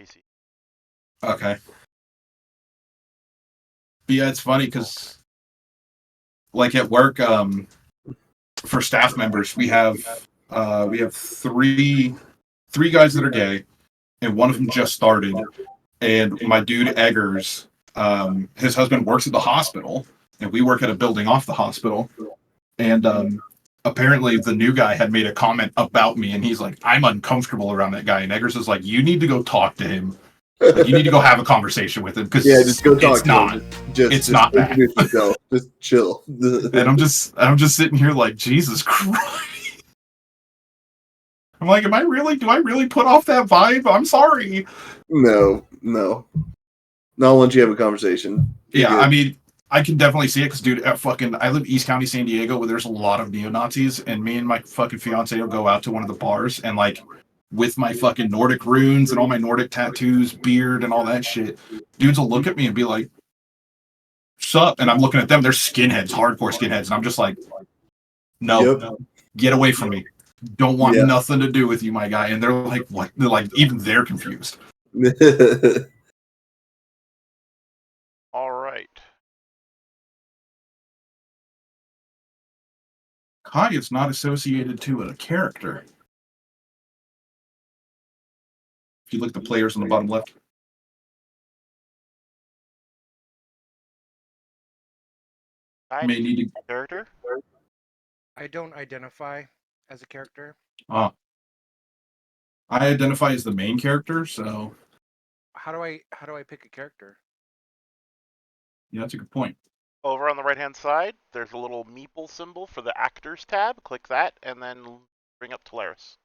NPC. Okay. But yeah, it's funny because, like at work, for staff members, we have three guys that are gay, and one of them just started. And my dude Eggers, his husband works at the hospital, and we work at a building off the hospital. And apparently, the new guy had made a comment about me, and he's like, "I'm uncomfortable around that guy." And Eggers is like, "You need to go talk to him. Like, you need to go have a conversation with him because Yeah, just go talk it's to not, him. Just not that." introduce yourself. Just chill. And I'm just sitting here like, Jesus Christ. I'm like, do I really put off that vibe? I'm sorry. No. Not once you have a conversation. You're Yeah, good. I mean, I can definitely see it because, dude, I live East County, San Diego, where there's a lot of neo Nazis, and me and my fucking fiance will go out to one of the bars, and like, with my fucking Nordic runes and all my Nordic tattoos, beard, and all that shit, dudes will look at me and be like, "Sup?" And I'm looking at them; they're skinheads, hardcore skinheads, and I'm just like, "No, Yep. get away from me. Don't want Yeah. nothing to do with you, my guy." And they're like, "What?" They're like, even they're confused. All right. Kai is not associated to a character. If you look at the players on the bottom left. May need to. Character? I don't identify as a character. I identify as the main character, so How do I pick a character? yeah, that's a good point. Over on the right-hand side, there's a little meeple symbol for the Actors tab. Click that, and then bring up Talaris.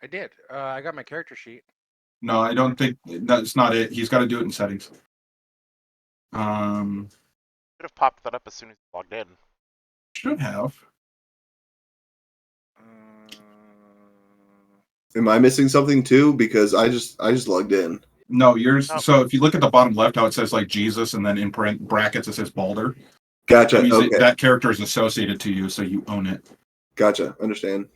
I did. I got my character sheet. No, I don't think that's not it. He's got to do it in settings. Should have popped that up as soon as you logged in. Should have. Am I missing something too? Because I just logged in. No, yours. Oh. So if you look at the bottom left, how it says like Jesus, and then in brackets it says Balder. Gotcha. That means Okay. that character is associated to you, so you own it. Gotcha. Understand.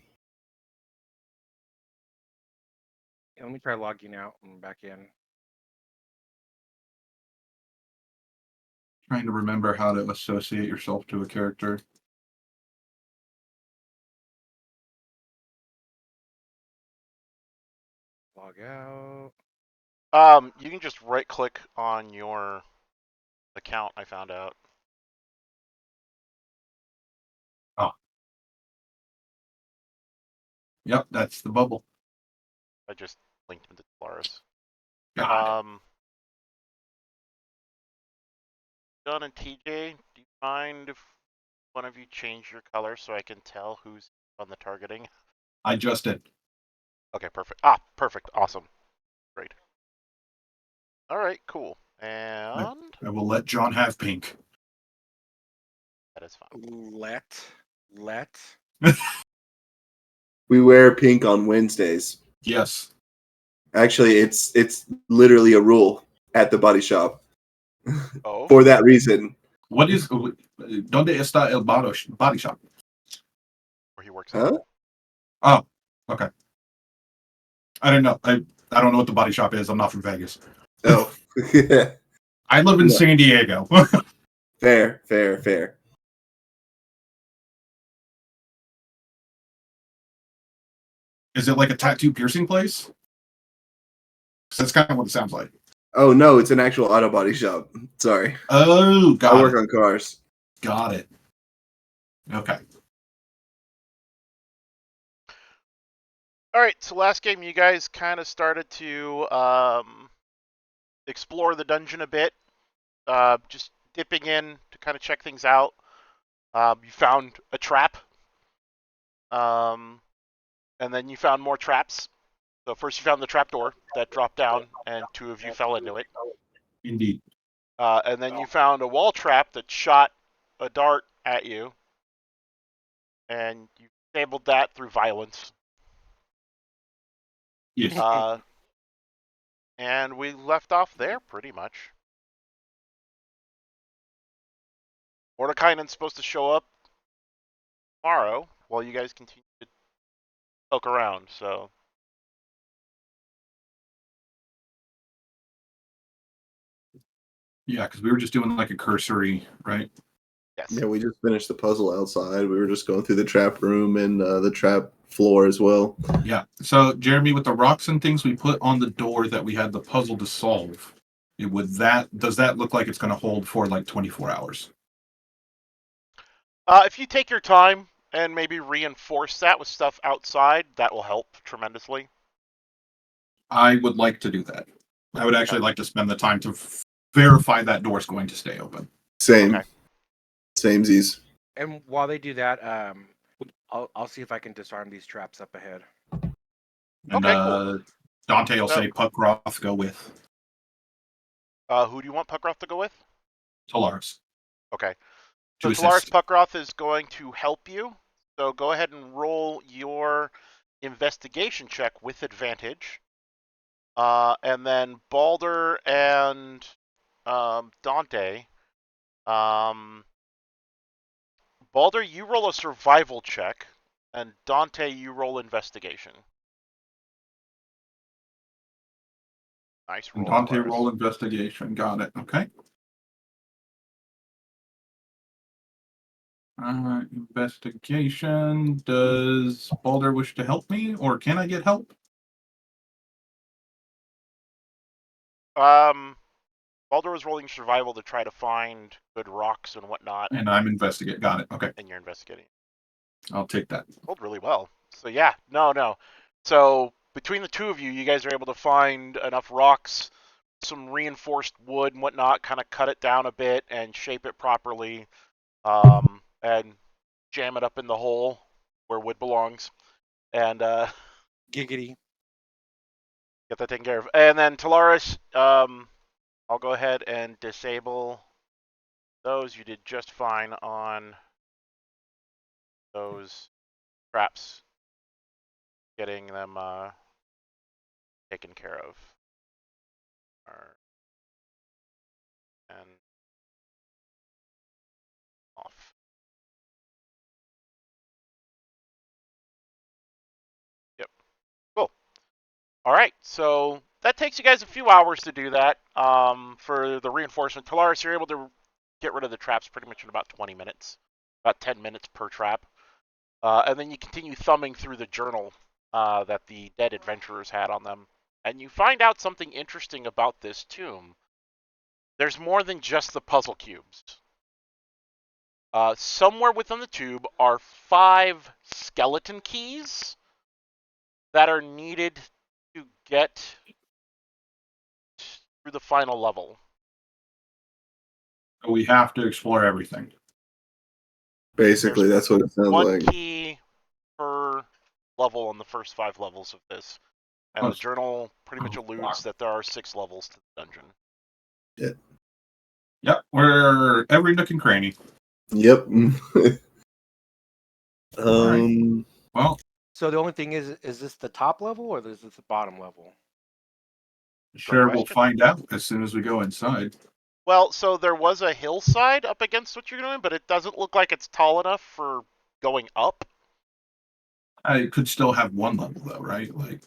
Yeah, let me try logging out and back in. Trying to remember how to associate yourself to a character. Log out. You can just right-click on your account. I found out. Oh. Yep, that's the bubble. I just linked him to Talaris. God. John and TJ, do you mind if one of you change your color so I can tell who's on the targeting? I just did. Okay, perfect. Perfect. Awesome. Great. All right, cool. And I will let John have pink. that is fine. Let. We wear pink on Wednesdays. Yes. Actually, it's literally a rule at the body shop. Oh. For that reason. What is? ¿Dónde está el body shop? Where he works. Huh? Oh, okay. I don't know. I don't know what the body shop is. I'm not from Vegas. Oh. I live in Yeah. San Diego. Fair. Is it like a tattoo piercing place? That's kind of what it sounds like. Oh no, it's an actual auto body shop. Sorry. Oh, I work on cars. Got it. Okay. All right, so last game you guys kind of started to explore the dungeon a bit, just dipping in to kind of check things out. You found a trap, and then you found more traps. So first you found the trapdoor that dropped down, and two of you fell into it. Indeed. And then you found a wall trap that shot a dart at you, and you disabled that through violence. Yes. And we left off there pretty much. Mordekainen's supposed to show up tomorrow while you guys continue to poke around, so Yeah, because we were just doing like a cursory, right? Yes. Yeah, we just finished the puzzle outside. We were just going through the trap room and the trap floor as well. Yeah. So, Jeremy, with the rocks and things we put on the door that we had the puzzle to solve, does that look like it's going to hold for like 24 hours? If you take your time and maybe reinforce that with stuff outside, that will help tremendously. I would like to do that. I would actually Okay. like to spend the time to verify that door's going to stay open. Same. Okay. Samesies. And while they do that, I'll see if I can disarm these traps up ahead. And Okay, cool. Dante will So- say, Puckroth, go with Who do you want Puckroth to go with? Talaris. Okay. To So Talaris assist. Puckroth is going to help you. So go ahead and roll your investigation check with advantage. And then Balder and Dante. Balder, you roll a survival check, and Dante, you roll investigation. Nice And roll, Dante Talaris. roll investigation. Got it. Okay. Investigation. Does Balder wish to help me, or can I get help? Balder was rolling survival to try to find good rocks and whatnot, And I'm investigate. Got it. Okay. and you're investigating. I'll take that. Rolled really well. So yeah, no. So between the two of you, you guys are able to find enough rocks, some reinforced wood and whatnot, kind of cut it down a bit and shape it properly, and jam it up in the hole where wood belongs, and Giggity. get that taken care of. And then Talaris, I'll go ahead and disable those. You did just fine on those traps, getting them taken care of. And off. Yep. Cool. All right. So that takes you guys a few hours to do that. For the reinforcement, Talaris, you're able to get rid of the traps pretty much in about 20 minutes, about 10 minutes per trap. And then you continue thumbing through the journal that the dead adventurers had on them. And you find out something interesting about this tomb. There's more than just the puzzle cubes. Somewhere within the tube are 5 skeleton keys that are needed to get through the final level. We have to explore everything. Basically, that's what it sounds One like. key per level on the first 5 levels of this. And the journal pretty much alludes that there are 6 levels to the dungeon. Yep, we're every nook and cranny. Yep. Right. Well, So the only thing is this the top level or is this the bottom level? sure, we'll question. find out as soon as we go inside. Well, so there was a hillside up against what you're doing, but it doesn't look like it's tall enough for going up. I could still have one level though, right? Like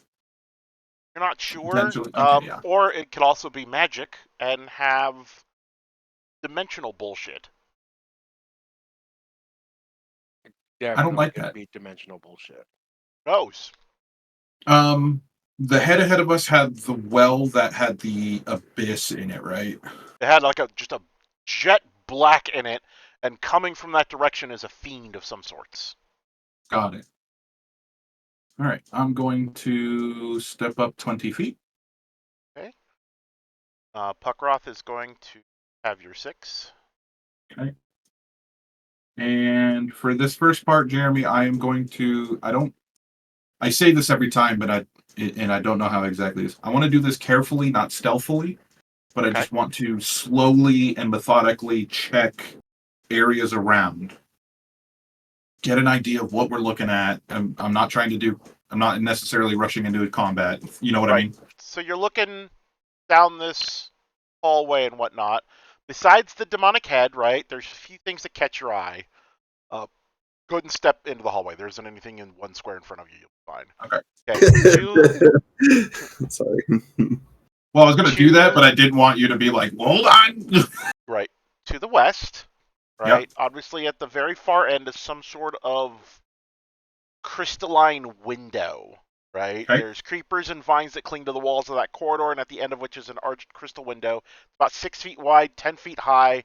You're not sure. potentially. Okay, yeah. Or it could also be magic and have dimensional bullshit. Definitely like gonna that. be dimensional bullshit. Who knows? The head ahead of us had the well that had the abyss in it, right? It had like just a jet black in it, and coming from that direction is a fiend of some sorts. Got it. All right, I'm going to step up 20 feet. Okay. Puckroth is going to have your 6. Okay. And for this first part, Jeremy, I am going to. I say this every time, but I don't know how exactly it is. I want to do this carefully, not stealthily, but I just want to slowly and methodically check areas around, get an idea of what we're looking at. I'm not trying to do. I'm not necessarily rushing into a combat. You know what I mean? So you're looking down this hallway and whatnot. Besides the demonic head, right? There's a few things that catch your eye. Go ahead and step into the hallway. There isn't anything in one square in front of you. You'll be fine. Okay. Okay. Sorry. Well, I was going to do that, but I didn't want you to be like, hold on. Right. To the west, Yep. right? Obviously, at the very far end is some sort of crystalline window, right? Okay. There's creepers and vines that cling to the walls of that corridor, and at the end of which is an arched crystal window, about 6 feet wide, 10 feet high,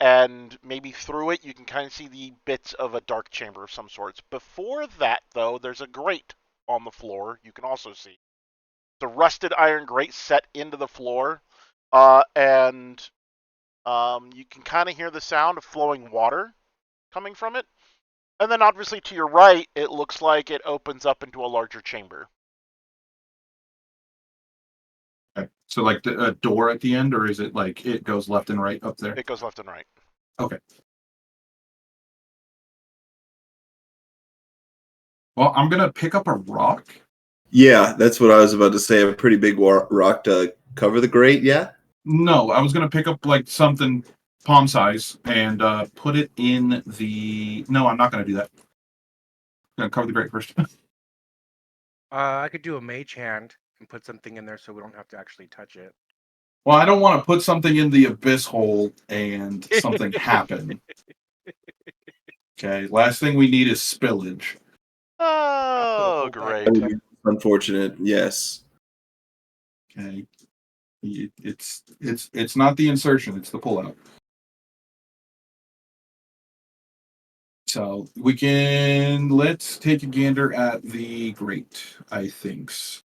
and maybe through it you can kind of see the bits of a dark chamber of some sorts. Before that, though, there's a grate on the floor you can also see. It's a rusted iron grate set into the floor, and you can kind of hear the sound of flowing water coming from it. And then obviously to your right, it looks like it opens up into a larger chamber. Okay. So like a door at the end, or is it like it goes left and right up there? It goes left and right. Okay. Well, I'm going to pick up a rock. Yeah, that's what I was about to say. A pretty big rock to cover the grate. Yeah. No, I was going to pick up like something palm size and put it in the... No, I'm not going to do that. I'm going to cover the grate first. I could do a mage hand and put something in there so we don't have to actually touch it. Well, I don't want to put something in the abyss hole and something happen. Okay, last thing we need is spillage. Oh, back great. That would be unfortunate. Yes. Okay, it's not the insertion; it's the pullout. So let's take a gander at the grate. I think. Does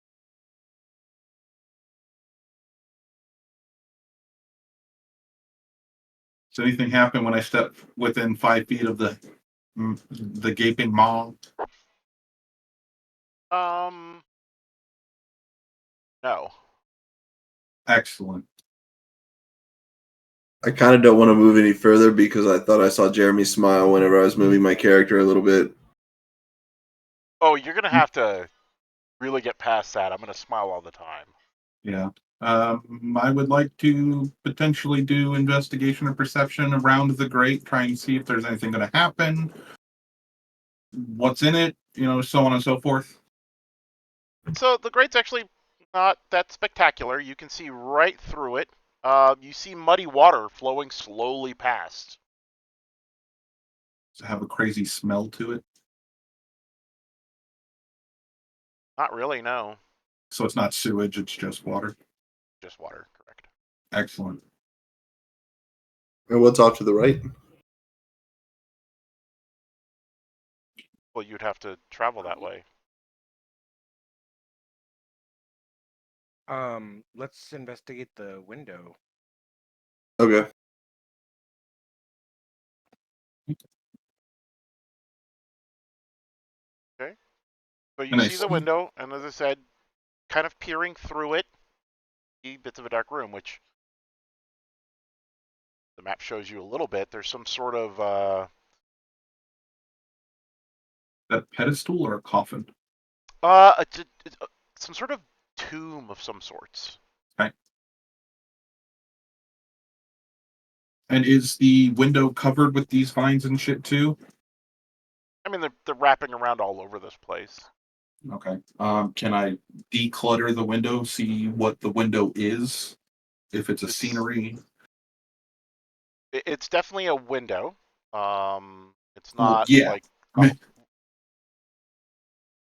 anything happen when I step within 5 feet of the gaping maw? No. Excellent. I kind of don't want to move any further because I thought I saw Jeremy smile whenever I was moving my character a little bit. Oh, you're gonna have to really get past that. I'm gonna smile all the time. Yeah. I would like to potentially do investigation or perception around the grate, try and see if there's anything going to happen, what's in it, so on and so forth. So the grate's actually not that spectacular. You can see right through it. You see muddy water flowing slowly past. Does it have a crazy smell to it? Not really, no. So it's not sewage, it's just water. Just water, correct. Excellent. And what's off to the right? Well, you'd have to travel that way. Let's investigate the window. Okay. Okay. So you And I see the see window, and as I said, kind of peering through it, see bits of a dark room, which the map shows you a little bit. There's some sort of that pedestal or a coffin. some sort of tomb of some sorts. Okay. And is the window covered with these vines and shit too? I mean, they're wrapping around all over this place. Okay. Can I declutter the window, see what the window is? If it's a scenery. It's definitely a window. It's Well, not yeah. like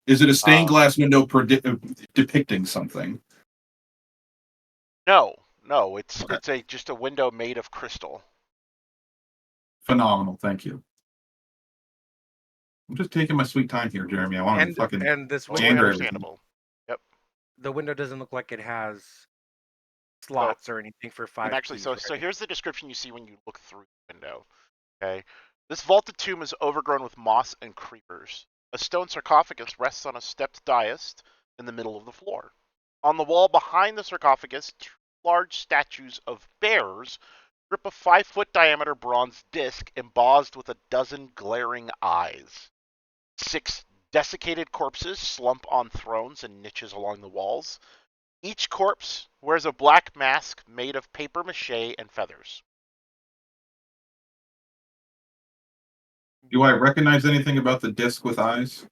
Is it a stained glass window depicting something? no. It's Okay. just a window made of crystal. Phenomenal. Thank you. I'm just taking my sweet time here, Jeremy. I want to fucking and this Totally gander window, everything. understandable. Yep. the window doesn't look like it has So, slots or anything for and 5 actually, keys, so right? here's the description you see when you look through the window. Okay. This vaulted tomb is overgrown with moss and creepers. A stone sarcophagus rests on a stepped dais in the middle of the floor. On the wall behind the sarcophagus, two large statues of bears grip a 5-foot diameter bronze disc embossed with a dozen glaring eyes. 6 desiccated corpses slump on thrones and niches along the walls. Each corpse wears a black mask made of paper mache and feathers. Do I recognize anything about the disc with eyes?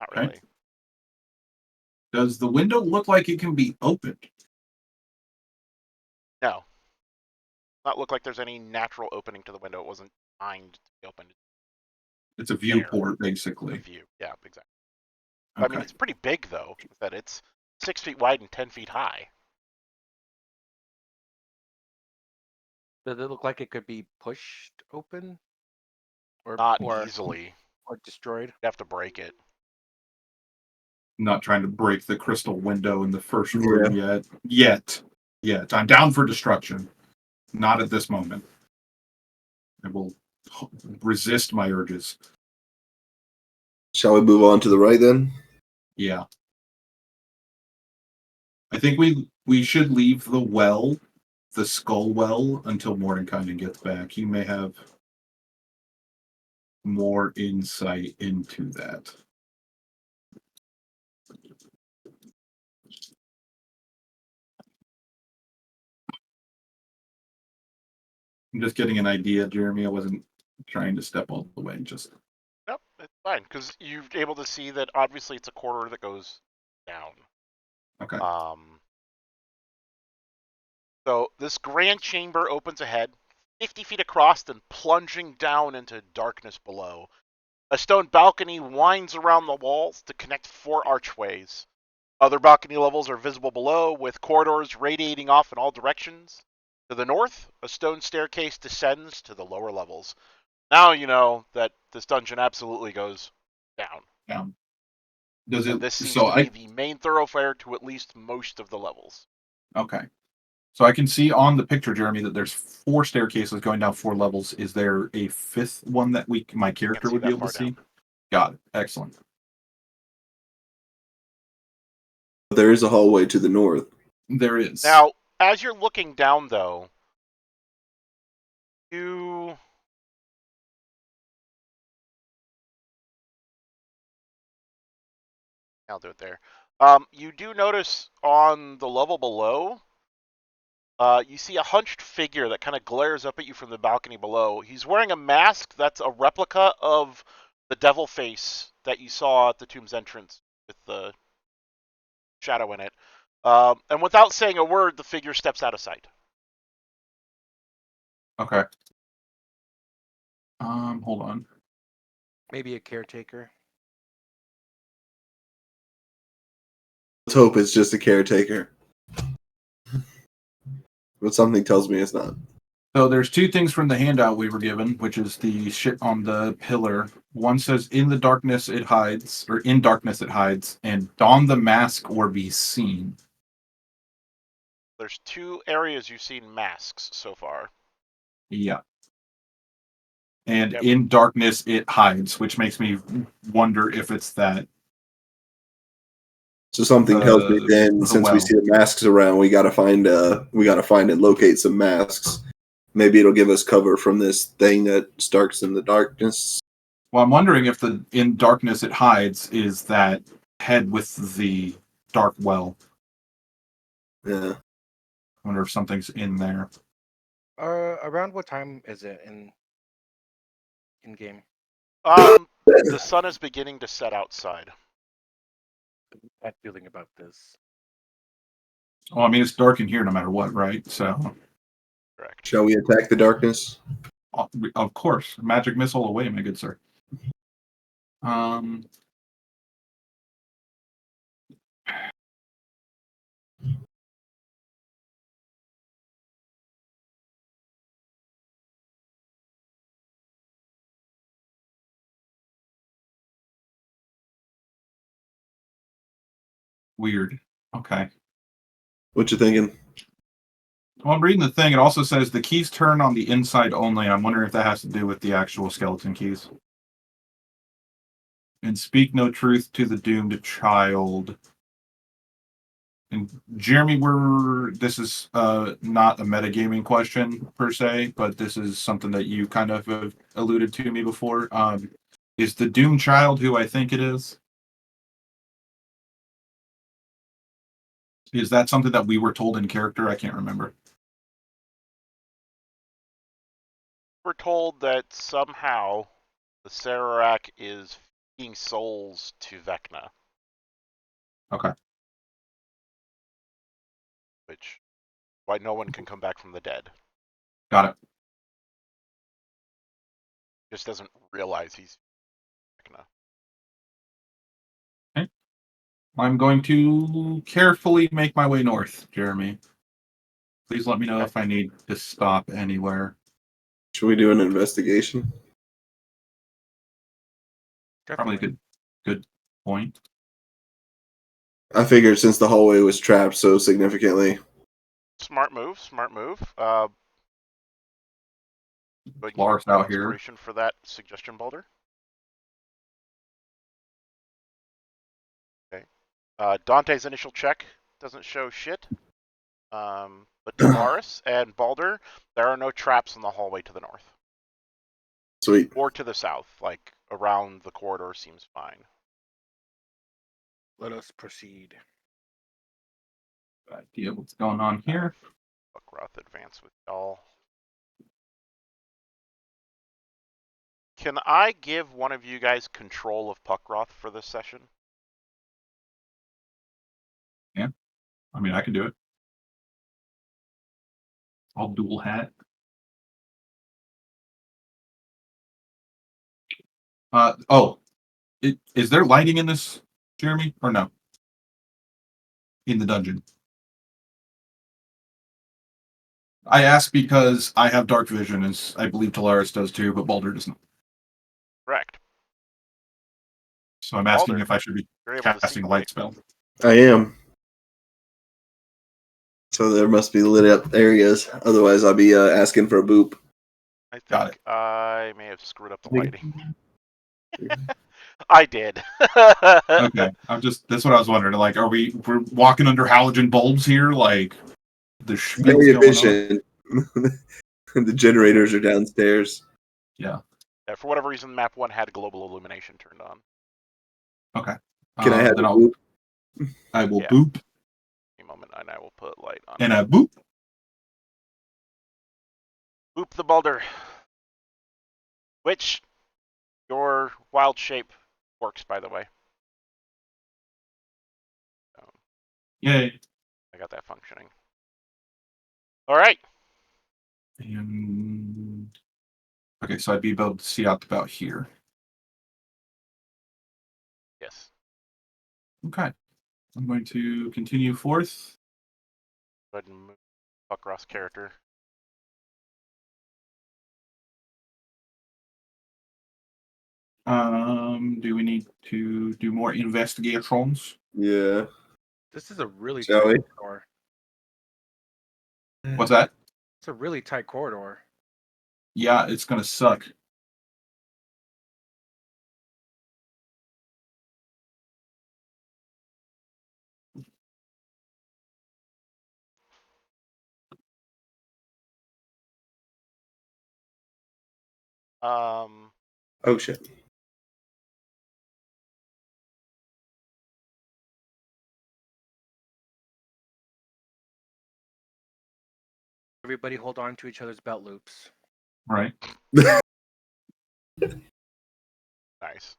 Not Okay. really. Does the window look like it can be opened? No. Not look like there's any natural opening to the window. It wasn't designed to be opened. It's a There. viewport, A basically. view. Yeah, exactly. Okay. I mean, it's pretty big, though. That it's 6 feet wide and 10 feet high. Does it look like it could be pushed open? Not or easily. or destroyed? You have to break it. Not trying to break the crystal window in the first room yet. I'm down for destruction. Not at this moment. I will resist my urges. Shall we move on to the right then? Yeah. I think we should leave the skull well, until Mordenkainen gets back. He may have more insight into that. I'm just getting an idea, Jeremy. I wasn't trying to step all the way. Just Nope, it's fine because you're able to see that obviously it's a corridor that goes down. okay. So this grand chamber opens ahead, 50 feet across and plunging down into darkness below. A stone balcony winds around the walls to connect 4 archways. Other balcony levels are visible below, with corridors radiating off in all directions. To the north, a stone staircase descends to the lower levels. Now you know that this dungeon absolutely goes down. Down. Does And it? this seems So to I be the main thoroughfare to at least most of the levels. okay. So I can see on the picture, Jeremy, that there's 4 staircases going down 4 levels. Is there a 5th one that my character see would be that able to far see? down. Got it. Excellent. There is a hallway to the north. There is. Now, as you're looking down, though, you I'll do it there. You do notice on the level below, you see a hunched figure that kind of glares up at you from the balcony below. He's wearing a mask that's a replica of the devil face that you saw at the tomb's entrance with the shadow in it. And without saying a word, the figure steps out of sight. Okay. Hold on. Maybe a caretaker. Let's hope it's just a caretaker. But something tells me it's not. So there's 2 things from the handout we were given, which is the shit on the pillar. One says in the darkness it hides, or in darkness it hides, and don the mask or be seen. There's 2 areas you've seen masks so far. Yeah. And Yep. in darkness it hides, which makes me wonder if it's that. So something tells me then, since we see the masks around, we gotta find and locate some masks. Maybe it'll give us cover from this thing that starts in the darkness. Well, I'm wondering if the in darkness it hides is that head with the dark well. Yeah. I wonder if something's in there. Around what time is it in game? The sun is beginning to set outside. Bad feeling about this. Well, I mean, it's dark in here no matter what, right? So, Correct. Shall we attack the darkness? of course, magic missile away, my good sir. Weird. Okay. What you thinking? Well, I'm reading the thing. It also says the keys turn on the inside only. I'm wondering if that has to do with the actual skeleton keys. And speak no truth to the doomed child. And Jeremy, this is not a metagaming question per se, but this is something that you kind of have alluded to me before. Is the doomed child who I think it is? Is that something that we were told in character? I can't remember. We're told that somehow the Sararak is feeding souls to Vecna. Okay. which why no one can come back from the dead. Got it. Just doesn't realize he's gonna. Okay. I'm going to carefully make my way north, Jeremy. Please let me know if I need to stop anywhere. Should we do an investigation? Probably a Definitely. good point. I figured since the hallway was trapped so significantly. Smart move. Smart move. But Lars out here. Inspiration for that suggestion, Balder. Okay. Dante's initial check doesn't show shit. But Tolaris and Balder, there are no traps in the hallway to the north. Sweet. Or to the south, like around the corridor seems fine. Let us proceed. Idea what's going on here. Buckroth advance with y'all. Can I give one of you guys control of Puckroth for this session? Yeah. I mean, I can do it. I'll dual hat. Is there lighting in this, Jeremy, or no? In the dungeon. I ask because I have dark vision, as I believe Tolaris does too, but Baldur does not. Correct. So I'm asking Baldur, if I should be you're able to see casting a light. light spell. I am. So there must be lit up areas. Otherwise, I'll be asking for a boop. I Got think it. I may have screwed up the lighting. I did. Okay, that's what I was wondering. Like, we're walking under halogen bulbs here? Like, the spiel's Very going on? efficient. The generators are downstairs. Yeah. Yeah, for whatever reason, map 1 had global illumination turned on. Okay. Can I have Then a boop? I will Yeah. boop, A moment, and I will put light on. and I boop. Boop the Baldur. Which, your wild shape works, by the way. So, Yay. I got that functioning. All right. And okay, so I'd be able to see out about here. Yes. Okay. I'm going to continue forth. Go ahead and move Buckroth's character. Do we need to do more investigations? Yeah. This is a really Shall tight we? corridor. What's that? It's a really tight corridor. Yeah, it's gonna suck. Oh shit. Everybody hold on to each other's belt loops. Right. Nice.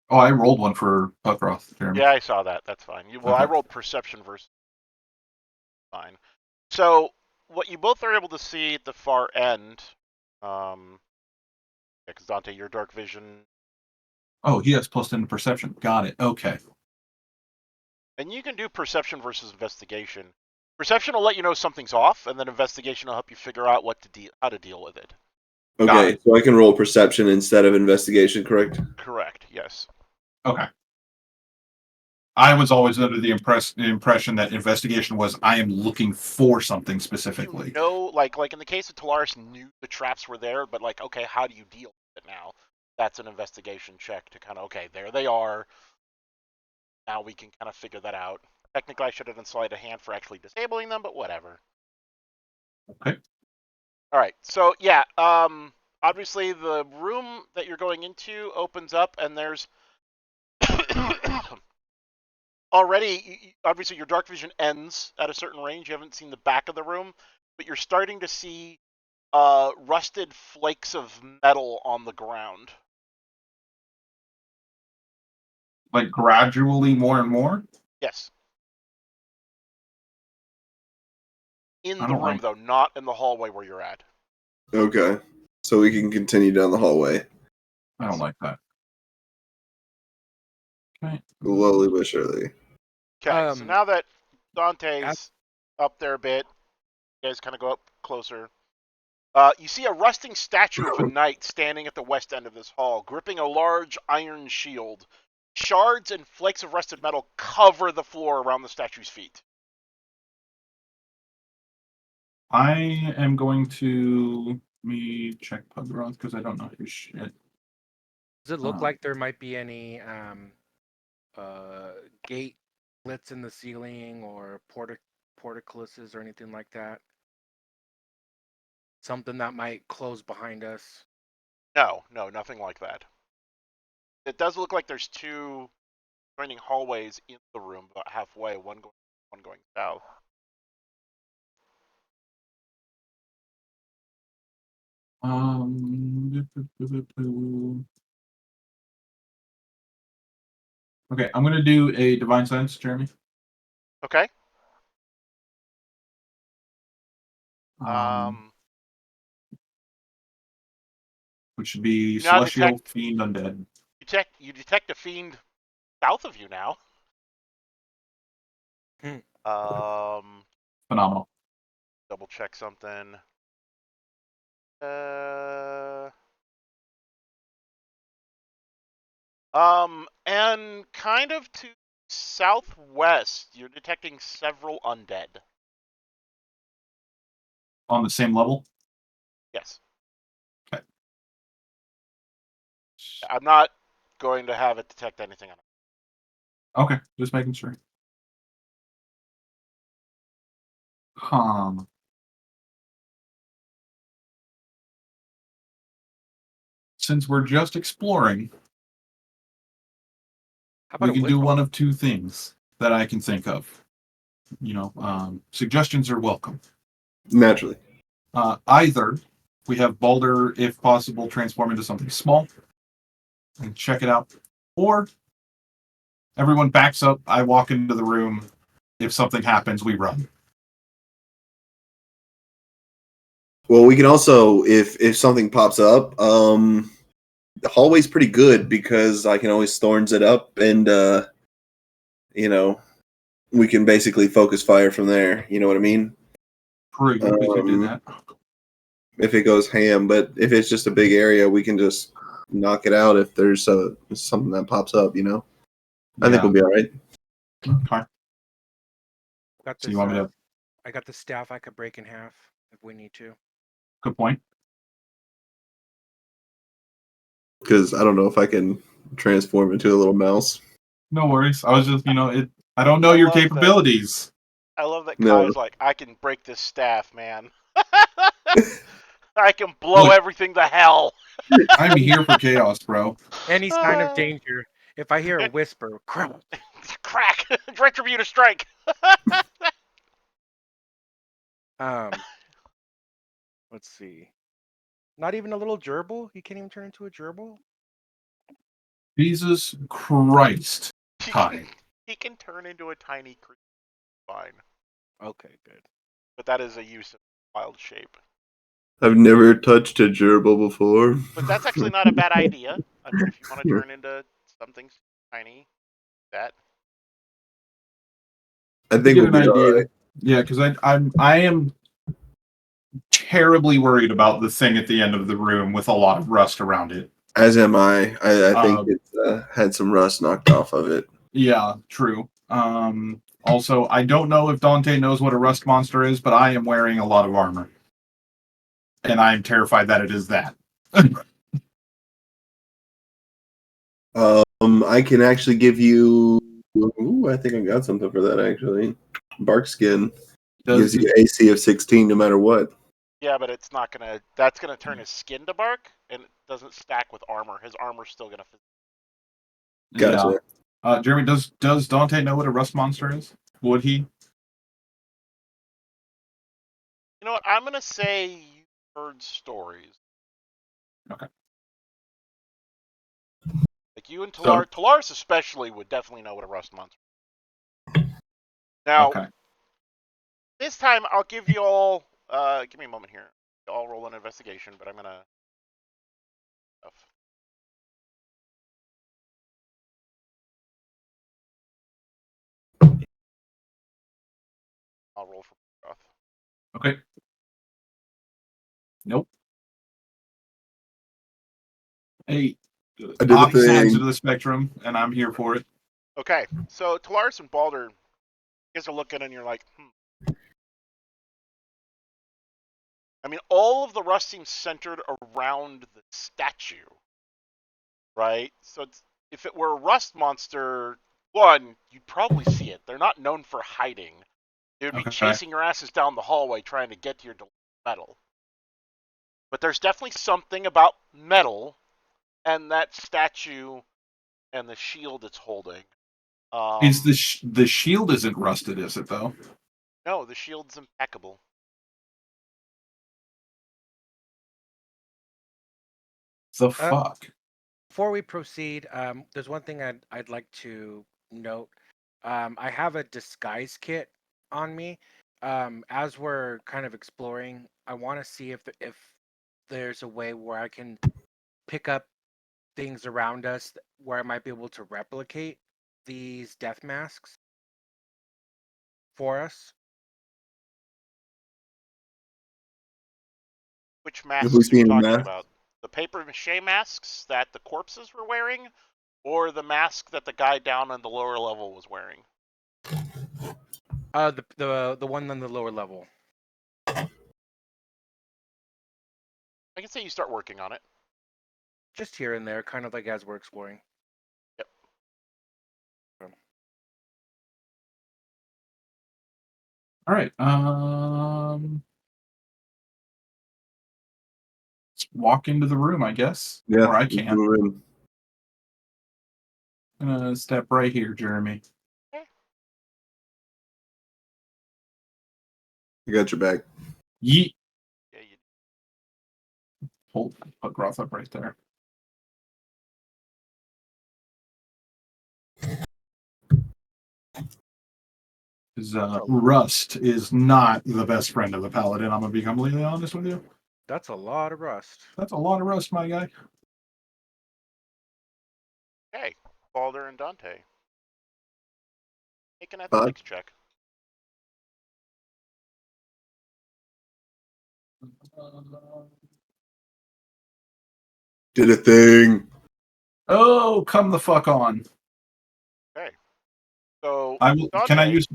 Oh, I rolled one for Buckroth, Jeremy. Yeah, I saw that. That's fine. Well, I Okay. rolled perception versus fine. So what you both are able to see at the far end, because Dante, your dark vision, Oh, he has plus 10 to perception. Got it. Okay. and you can do perception versus investigation. Perception will let you know something's off, and then investigation will help you figure out how to deal with it. Okay, so I can roll perception instead of investigation, correct? Correct. Yes. Okay. I was always under the impression that investigation was I am looking for something specifically. You know, like in the case of Tolaris, knew the traps were there, but like, okay, how do you deal with it now? That's an investigation check to kind of, okay, there they are. Now we can kind of figure that out. Technically, I should have done sleight of hand for actually disabling them, but whatever. Okay. All right. So yeah, obviously the room that you're going into opens up, and there's already obviously your dark vision ends at a certain range. You haven't seen the back of the room, but you're starting to see rusted flakes of metal on the ground. Like gradually more and more? Yes. in I the don't room, like- though, not in the hallway where you're at. Okay. So we can continue down the hallway. I don't like that. Okay. Slowly but surely. Okay, so now that Dante's up there a bit, you guys kind of go up closer. You see a rusting statue of a knight standing at the west end of this hall, gripping a large iron shield. Shards and flakes of rusted metal cover the floor around the statue's feet. I am going to check Puggroth because I don't know his shit. Does it look like there might be any gate slits in the ceiling or portcullises or anything like that? Something that might close behind us? No, nothing like that. It does look like there's two joining hallways in the room, about halfway, one going south. Okay, I'm gonna do a divine sense, Jeremy. Okay. Which should be now celestial, fiend, undead. You detect a fiend south of you now. Phenomenal. Double check something. And kind of to southwest, you're detecting several undead. On the same level? Yes. Okay. I'm not going to have it detect anything on it. Okay, just making sure. Since we're just exploring, we can do one of two things that I can think of. Suggestions are welcome. Naturally. Either we have Balder, if possible, transform into something small and check it out, or everyone backs up. I walk into the room. If something happens, we run. Well, we can also, if something pops up, the hallway's pretty good because I can always thorns it up, and we can basically focus fire from there. You know what I mean? We could do that. If it goes ham, but if it's just a big area, we can just knock it out if there's something that pops up. I think we'll be all right. Okay. Got this, So you want me to? I got the staff I could break in half if we need to. Good point. Because I don't know if I can transform into a little mouse. No worries. I was just, I don't know your capabilities. I love that Kai's like, I can break this staff, man. I can blow everything to hell. I'm here for chaos, bro. Any sign of danger. If I hear a whisper, crack. Crack. Retributor strike. Let's see. Not even a little gerbil? You can't even turn into a gerbil? Jesus Christ. Kai. He can turn into a tiny creature. Fine. Okay, good. But that is a use of wild shape. I've never touched a gerbil before. But that's actually not a bad idea. I mean, if you want to turn into something tiny, that. I think we'll be all right. Yeah, because I am terribly worried about the thing at the end of the room with a lot of rust around it. As am I. I think it's had some rust knocked off of it. Yeah, true. Also, I don't know if Dante knows what a rust monster is, but I am wearing a lot of armor. And I am terrified that it is that. I can actually give you. Ooh, I think I got something for that actually. Bark skin gives you AC of 16 no matter what. Yeah, but it's not gonna. That's gonna turn his skin to bark, and it doesn't stack with armor. His armor's still gonna. Gotcha. Yeah. Jeremy, does Dante know what a rust monster is? Would he? You know what? I'm gonna say you heard stories. Okay. Like you and Talar, Talaris especially would definitely know what a rust monster is. Now, This time, I'll give you all. Give me a moment here. I'll roll an investigation, but I'm gonna. I'll roll for Broth. Okay. Nope. Hey, I did a opposite sides thing. of the spectrum, and I'm here for it. Okay, so Talaris and Balder, you guys are looking, and you're like, I mean, all of the rust seems centered around the statue, right? So if it were a rust monster, one, you'd probably see it. They're not known for hiding. They would be Okay. chasing your asses down the hallway trying to get to your metal. But there's definitely something about metal and that statue and the shield it's holding. Is the shield isn't rusted, is it though? No, the shield's impeccable. The fuck? Before we proceed, there's one thing I'd like to note. I have a disguise kit on me. As we're kind of exploring, I want to see if there's a way where I can pick up things around us where I might be able to replicate these death masks for us. Which If we masks are see you any talking mask, about? The paper mache masks that the corpses were wearing, or the mask that the guy down on the lower level was wearing? The one on the lower level. I can say you start working on it. Just here and there, kind of like as we're exploring. Yep. All right. Let's walk into the room, I guess. yeah, Or I we can. go in. I'm gonna step right here, Jeremy. I got your back. Yeet. Yeah, you Hold. Put Groth up right there. Because rust is not the best friend of the paladin. I'm gonna be completely honest with you. That's a lot of rust. That's a lot of rust, my guy. Hey, Balder and Dante. Make an Bud? athletics check. Did a thing. Oh, come the fuck on. Okay. So I will. Dante, Can I use?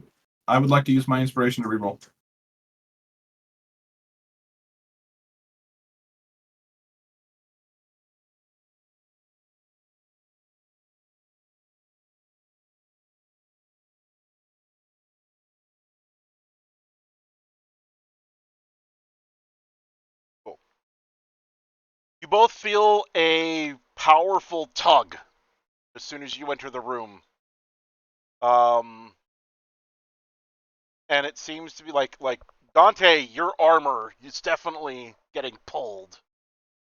I would like to use my inspiration to reroll. cool. You both feel a powerful tug as soon as you enter the room. And it seems to be like Dante, your armor is definitely getting pulled.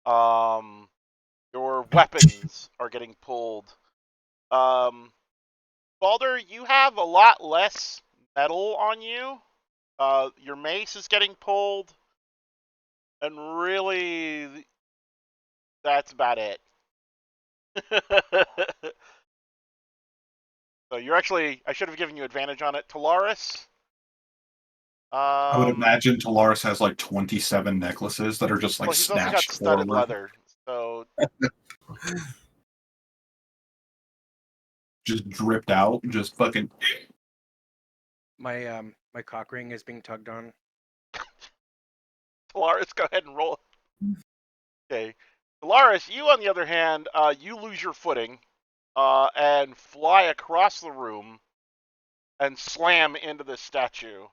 Your weapons are getting pulled. Balder, you have a lot less metal on you. Your mace is getting pulled, and really, that's about it. So you're actually, I should have given you advantage on it. Talaris. I would imagine Talaris has like 27 necklaces that are just like Well, he's also got snatched studded forward. leather, so Just dripped out, just fucking. My my cock ring is being tugged on. Talaris, go ahead and roll. Okay, Talaris, you on the other hand, you lose your footing, and fly across the room, and slam into the statue,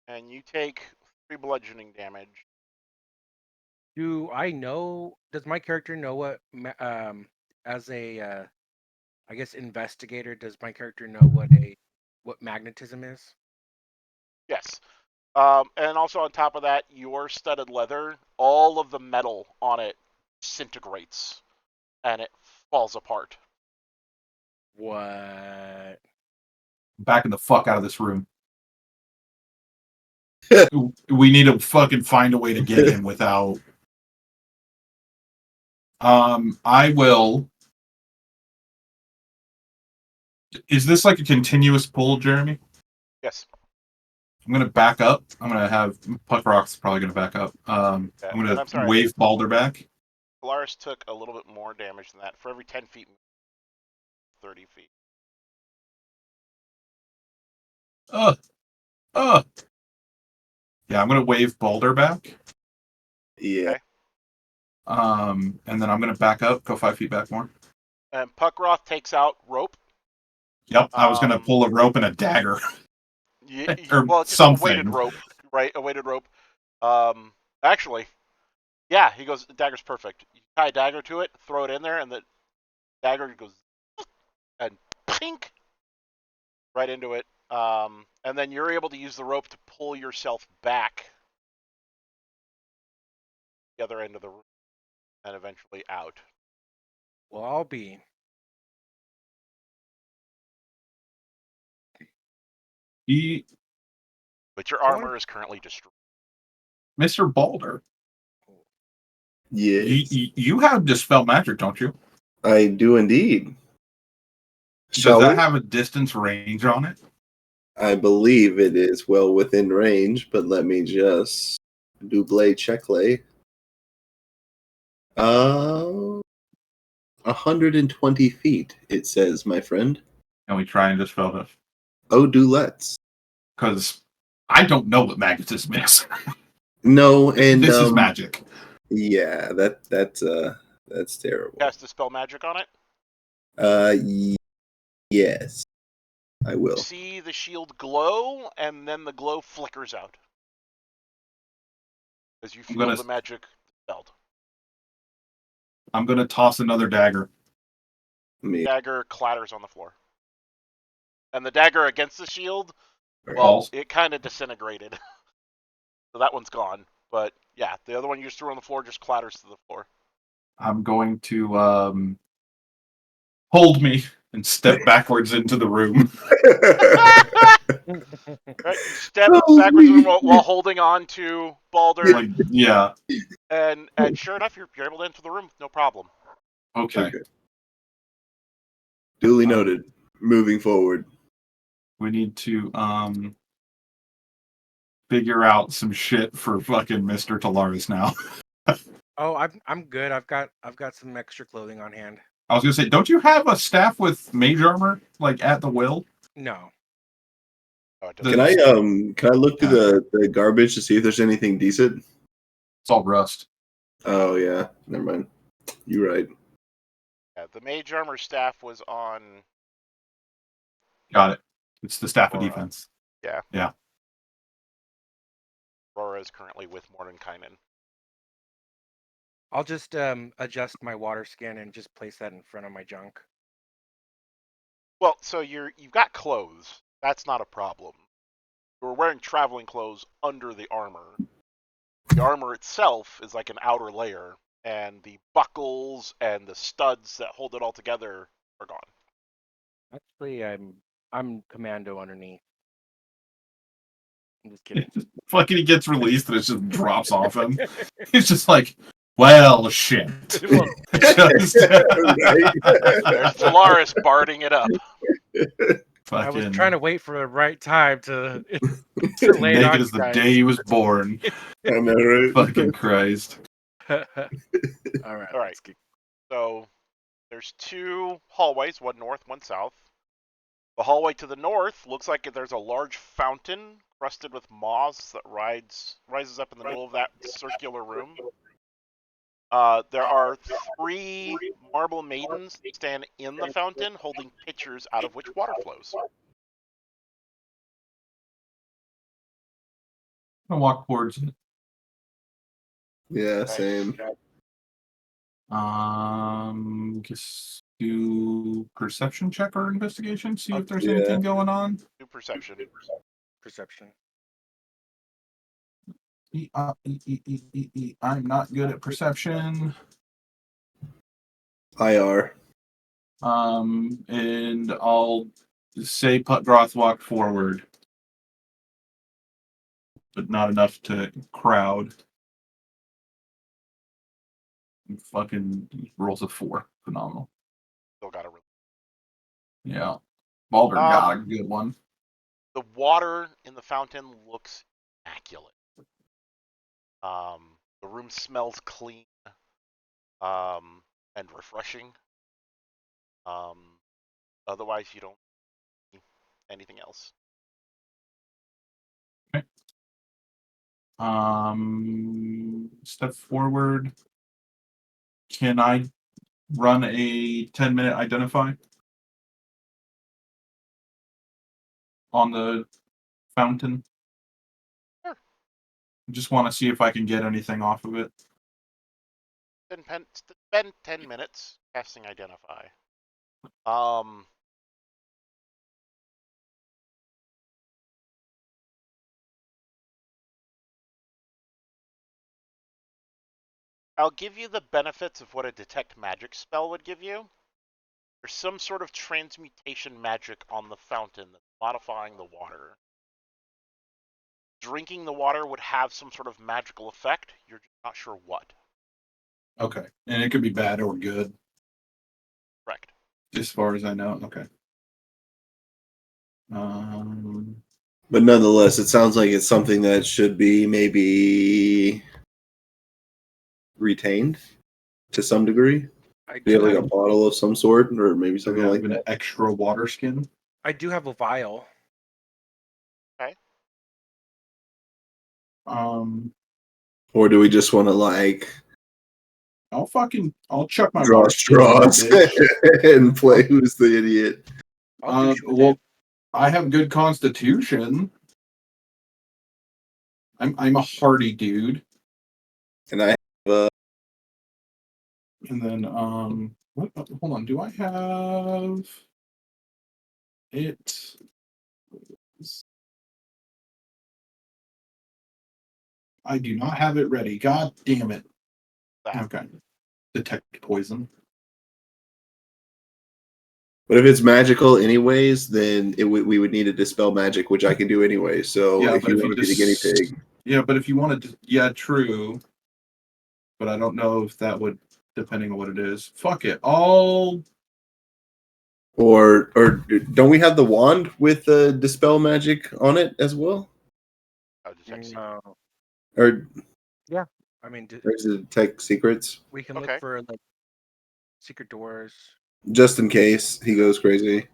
and you take 3 bludgeoning damage. Do I know? Does my character know what? As a, I guess investigator, does my character know what magnetism is? Yes. And also on top of that, your studded leather, all of the metal on it disintegrates, and it falls apart. What? Backing the fuck out of this room. We need to fucking find a way to get him without. I will. Is this like a continuous pull, Jeremy? Yes. I'm gonna back up. I'm gonna have Puckrock's probably gonna back up. I'm And gonna I'm sorry, wave Balder back. Polaris took a little bit more damage than that. For every 10 feet, 30 feet. Uh, uh. Yeah, I'm gonna wave Balder back. Yeah. Okay. And then I'm gonna back up, go 5 feet back more. And Puckroth takes out rope. Yep, I was gonna pull a rope and a dagger. Or Well, just a weighted something. rope, right? A weighted rope. Actually, yeah, he goes, dagger's perfect. You tie a dagger to it, throw it in there, and the dagger goes and pink right into it. And then you're able to use the rope to pull yourself back the other end of the room and eventually out. Well, I'll be. But your armor is currently destroyed. Mr. Balder, Yes, you have Dispel Magic, don't you? I do indeed. Does Shall that we? have a distance range on it? I believe it is well within range, but let me just double check lay. 120 feet, it says, my friend. Can we try and dispel this? Oh, do let's. Because I don't know what magnetism is. No, and this is magic. Yeah, that's terrible. Cast Dispel Magic on it. Yes, I You will. see the shield glow, and then the glow flickers out as you feel the magic dispelled. I'm gonna toss another dagger. Dagger clatters on the floor, and the dagger against the shield, well, Balls. it kind of disintegrated, so that one's gone. But yeah, the other one you just threw on the floor just clatters to the floor. I'm going to hold me and step backwards into the room. Right, you step backwards in the room while holding on to Balder. Like, yeah. And sure enough, you're able to enter the room, no problem. Okay. Duly noted. Moving forward. We need to figure out some shit for fucking Mr. Talaris now. Oh, I'm good. I've got some extra clothing on hand. I was gonna say, don't you have a staff with mage armor like at the will? No. Oh, Can I look through the garbage to see if there's anything decent? It's all rust. Oh yeah, never mind. You're right. Yeah, the mage armor staff was on. Got it. It's the staff of Aurora. defense. Yeah. Yeah. Aurora is currently with Mordenkainen. I'll just adjust my water skin and just place that in front of my junk. Well, so you've got clothes. That's not a problem. You're wearing traveling clothes under the armor. The armor itself is like an outer layer, and the buckles and the studs that hold it all together are gone. Actually, I'm commando underneath. I'm just kidding. Fucking he gets released and it just drops off him. He's just like, well, shit. Well, There's Talaris barding it up. I was trying to wait for the right time to lay it naked on as you the guys. day he was born. I know, right? Fucking Christ. All right. So there's two hallways, one north, one south. The hallway to the north looks like there's a large fountain crusted with moss that rises up in the middle of that circular room. There are 3 marble maidens that stand in the fountain holding pitchers out of which water flows. I'm gonna walk towards it. Yeah, same. Just do perception check or investigation. See if there's Yeah. anything going on. Do perception. Perception. I'm not good at perception. IR. And I'll say Putgroth walk forward. but not enough to crowd. Fucking rolls a 4. Phenomenal. Still got a. Yeah. Balder got a good one. The water in the fountain looks immaculate. The room smells clean, and refreshing. Otherwise, you don't see anything else. Okay. Step forward. Can I run a 10-minute identify on the fountain? Sure. Just want to see if I can get anything off of it. Spend 10 minutes casting identify. I'll give you the benefits of what a detect magic spell would give you. There's some sort of transmutation magic on the fountain that's modifying the water. Drinking the water would have some sort of magical effect. You're just not sure what. Okay. And it could be bad or good. Correct. As far as I know. Okay. But nonetheless, it sounds like it's something that should be maybe retained to some degree. Do you have like a bottle of some sort, or maybe something like an that? extra water skin. I do have a vial. Okay. Or do we just want to like I'll chuck my draw water skin in there, straws bitch. and play who's the idiot? Well, I have good constitution. I'm a hardy dude. And I have And then what, hold on, do I have it? I do not have it ready. God damn it. Okay. Detect poison. But if it's magical anyways, then we would need to dispel magic, which I can do anyway. So Yeah, if you want to be the guinea pig. Yeah, but if you wanted to, yeah, true. But I don't know if that would, depending on what it is. Fuck it. Or don't we have the wand with dispel magic on it as well? No. Or Yeah, I mean, or is it detect secrets? we can look for like secret doors, Just in case he goes crazy.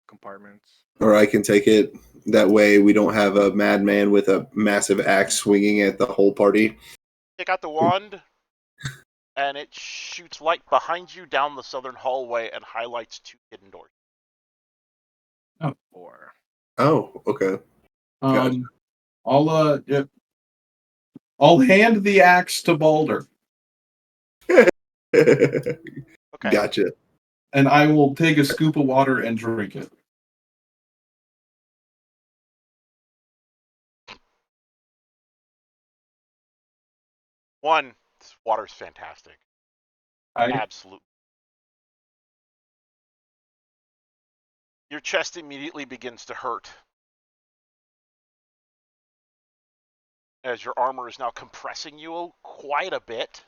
compartments. Or I can take it. That way we don't have a madman with a massive axe swinging at the whole party. Take out the wand, and it shoots light behind you down the southern hallway and highlights 2 hidden doors. Oh, okay. Gotcha. I'll hand the axe to Balder. Okay. Gotcha. And I will take a scoop of water and drink it. One, this water's fantastic. Absolutely. Your chest immediately begins to hurt as your armor is now compressing you quite a bit.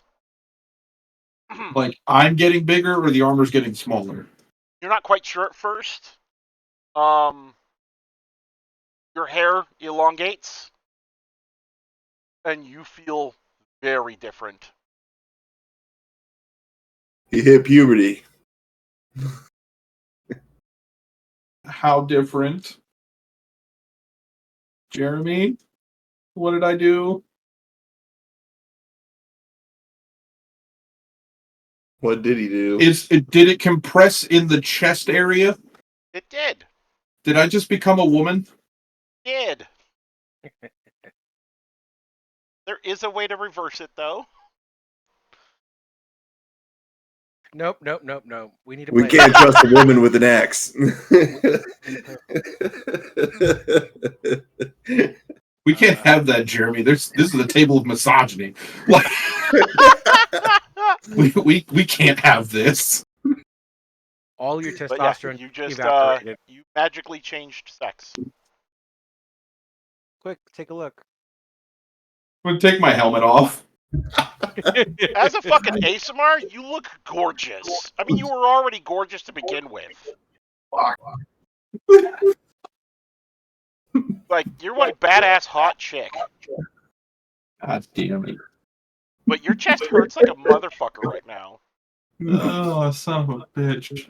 Like, I'm getting bigger or the armor's getting smaller? You're not quite sure at first. Your hair elongates, and you feel very different. He hit puberty. How different? Jeremy? What did I do? What did he do? Did it compress in the chest area? It did. Did I just become a woman? It did. There is a way to reverse it, though. Nope. We need to. We can't trust a woman with an axe. We can't have that, Jeremy. This is a table of misogyny. we can't have this. All your testosterone you just evaporated. you magically changed sex. Quick, take a look. I'm gonna take my helmet off. As a fucking ASMR, you look gorgeous. I mean, you were already gorgeous to begin with. Fuck. Like, you're one badass hot chick. God damn it. But your chest hurts like a motherfucker right now. Oh, son of a bitch.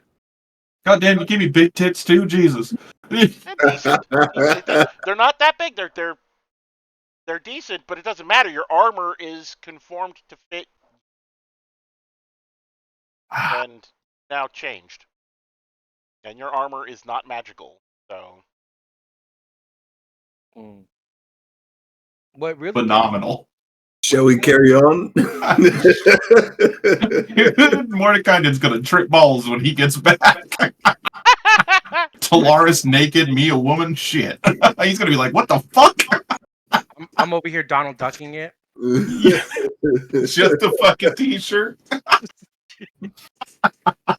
God damn, you give me big tits too? Jesus. Decent. They're not that big. They're decent, but it doesn't matter. Your armor is conformed to fit and now changed. And your armor is not magical, so What really Phenomenal. Shall we carry on? Mordekainen's gonna trip balls when he gets back. Talaris naked, me a woman, shit. He's gonna be like, what the fuck? I'm over here Donald ducking it. Yeah. Just a fucking t-shirt.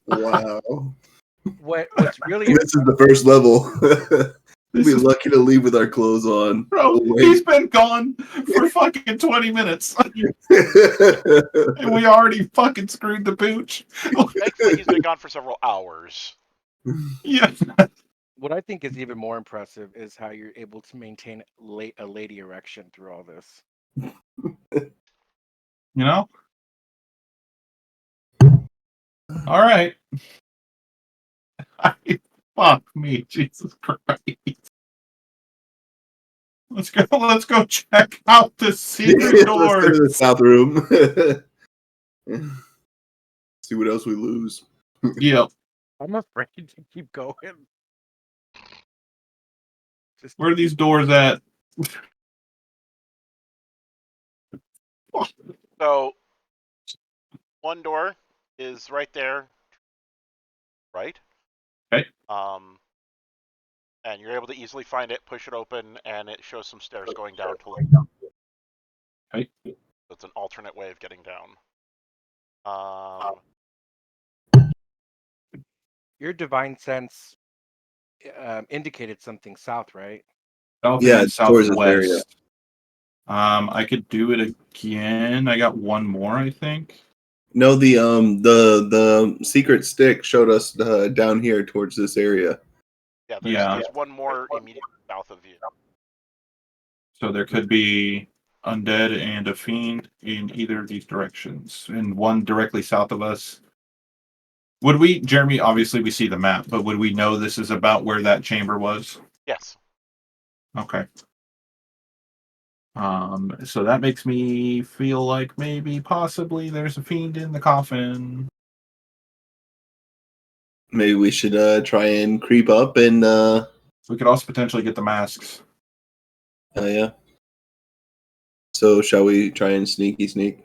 Wow. What's really This is the first level. We'll This be is, lucky to leave with our clothes on. bro, Oh, he's wait. been gone for fucking 20 minutes. And we already fucking screwed the pooch. thankfully he's been gone for several hours. Yeah. what I think is even more impressive is how you're able to maintain a lady erection through all this. You know? All right. Fuck me, Jesus Christ. Let's go check out the secret Let's go to the doors. south room. See what else we lose. Yep. I'm afraid to keep going. Just Where are these doors at? So one door is right there, right? Okay. And you're able to easily find it, push it open, and it shows some stairs going down to Okay. So it's an alternate way of getting down. your divine sense indicated something south, right? South Yeah, and it's towards this area. southwest. I could do it again. I got one more, I think. No, the secret stick showed us down here towards this area. Yeah, Yeah. there's one more immediately south of you. So there could be undead and a fiend in either of these directions, and one directly south of us. Would we, Jeremy? Obviously, we see the map, but would we know this is about where that chamber was? Yes. Okay. So that makes me feel like maybe, possibly, there's a fiend in the coffin. Maybe we should try and creep up and We could also potentially get the masks. yeah. So shall we try and sneaky sneak?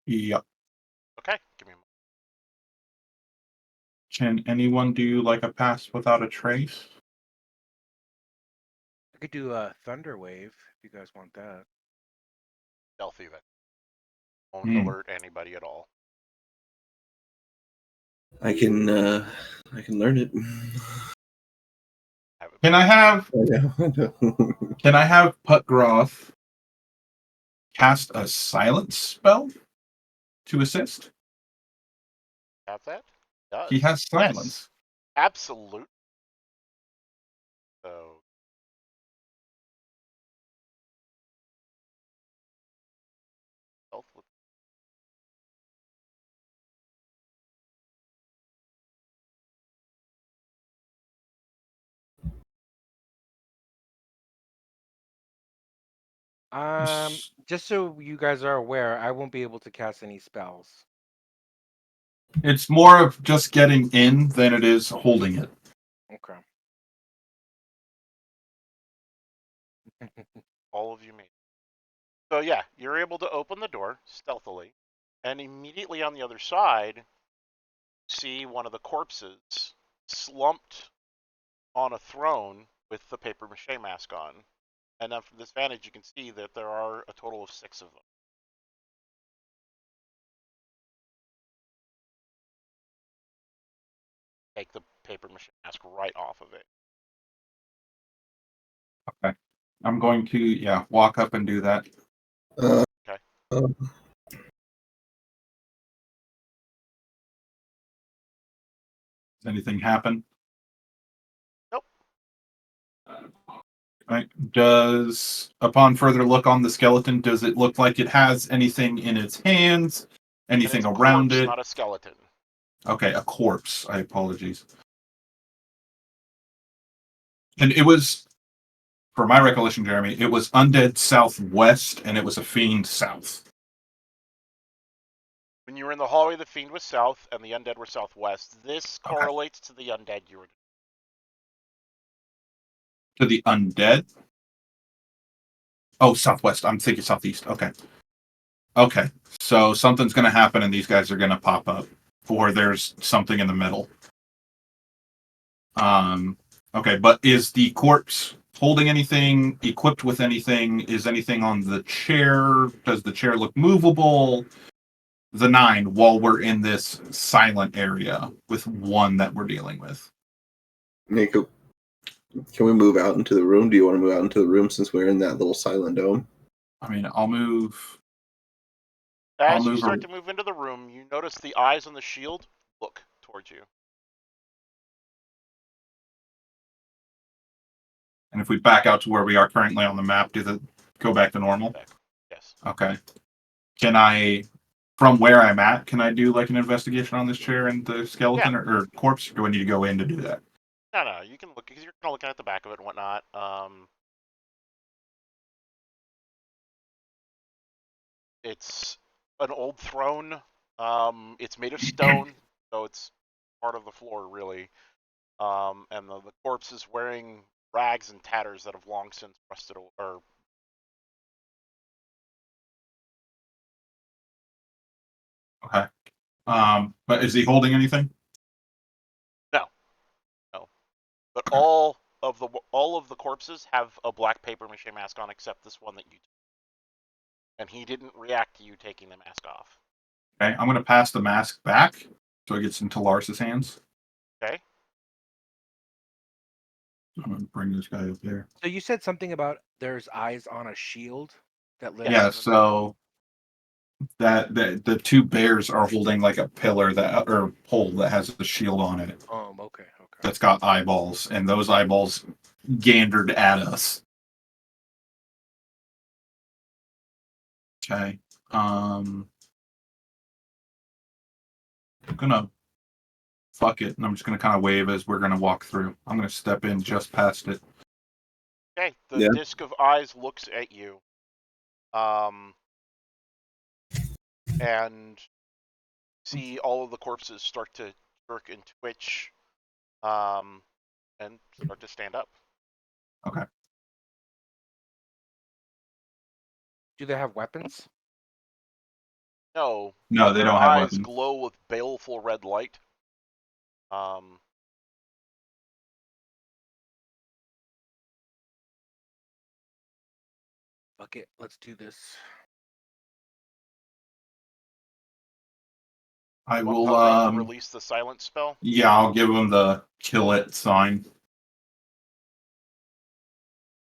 Yep. Okay. Give me a moment. Can anyone do like a pass without a trace? I could do a thunder wave if you guys want that. Stealthy then. Won't Hmm. alert anybody at all. I can learn it. Have it. Can I have Putgroth cast a silence spell to assist? Have that? Does. He has Yes. silence. Absolutely. So stealth with Just so you guys are aware, I won't be able to cast any spells. It's more of just getting in than it is holding it. Okay. all of you made. So yeah, you're able to open the door stealthily, and immediately on the other side, see one of the corpses slumped on a throne with the paper mache mask on. And then from this vantage, you can see that there are a total of 6 of them. Take the paper mache mask right off of it. Okay. I'm going to walk up and do that. Uh, Okay. um, Does anything happen? Nope. Right. Upon further look on the skeleton, does it look like it has anything in its hands? And Anything it's a around corpse, it? not a skeleton. Okay, a corpse. I apologies. And it was, for my recollection, Jeremy, it was undead southwest and it was a fiend south. When you were in the hallway, the fiend was south and the undead were southwest. This Okay. correlates to the undead you were. To the undead? Oh, southwest. I'm thinking southeast. Okay. Okay. So something's going to happen and these guys are going to pop up. Or there's something in the middle. Okay, but is the corpse holding anything, equipped with anything? Is anything on the chair? Does the chair look movable? The 9 while we're in this silent area with one that we're dealing with. Nico, can we move out into the room? Do you want to move out into the room since we're in that little silent dome? I mean, I'll move. As you start to move into the room, you notice the eyes on the shield look towards you. And if we back out to where we are currently on the map, does it go back to normal? Yes. Okay. Can I, from where I'm at, can I do like an investigation on this chair and the skeleton or corpse? Or do I need to go in to do that? No, you can look because you're kind of looking at the back of it and whatnot. It's an old throne. It's made of stone, so it's part of the floor really. And the corpse is wearing rags and tatters that have long since rusted or. Okay. But is he holding anything? No. But all of the corpses have a black paper mache mask on, except this one that you. And he didn't react to you taking the mask off. Okay, I'm going to pass the mask back so it gets into Lars's hands. Okay. I'm going to bring this guy up there. So you said something about there's eyes on a shield that lifts. Yeah, so that the 2 bears are holding like a pillar that or pole that has a shield on it. Okay. That's got eyeballs, and those eyeballs gandered at us. Okay. I'm gonna fuck it, and I'm just gonna kind of wave as we're gonna walk through. I'm gonna step in just past it. Okay. The disc of eyes looks at you. And see all of the corpses start to jerk and twitch, and start to stand up. Okay. Do they have weapons? No, No, they their don't have eyes weapons. glow with baleful red light. Fuck it, let's do this. I Want will. Pelgrim to release the silence spell? Yeah, I'll give him the kill it sign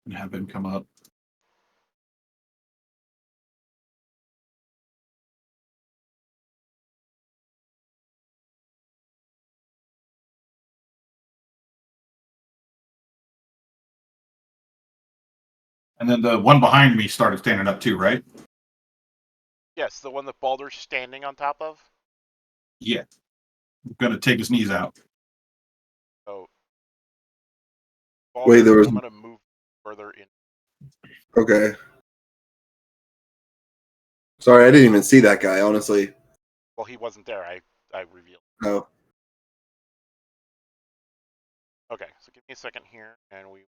and have him come up. And then the one behind me started standing up too, right? Yes, the one that Baldur's standing on top of. Yeah. I'm gonna take his knees out. So, Wait, there was. I'm gonna move further in. Okay. Sorry, I didn't even see that guy, honestly. Well, he wasn't there. I revealed. Oh. Okay, so give me a second here, and we.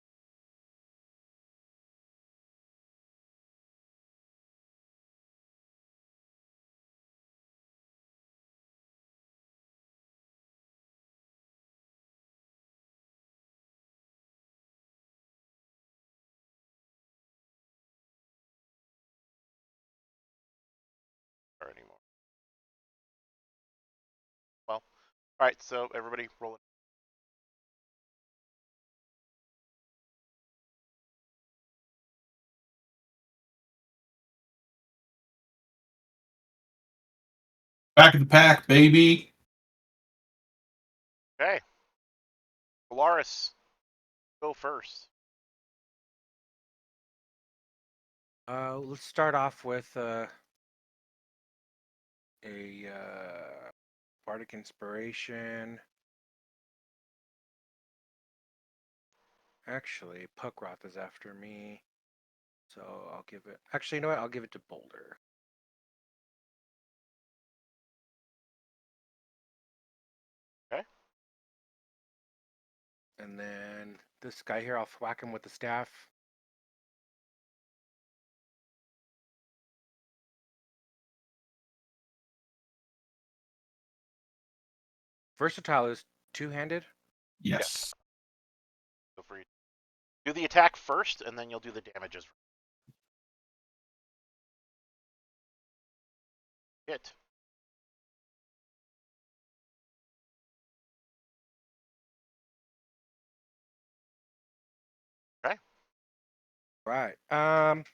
Anymore. Well, all right. So everybody, roll it. Back of the pack, baby. Okay. Polaris, go first. Let's start off with a Bardic Inspiration. Actually, Puckroth is after me, so I'll give it. Actually, you know what? I'll give it to Boulder. Okay. And then this guy here, I'll whack him with the staff. Versatile is two-handed. Yes. Feel free. Do the attack first, and then you'll do the damages. Hit. Okay. Right. And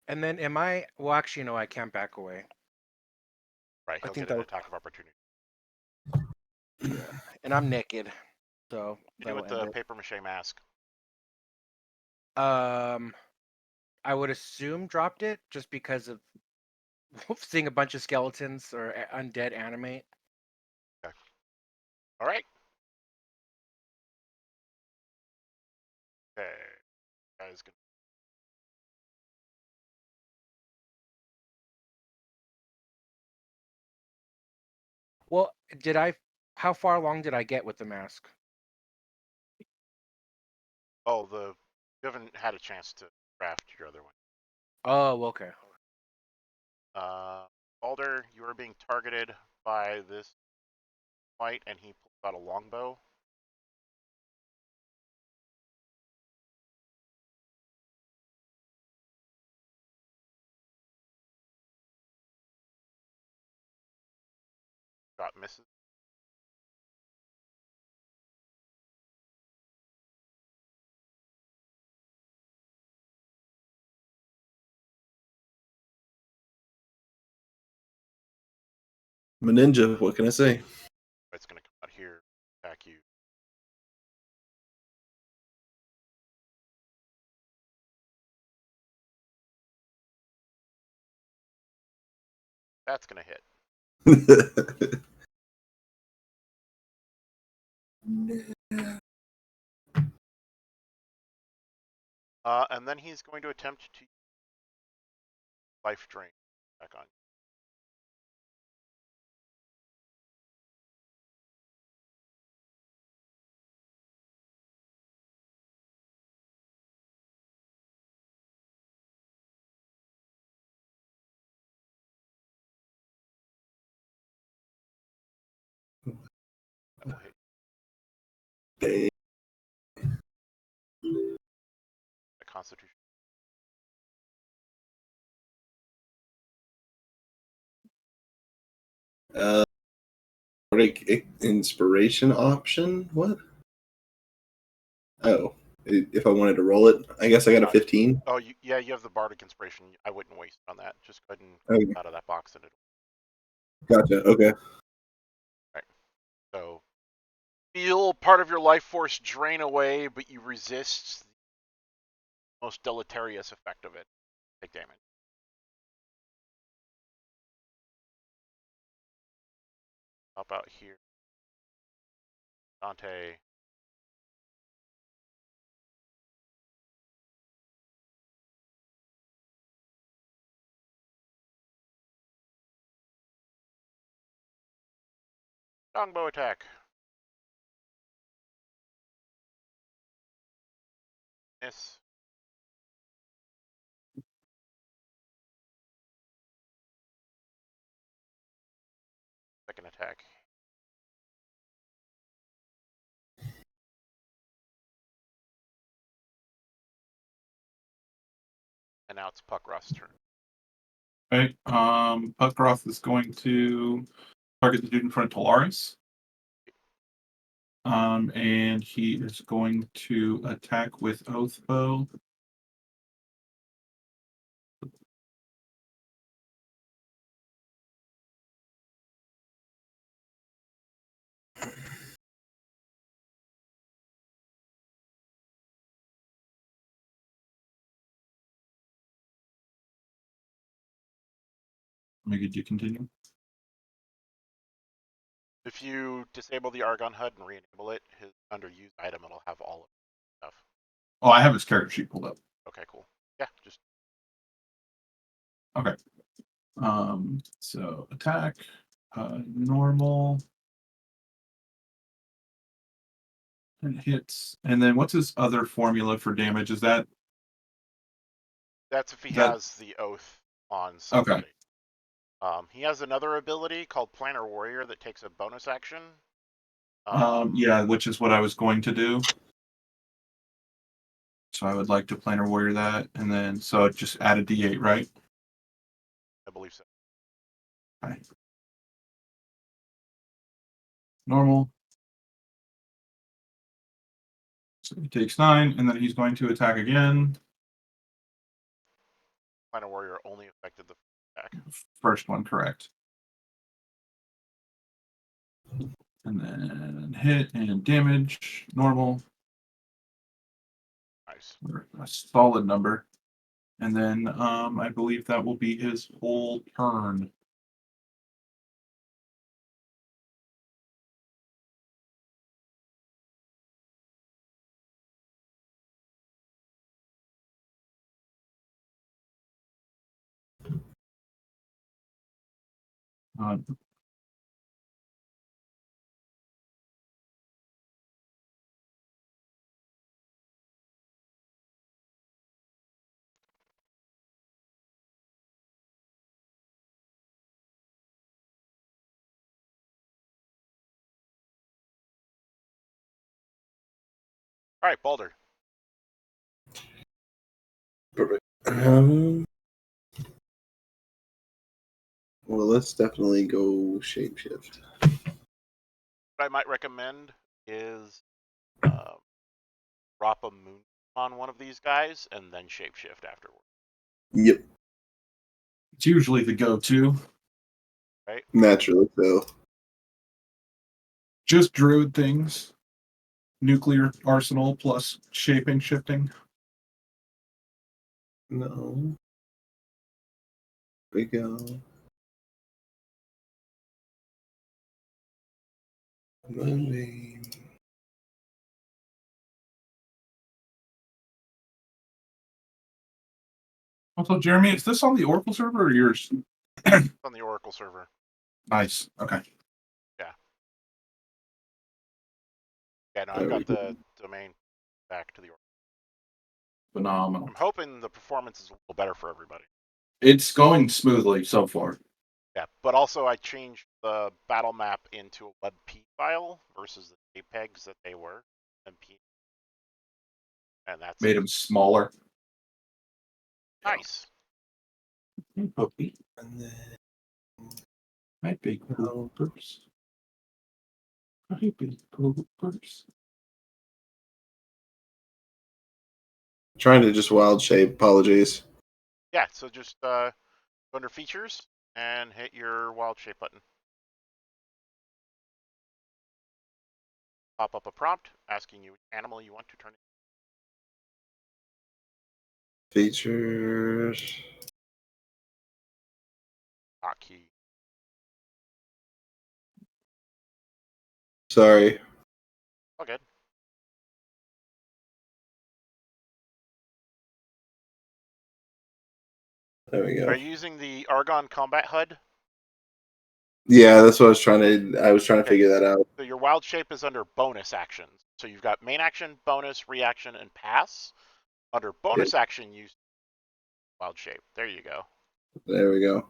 then am I? Well, actually, no, I can't back away. Right. I He'll think get an that. attack of opportunity. Yeah. And I'm naked, so You do that'll with end the it. paper mache mask. I would assume dropped it just because of seeing a bunch of skeletons or undead animate. Okay. All right. Okay. Guys, gonna. Well, did I? How far along did I get with the mask? Oh, you haven't had a chance to craft your other one. Oh, okay. Alder, you are being targeted by this fight, and he pulls out a longbow. Shot misses. I'm a ninja. What can I say? It's going to come out here, attack you. That's going to hit. And then he's going to attempt to life drain back on. That will hit. Dang. A Constitution. Bardic inspiration option? What? Oh, if I wanted to roll it, I guess I got a 15. Oh, yeah, you have the Bardic Inspiration. I wouldn't waste it on that. Just go ahead and Okay. get out of that box and it. Gotcha. Okay. Right. So feel part of your life force drain away, but you resist the most deleterious effect of it. Take damage. How about here? Dante. Longbow attack. Miss. Second attack. And now it's Puckroth's turn. Okay. Puckroth is going to target the dude in front of Talaris. And he is going to attack with Oathbow. Maybe you continue. If you disable the Argon HUD and re-enable it, his under use item, it'll have all of the stuff. Oh, I have his character sheet pulled up. Okay, cool. Yeah, just Okay. So attack, normal, and hits, and then what's his other formula for damage? Is that that's if he that has the oath on okay? somebody. He has another ability called Planner Warrior that takes a bonus action. Yeah, which is what I was going to do. So I would like to Planner Warrior that, and then so just add a D8, right? I believe so. Okay. Normal. So he takes 9, and then he's going to attack again. Planner Warrior only affected the attack. First one, correct. And then hit and damage, normal. Nice. A solid number. And then I believe that will be his whole turn. Uh, All right, Balder. Perfect. Well, let's definitely go shapeshift. What I might recommend is drop a moon on one of these guys and then shapeshift afterward. Yep, it's usually the go-to. Right? naturally so. Just druid things. Nuclear arsenal plus shaping shifting. No. We go. Moonbeam. Also, Jeremy, is this on the Oracle server or yours? It's on the Oracle server. Nice. Okay. Yeah, no, I There we got go. the domain back to the Oracle. Phenomenal. I'm hoping the performance is a little better for everybody. It's going smoothly so far. Yeah, but also I changed the battle map into a WebP file versus the JPEGs that they were. MP. And that's Made them smaller. nice. Hey, puppy. And then Hi, big poopers. Hi, big poopers. trying to just wild shape. Apologies. Yeah, so just go under features and hit your wild shape button. Pop up a prompt asking you which animal you want to turn Features. hotkey. Sorry. All good. There we go. Are you using the Argon Combat HUD? Yeah, that's what I was trying to. I was trying to Okay. figure that out. So your wild shape is under bonus actions. So you've got main action, bonus, reaction, and pass. Under bonus action, use wild shape. There you go. There we go.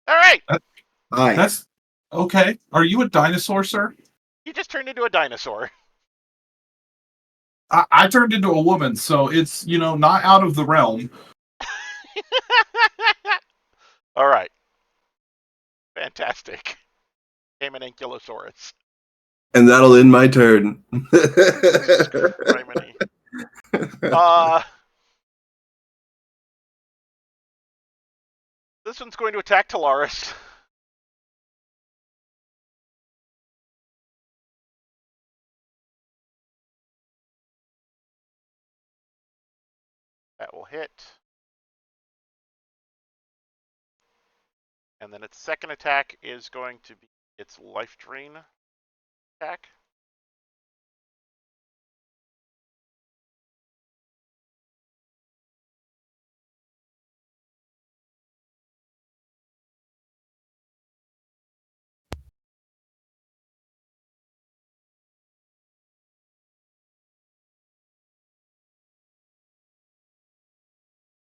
All right. Hi. That's okay. Are you a dinosaur, sir? You just turned into a dinosaur. I turned into a woman, so it's, not out of the realm. All right. Fantastic. Came an Ankylosaurus. And that'll end my turn. Jesus Criminy. This one's going to attack Talaris. That will hit. And then its second attack is going to be its life drain attack.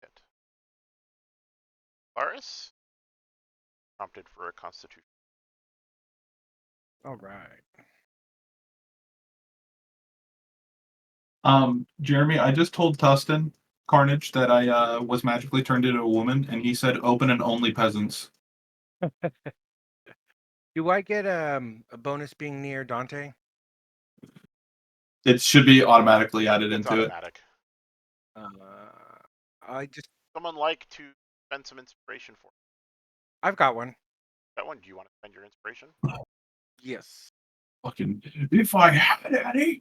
Hit. Laris, prompted for a Constitution. All right. Jeremy, I just told Tustin Carnage that I was magically turned into a woman, and he said open and only peasants. Do I get a bonus being near Dante? It should be automatically added It's into it. automatic. I just Someone like to spend some inspiration for it. I've got one. That one, do you want to spend your inspiration? Yes. Fucking, if I had any.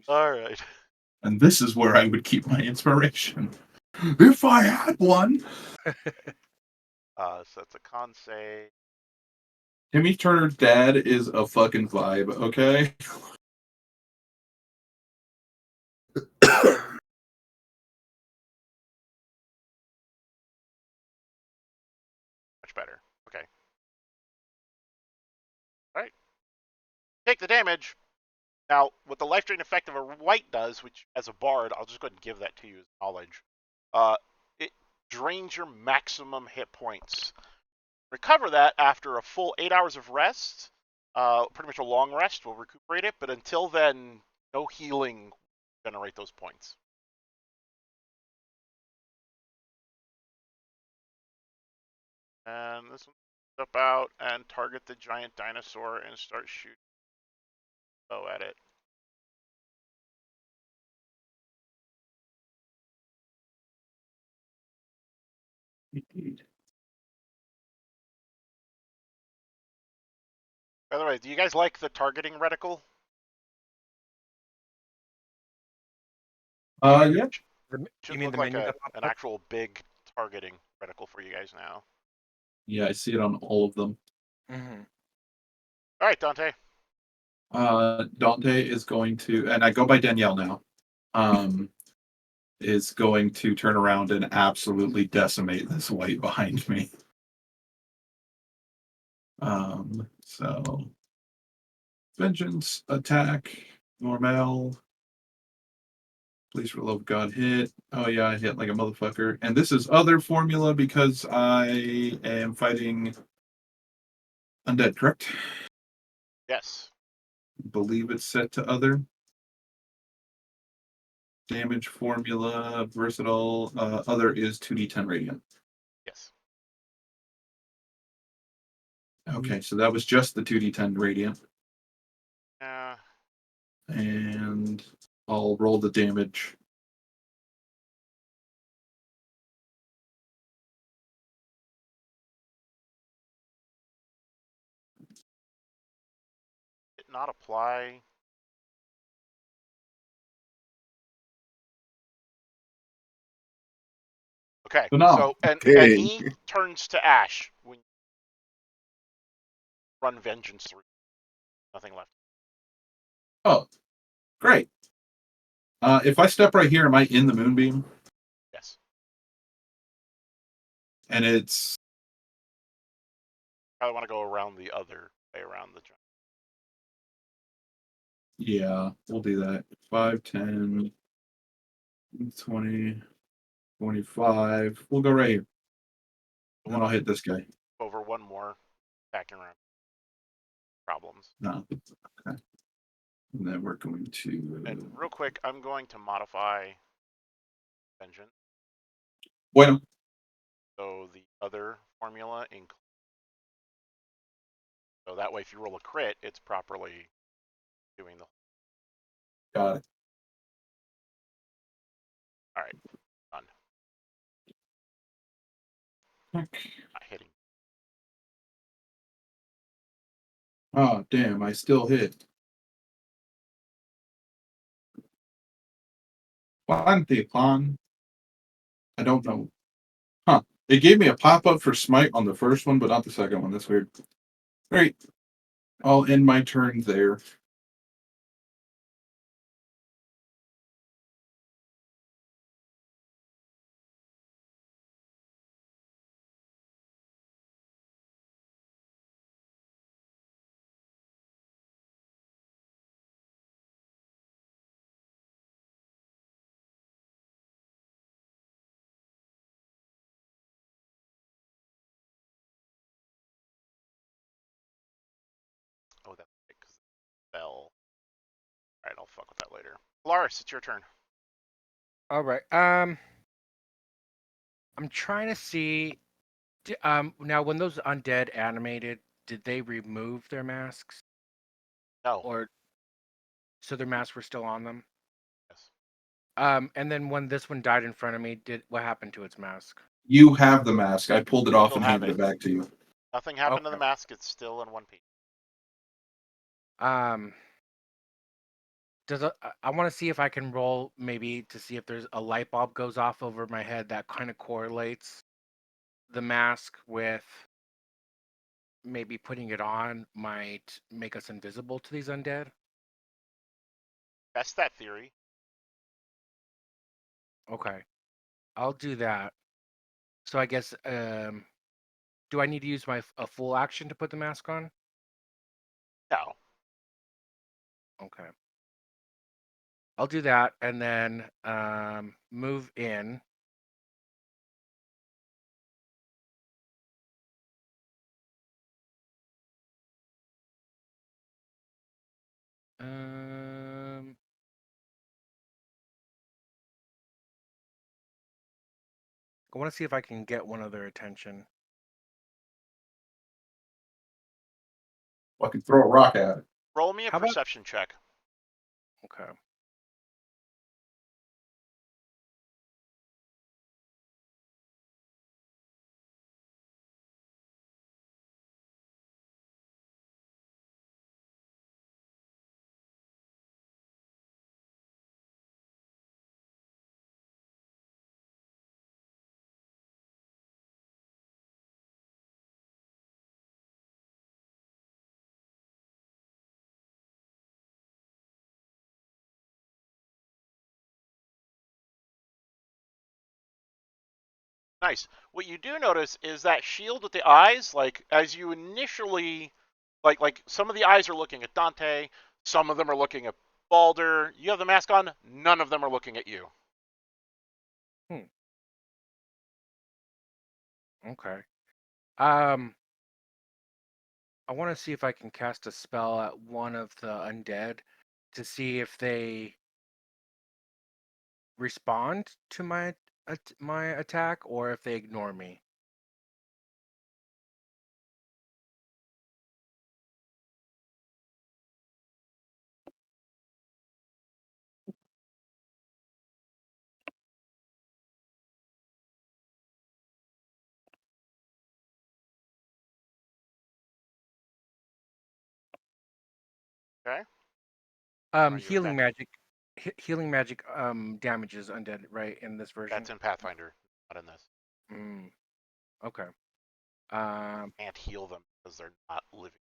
All right. And this is where I would keep my inspiration. If I had one. So that's a con save. Timmy Turner's dad is a fucking vibe, okay? Much better. Okay. All right. Take the damage. Now, what the life drain effect of a white does, which as a bard, I'll just go ahead and give that to you as knowledge. It drains your maximum hit points. Recover that after a full 8 hours of rest. Pretty much a long rest will recuperate it, but until then, no healing will generate those points. And this one step out and target the giant dinosaur and start shooting bow at it. By the way, do you guys like the targeting reticle? Yeah. Should You mean look the like menu that an popped up? actual big targeting reticle for you guys now. Yeah, I see it on all of them. Mm-hmm. All right, Dante. Dante is going to, and I go by Danielle now, is going to turn around and absolutely decimate this white behind me. So vengeance, attack, normal. Please, for the love of God, hit. Oh yeah, I hit like a motherfucker. And this is other formula because I am fighting undead, correct? Yes. Believe it's set to other. Damage formula, versatile. Other is 2d10 radiant. Yes. Okay, so that was just the 2d10 radiant. Uh, And I'll roll the damage. did not apply. Okay. So now, So and Okay. he turns to ash when you run vengeance through. Nothing left. oh, great. If I step right here, am I in the moonbeam? Yes. And it's I want to go around the other way around the giant. yeah, we'll do that. 5, 10, 20, 25. We'll go right here. And then I'll hit this guy. Over one more attacking round. Problems. No. Okay. And then we're going to. And real quick, I'm going to modify vengeance. Bueno. So the other formula includes. So that way, if you roll a crit, it's properly doing the. Got it. All right, done. Okay. Not hitting. Oh, damn, I still hit. Plan. I don't know. Huh. It gave me a pop-up for Smite on the first one, but not the second one. That's weird. All right. I'll end my turn there. Oh, that's right, 'cause it fell. All right, I'll fuck with that later. Laris, it's your turn. All right. I'm trying to see. Now when those undead animated, did they remove their masks, No. or so their masks were still on them? Yes. And then when this one died in front of me, what happened to its mask? You have the mask. I pulled it off Still and have handed it back to you. Nothing happened to the Okay. mask. It's still in one piece. I want to see if I can roll maybe to see if there's a light bulb goes off over my head that kind of correlates the mask with maybe putting it on might make us invisible to these undead. That's that theory. Okay, I'll do that. So I guess do I need to use a full action to put the mask on? No. Okay. I'll do that and then move in. I want to see if I can get one of their attention. I could throw a rock at it. Roll me a How about perception check. okay? Nice. What you do notice is that shield with the eyes, like as you initially, like some of the eyes are looking at Dante, some of them are looking at Balder. You have the mask on. None of them are looking at you. Okay. I want to see if I can cast a spell at one of the undead to see if they respond to my attack or if they ignore me. Okay. Healing magic, healing magic damages undead, right, in this version? That's in Pathfinder, not in this. Okay. Can't heal them because they're not living.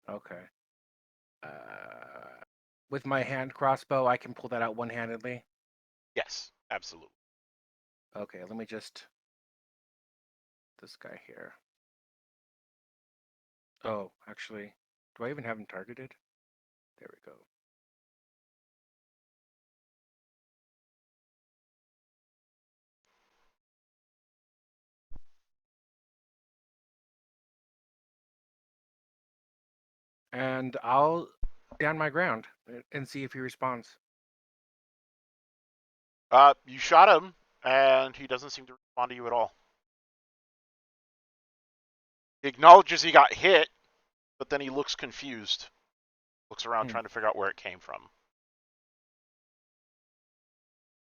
Okay. With my hand crossbow, I can pull that out one-handedly. Yes, absolutely. Okay, let me just this guy here. Oh, actually, do I even have him targeted? There we go. And I'll stand my ground and see if he responds. You shot him, and he doesn't seem to respond to you at all. He acknowledges he got hit, but then he looks confused. Looks around trying to figure out where it came from.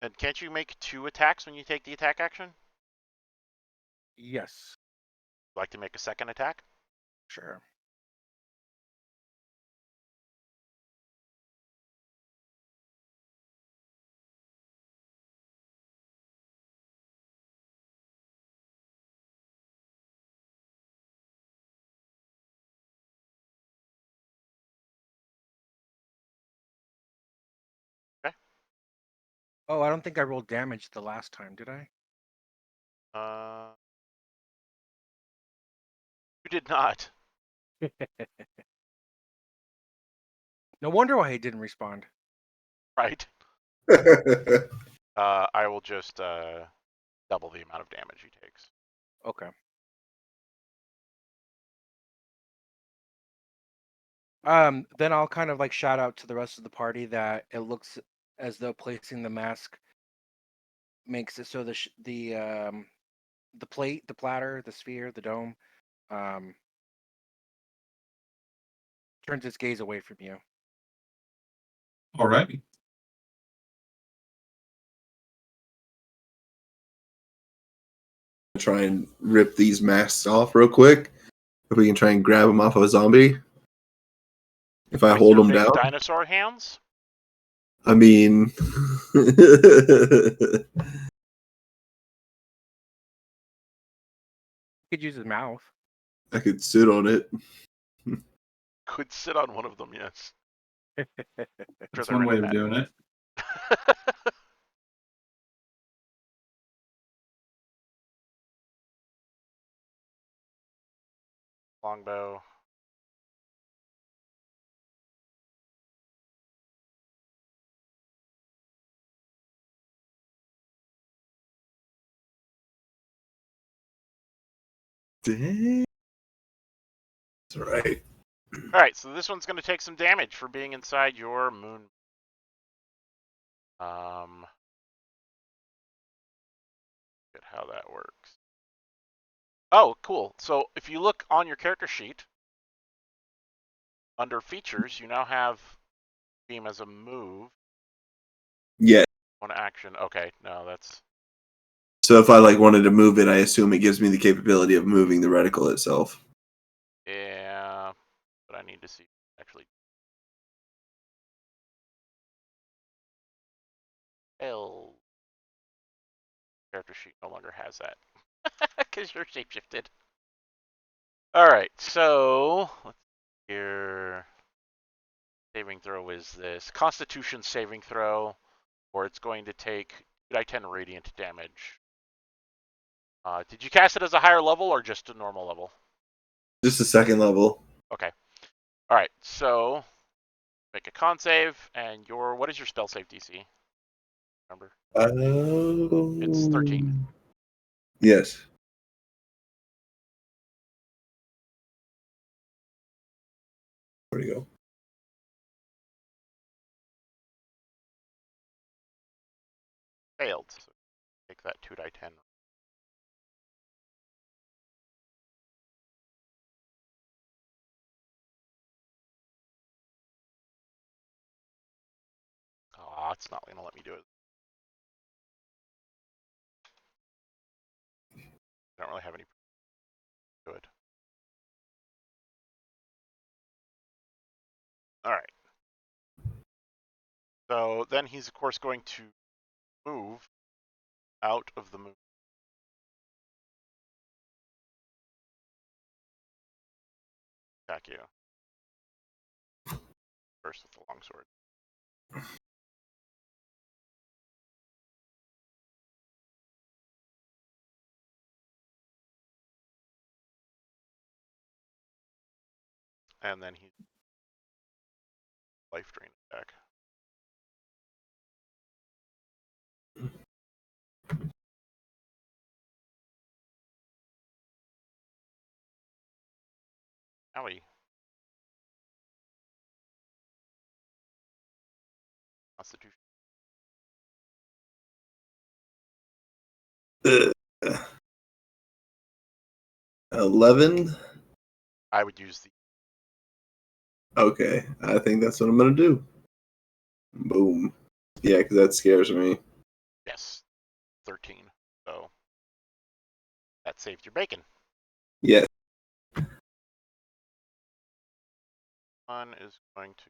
And can't you make 2 attacks when you take the attack action? Yes. Would you like to make a second attack? Sure. Oh, I don't think I rolled damage the last time, did I? You did not. No wonder why he didn't respond. Right. I will just double the amount of damage he takes. Okay. Then I'll kind of like shout out to the rest of the party that it looks as though placing the mask makes it so the plate, the platter, the sphere, the dome, um, turns its gaze away from you. Alrighty. Try and rip these masks off real quick. If we can try and grab them off of a zombie. If I With hold your them big down. dinosaur hands? I mean, You could use his mouth. I could sit on it. Could sit on one of them, yes. Sure, That's they're one way in of doing it. Longbow. Dang. That's right. All right, so this one's going to take some damage for being inside your moon. Get how that works. Oh, cool. So if you look on your character sheet, under features, you now have beam as a move. Yeah. One action. Okay, no, that's So if I like wanted to move it, I assume it gives me the capability of moving the reticle itself. yeah. But I need to see actually. L character sheet no longer has that because you're shapeshifted. All right, so let's see here. Saving throw is this Constitution saving throw, or it's going to take 2d10 radiant damage. Did you cast it as a higher level or just a normal level? Just a second level. Okay. All right. So make a con save, and what is your spell save DC? Remember? It's 13. Yes. Where'd he go? Failed. So take that 2d10. Oh, it's not gonna let me do it. I don't really have any good. All right. So then he's of course going to move out of the moon. Attack you. First with the longsword. And then he life drain attack. Owie. Constitution. 11. I would use the Okay, I think that's what I'm gonna do. Boom. Yeah, because that scares me. yes 13. So that saved your bacon. Yeah. One is going to.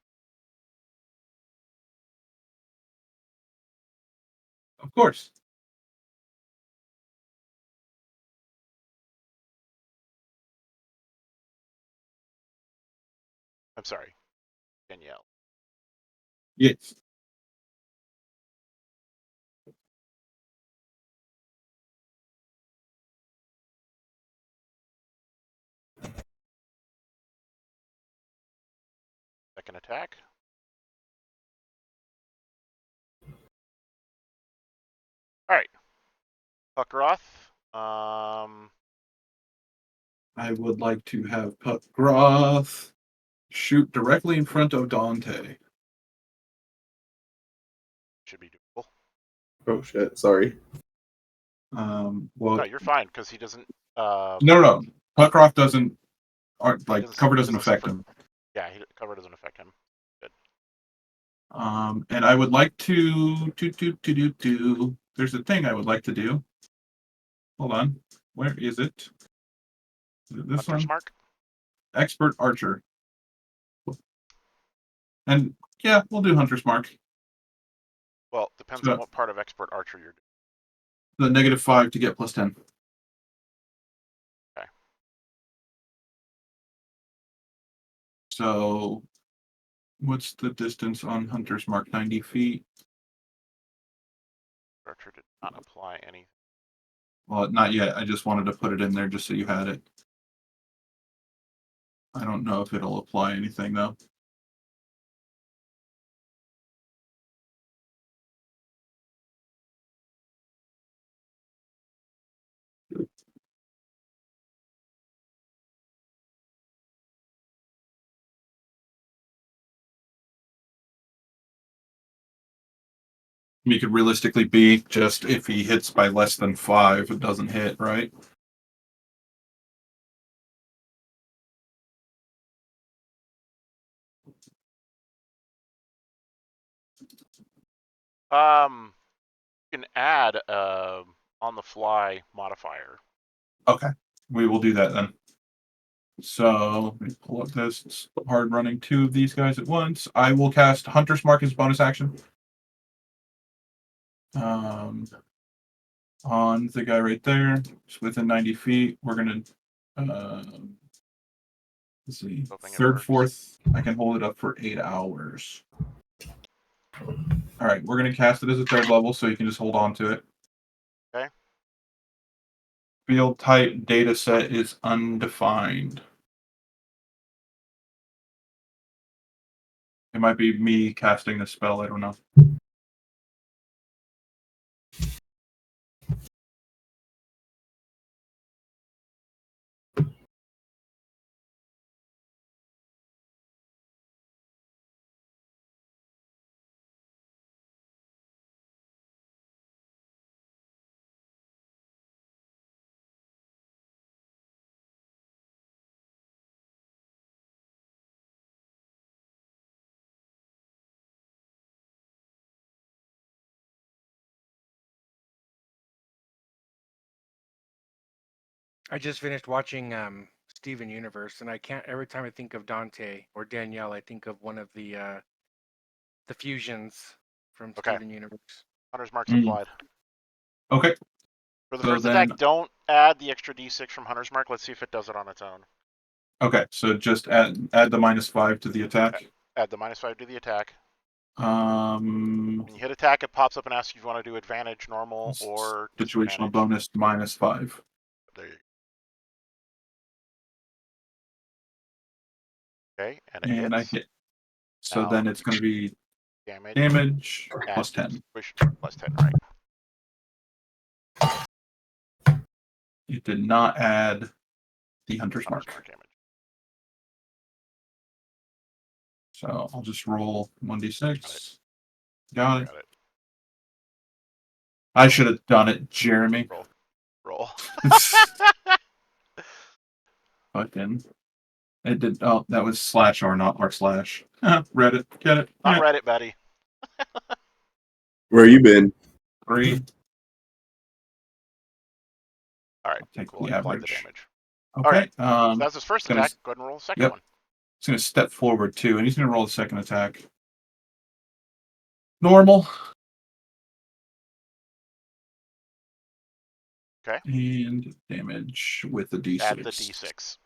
Of course. I'm sorry, Danielle. Yes. Second attack. All right. Puckroth. I would like to have Puckroth shoot directly in front of Dante. Should be doable. Oh shit! Sorry. Well, No, you're fine because he doesn't. no. Puckroth doesn't, Doesn't, cover doesn't doesn't affect suffer. him. Yeah, cover doesn't affect him. Good. And I would like to do. There's a thing I would like to do. Hold on. Where is it? Is it this Hunter's one? mark. Expert Archer. And yeah, we'll do Hunter's Mark. Well, depends So on what part of expert archer you're doing. the -5 to get +10. Okay. So what's the distance on Hunter's Mark? 90 feet. Archer did not apply any. Well, not yet. I just wanted to put it in there just so you had it. I don't know if it'll apply anything though. He could realistically be just if he hits by less than 5, it doesn't hit, right? You can add on the fly modifier. Okay, we will do that then. So let me pull up this. It's hard running 2 of these guys at once. I will cast Hunter's Mark as bonus action. On the guy right there, it's within 90 feet. We're gonna let's see, Hoping it third, works. fourth. I can hold it up for 8 hours. All right, we're gonna cast it as a 3rd level, so you can just hold on to it. Okay. Field type data set is undefined. It might be me casting the spell. I don't know. I just finished watching Steven Universe, and I can't. Every time I think of Dante or Danielle, I think of one of the fusions from Okay. Steven Universe. Hunter's marks applied. Okay. For the So first then- attack, don't add the extra d6 from Hunter's mark. Let's see if it does it on its own. Okay, so just add the -5 to the attack. Add the -5 to the attack. Um, When you hit attack, it pops up and asks if you want to do advantage, normal, or situational disadvantage. bonus -5. There you go. Okay, and it And I hits. hit. So Now, then it's going to be damage. damage Add plus 10. Squish plus 10, right? It did not add the Hunter's Hunter's Mark. mark damage. So I'll just roll 1d6. Got it. Got it. I should have done it, Jeremy. Roll. Fucking. It did. Oh, that was /R, not /. Read it. Get it. Not Yeah. Reddit, Betty. Where you been? 3. All right, Take cool. the I applied the average. damage. Okay. right. So that's his first gonna- attack. Go ahead and roll the second Yep. one. He's going to step forward too, and he's going to roll the second attack. Normal. Okay. And damage with the d6. Add the d6.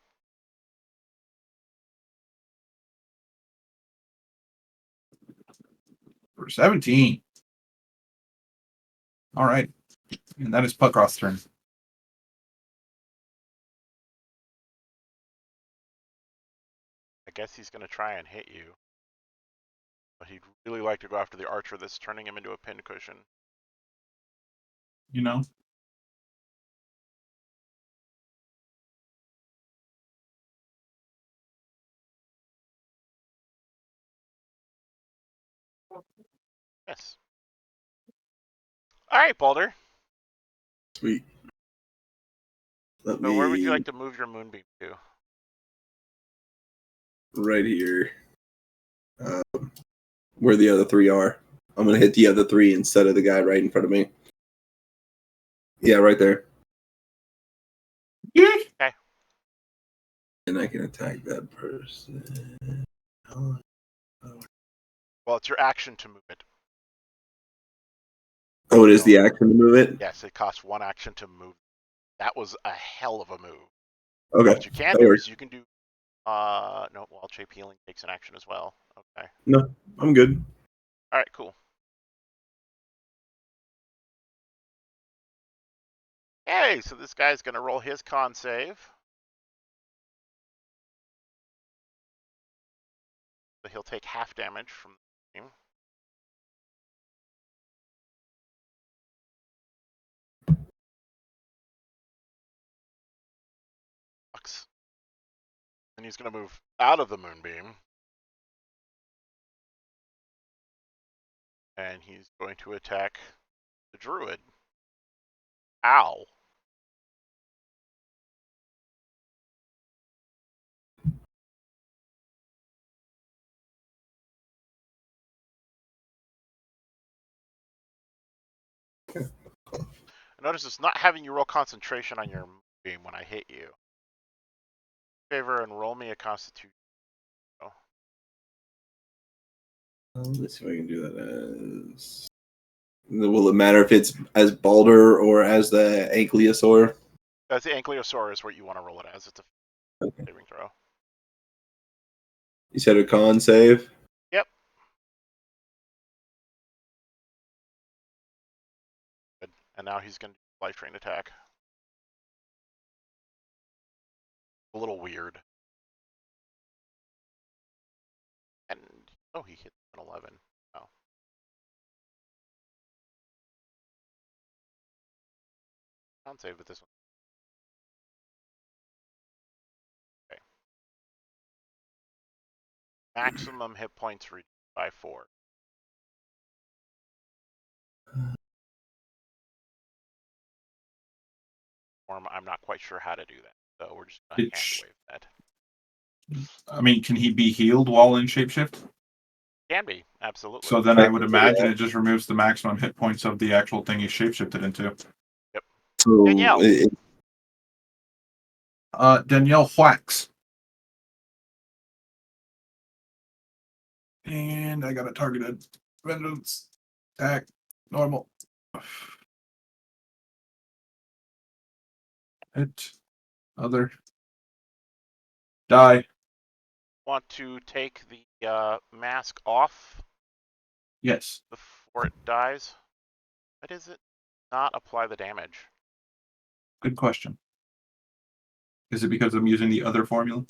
For 17. All right. And that is Puckroth's turn. I guess he's going to try and hit you. But he'd really like to go after the archer that's turning him into a pincushion. You know? Yes. All right, Balder. Sweet. Let So where would you me like to move your moonbeam to? right here. Where the other three are. I'm gonna hit the other three instead of the guy right in front of me. Yeah, right there. Okay. And I can attack that person. Well, it's your action to move it. Oh, it is the action to move it? Yes, it costs 1 action to move. That was a hell of a move. Okay. What you can that do works. is you can do no, wild shape healing takes an action as well. Okay. No, I'm good. All right, cool. Hey, so this guy's gonna roll his con save. So he'll take half damage from the team. Sucks. And he's gonna move out of the moonbeam. And he's going to attack the druid. Ow. Notice it's not having you roll concentration on your beam when I hit you. Favor and roll me a constitution. Let's see if I can do that as. Will it matter if it's as Balder or as the Ankylosaur? That's the Ankylosaur is what you want to roll it as. It's a saving throw. You said a con save? Yep. Good. And now he's going to do life drain attack. A little weird. And oh, he hit an 11. Oh. Con save with this one. Okay. Maximum hit points reduced by 4. I'm not quite sure how to do that, so we're just going to hand wave that. I mean, can he be healed while in shapeshift? Can be, absolutely. So then I would imagine it just removes the maximum hit points of the actual thing he shapeshifted into. Yep. So Danielle. Danielle whacks. And I got a targeted vengeance attack. Normal. Hit. Other. Die. Want to take the mask off Yes. before it dies? Why does it not apply the damage? Good question. Is it because I'm using the other formula?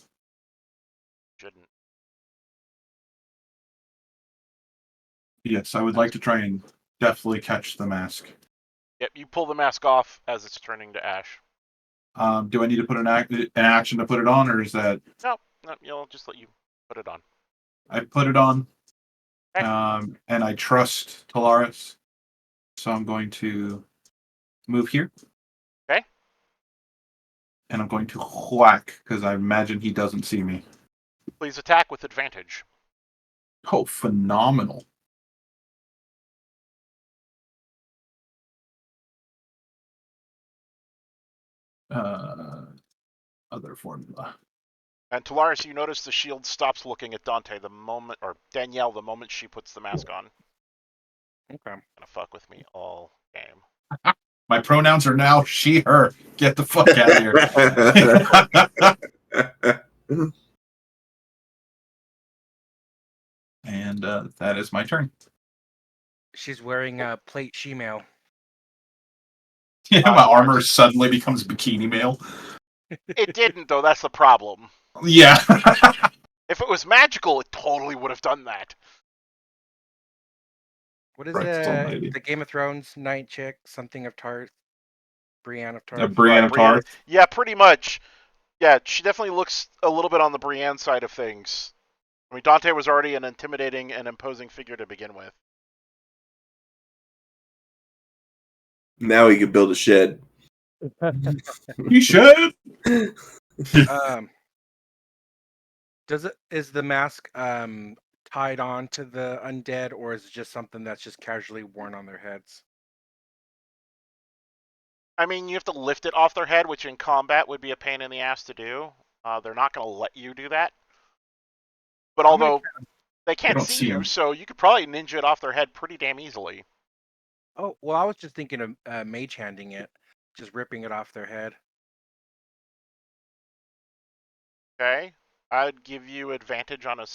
Shouldn't. Yes, I would like to try and definitely catch the mask. Yep, you pull the mask off as it's turning to ash. Do I need to put an action to put it on, or is that? No, you'll just let you put it on. I put it on, Okay. and I trust Talaris, so I'm going to move here. Okay. And I'm going to whack because I imagine he doesn't see me. Please attack with advantage. Oh, phenomenal! Other formula. And Talaris, you notice the shield stops looking at Dante the moment, or Danielle, the moment she puts the mask on. Okay. Gonna fuck with me all game. My pronouns are now she, her. Get the fuck out of here. And that is my turn. She's wearing a plate shemale. Yeah, my armor suddenly becomes bikini mail. It didn't, though. That's the problem. Yeah. If it was magical, it totally would have done that. What is Christ almighty. the Game of Thrones night chick? Something of Tarth, Brienne of Tarth. Brienne of Brienne. Tarth. Yeah, pretty much. Yeah, she definitely looks a little bit on the Brienne side of things. I mean, Dante was already an intimidating and imposing figure to begin with. Now he could build a shed. You should. Um, is the mask tied on to the undead, or is it just something that's just casually worn on their heads? I mean, you have to lift it off their head, which in combat would be a pain in the ass to do. They're not going to let you do that. But although they can't don't see see you, 'em. so you could probably ninja it off their head pretty damn easily. Oh, well, I was just thinking of mage handing it, just ripping it off their head. Okay? I'd give you advantage on a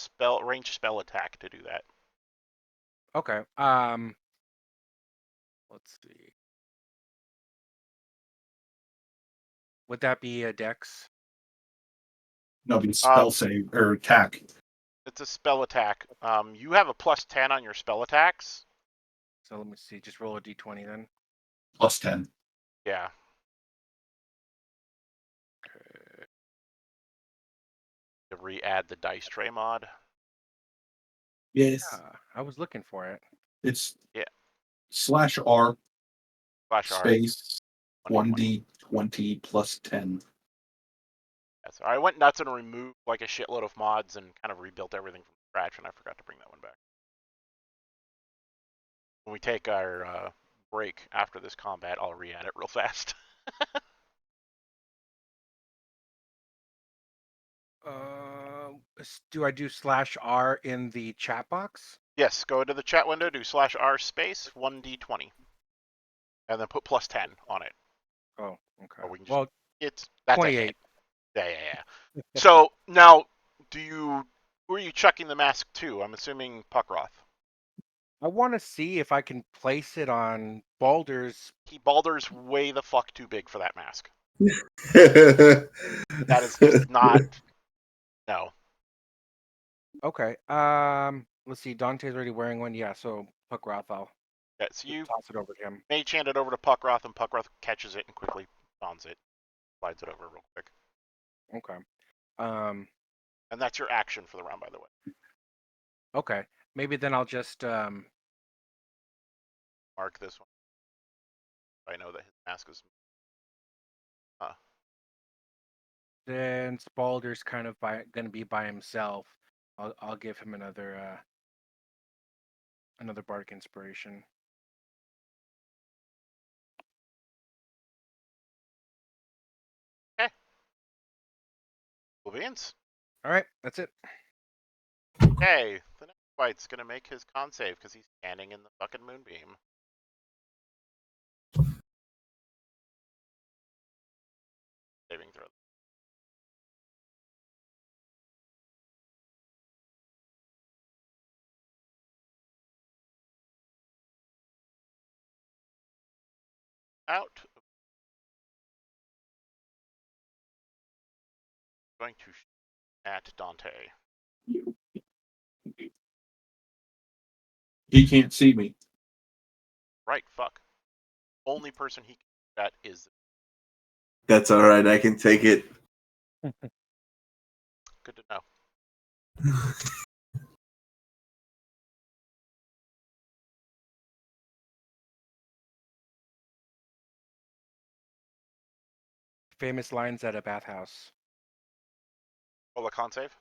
range spell attack to do that. Okay. Let's see. Would that be a dex? No, but spell save or attack. It's a spell attack. You have a +10 on your spell attacks. So let me see. Just roll a d20 then. +10. Yeah. Okay. To re-add the dice tray mod. Yes. Yeah, I was looking for it. It's Yeah. /R /R. space 1d20 +10. That's I went nuts and removed like a shitload of mods and kind of rebuilt everything from scratch, and I forgot to bring that one back. When we take our break after this combat, I'll re-add it real fast. Do I do /R in the chat box? Yes, go into the chat window, do /R space 1d20, and then put +10 on it. Oh, okay. Or we can just, Well, that's 28. Yeah. So now, who are you chucking the mask to? I'm assuming Puckroth. I want to see if I can place it on Baldur's. Baldur's way the fuck too big for that mask. That is just not. No. Okay. Let's see. Dante's already wearing one. Yeah. So Puckroth, I'll Yeah, so you toss it over to him. mage hand it over to Puckroth, and Puckroth catches it and quickly dons it, slides it over real quick. Okay. And that's your action for the round, by the way. Okay. Maybe then I'll just Mark this one. I know that his mask is. since Baldur's kind of going to be by himself, I'll give him another bardic inspiration. Okay. Beans. All right, that's it. Okay, the next fight's gonna make his con save because he's standing in the fucking moonbeam. Saving throw. Out. Going to shoot at Dante. He can't see me. Right, fuck. Only person he can shoot at is. That's all right. I can take it. Good to know. Famous lines at a bathhouse. Roll a con save.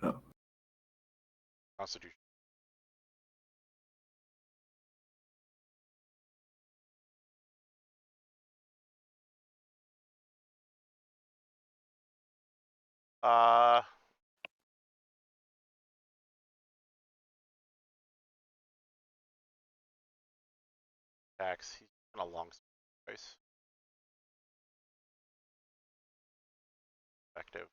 Oh. Constitution. Uh. Attacks. He's kind of long space. Effective.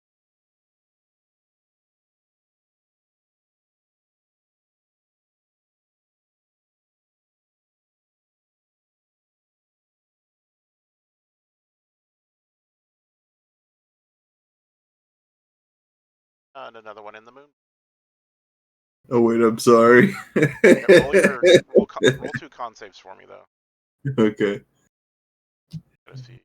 And another one in the moon. Oh wait, I'm sorry. Yeah, roll 2 con saves for me though. Okay. Gotta see.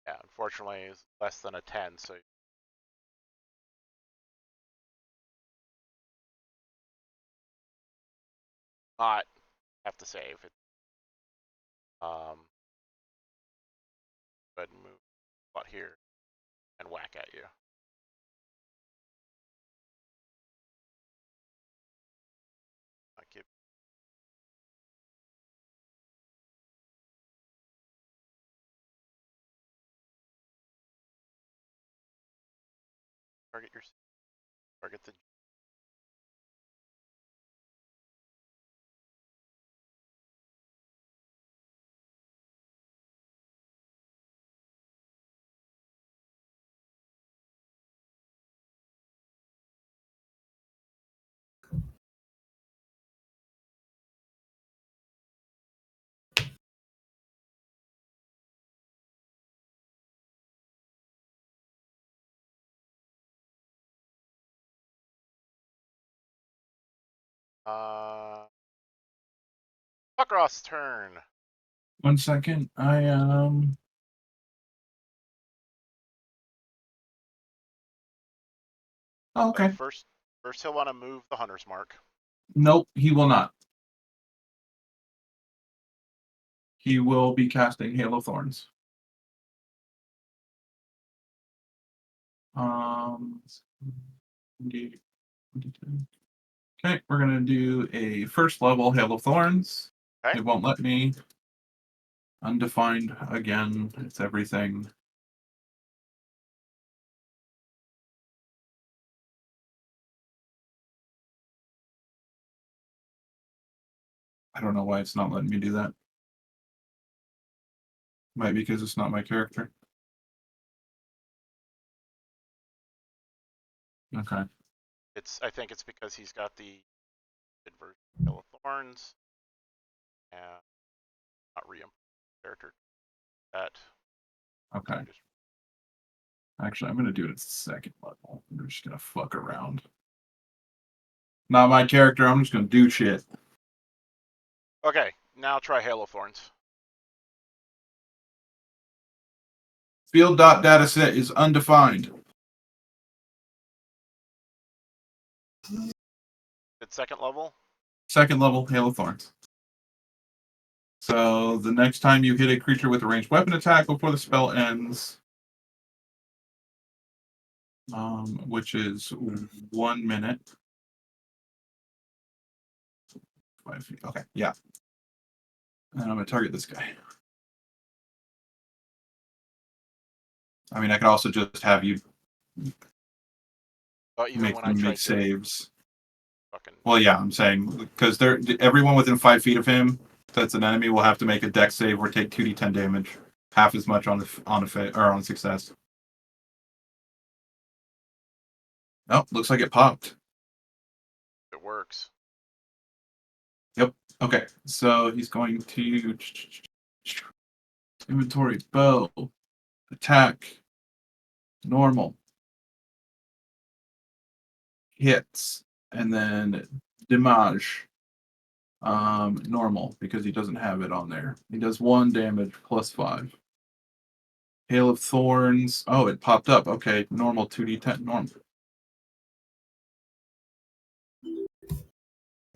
Yeah, unfortunately, it's less than a 10, so not have to save it. Go ahead and move spot here and whack at you. I give target the. Puckross turn. 1 second. Oh, okay. First he'll want to move the hunter's mark. Nope, he will not. He will be casting Hail of Thorns. Okay, we're gonna do a first level Hail of Thorns. Okay. It won't let me. Undefined again. It's everything. I don't know why it's not letting me do that. Might be because it's not my character. Okay. I think it's because he's got the version of Hill of Thorns and not re character. That Okay. Actually, I'm gonna do it at second level. I'm just gonna fuck around. Not my character. I'm just gonna do shit. Okay, now try Hail of Thorns. Field dot data set is undefined. At second level. Second level Hail of Thorns. So the next time you hit a creature with a ranged weapon attack before the spell ends, which is 1 minute. 5 feet. Okay, yeah. And I'm gonna target this guy. I mean, I could also just have you Even when I tried make saves. Fucking. Well, yeah, I'm saying because everyone within 5 feet of him that's an enemy will have to make a dex save or take 2d10 damage, half as much on on success. Oh, looks like it popped. It works. Yep. Okay, so he's going to inventory, bow, attack, normal, hits, and then damage. Normal because he doesn't have it on there. He does 1 damage plus 5. Hail of Thorns. Oh, it popped up. Okay, normal 2d10 normal.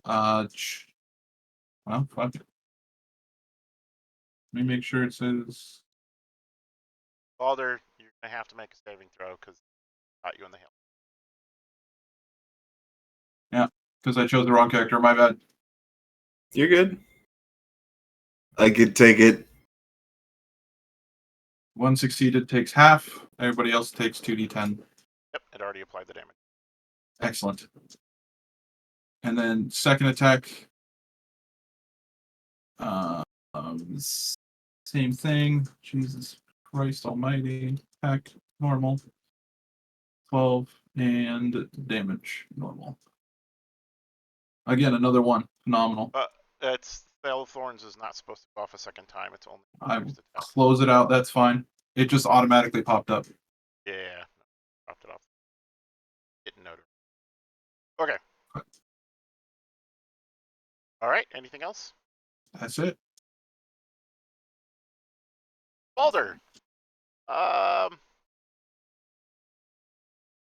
Well, fuck it. Let me make sure it says. Balder, you're gonna have to make a saving throw because got you in the hill. Yeah, because I chose the wrong character. My bad. You're good. I could take it. 1 succeeded takes half. Everybody else takes 2d10. Yep, it already applied the damage. Excellent. And then second attack. Same thing. Jesus Christ Almighty. Attack normal. 12 and damage normal. Again, another one. Phenomenal. It's Veil of Thorns is not supposed to go off a second time. It's only I first attack. close it out. That's fine. It just automatically popped up. Yeah, dropped it off. Didn't notice. Okay. All right. Anything else? That's it. Balder. You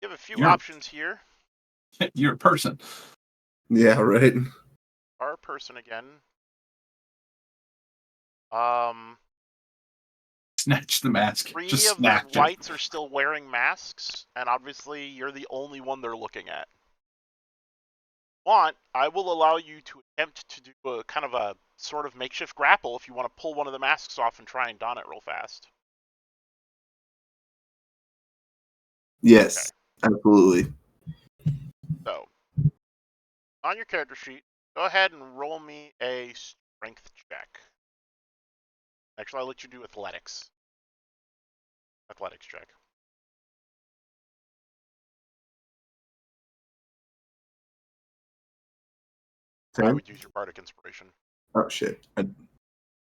have a few You're- options here. You're a person. Yeah, right. Our person again. Snatch the mask. Three Just of the snatch it. whites are still wearing masks, and obviously you're the only one they're looking at. I will allow you to attempt to do a kind of a sort of makeshift grapple if you want to pull one of the masks off and try and don it real fast. Yes, absolutely. So, on your character sheet, go ahead and roll me a strength check. Actually, I'll let you do athletics. Athletics check. I 10? would use your bardic inspiration. Oh shit!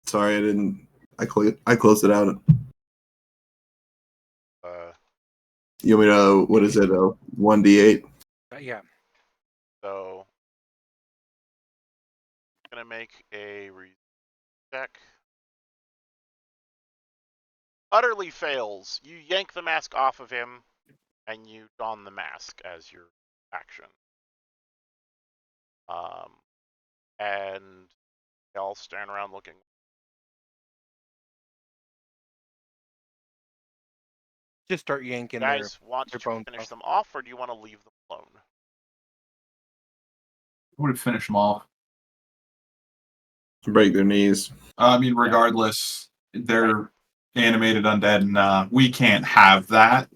Sorry, I didn't. I closed it out. You want me to? What is it? 1d8. Yeah. So, I'm gonna make a check. Utterly fails. You yank the mask off of him, and you don the mask as your action. And they all stand around looking. Just start yanking You guys want their to bones finish off. them off, or do you want to leave them alone? I would finish them off. Break their knees. I mean, regardless, they're animated undead, and we can't have that.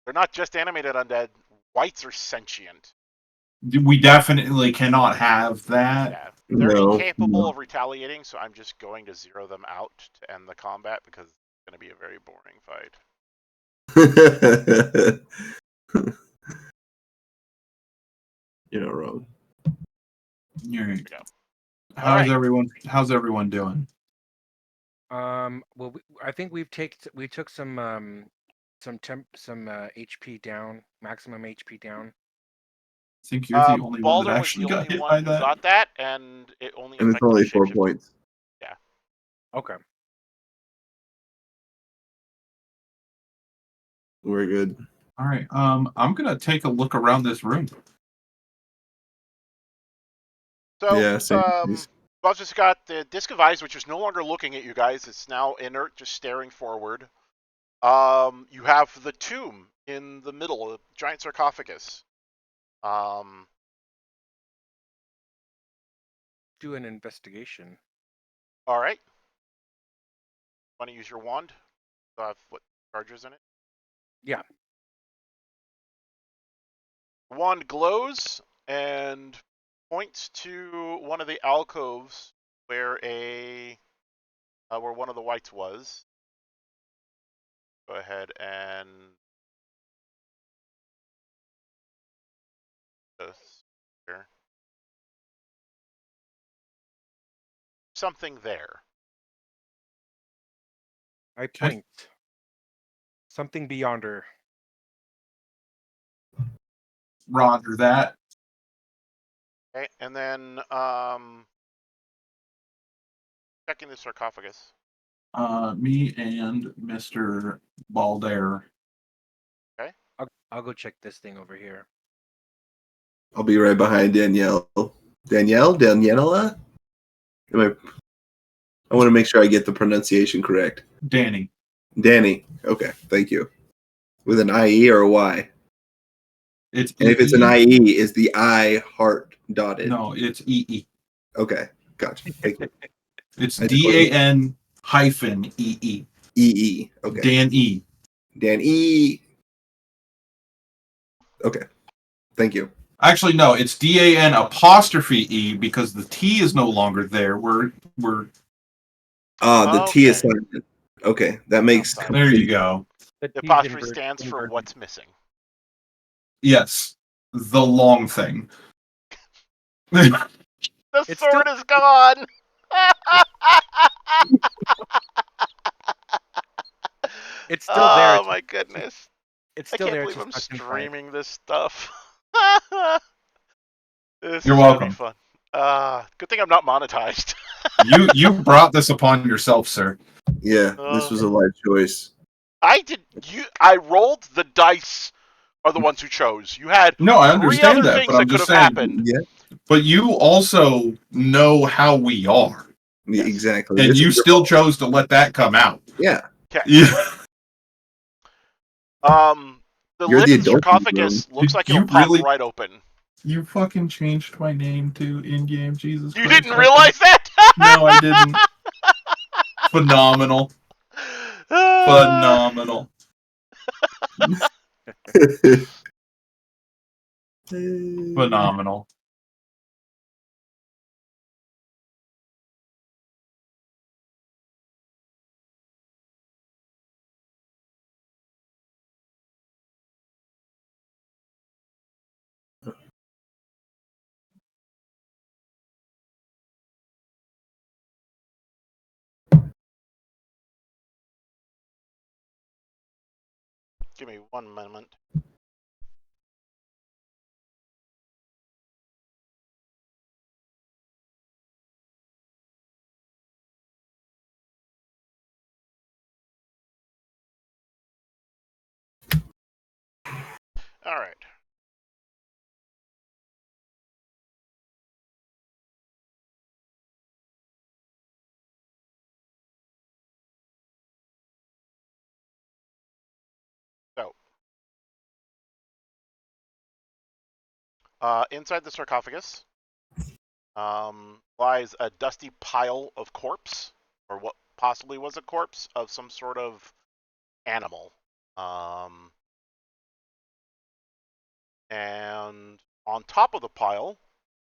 They're not just animated undead. Whites are sentient. We definitely cannot have that. Yeah, they're No. incapable of retaliating, so I'm just going to zero them out to end the combat because it's going to be a very boring fight. You're not wrong. You're right. Yeah. How's right. everyone doing? Well, I think we took some HP down, maximum HP down. I think you're the only one Balder that was actually the got only hit one by who that. got that, and it only And it's affected only the 4 shapeshifter. points. Yeah. Okay. We're good. All right. I'm gonna take a look around this room. So, Yeah, same. I've just got the Disc of Eyes, which is no longer looking at you guys. It's now inert, just staring forward. You have the tomb in the middle, a giant sarcophagus. Do an investigation. All right. Want to use your wand? What charges in it? Yeah. The wand glows and points to one of the alcoves where where one of the whites was. Go ahead and here. Something there. I point. Something beyond her. Roger that. Okay, and then checking the sarcophagus. Me and Mr. Balder. Okay. I'll go check this thing over here. I'll be right behind Danielle. Daniela? I want to make sure I get the pronunciation correct. Danny. Danny. Okay, thank you. With an IE or a Y? It's And if it's an IE, is the I heart dotted? No, it's EE. Okay, gotcha. Thank you. It's DAN hyphen EE. EE. Okay. Dan E. Dan E. Okay. Thank you. Actually, no, it's DAN apostrophe E because the T is no longer there. We're the T is silent. Okay, that makes there you go. The apostrophe stands for what's missing. Yes, the long thing. The It's sword still- is gone. It's still there. Oh my goodness! It's I still can't there. It's believe just I'm stuck in fight. streaming this stuff. This You're is gonna be welcome. fun. Good thing I'm not monetized. You brought this upon yourself, sir. Yeah, this was a life choice. I rolled the dice. Are the ones who chose. You had No, I 3 understand other that, but things that I'm could just have saying. happened. Yeah, But you also know how we are, Yes. exactly. and This you is your still fault. chose to let that come out. Yeah, Okay. Yeah. The you're lid the of the adult in the room. sarcophagus looks Did like it'll you pop really- right open. You fucking changed my name to in-game Jesus You Christ. didn't realize that? No, I didn't. Phenomenal. Phenomenal. Phenomenal. Give me 1 moment. All right. So, inside the sarcophagus lies a dusty pile of corpse, or what possibly was a corpse of some sort of animal. And on top of the pile,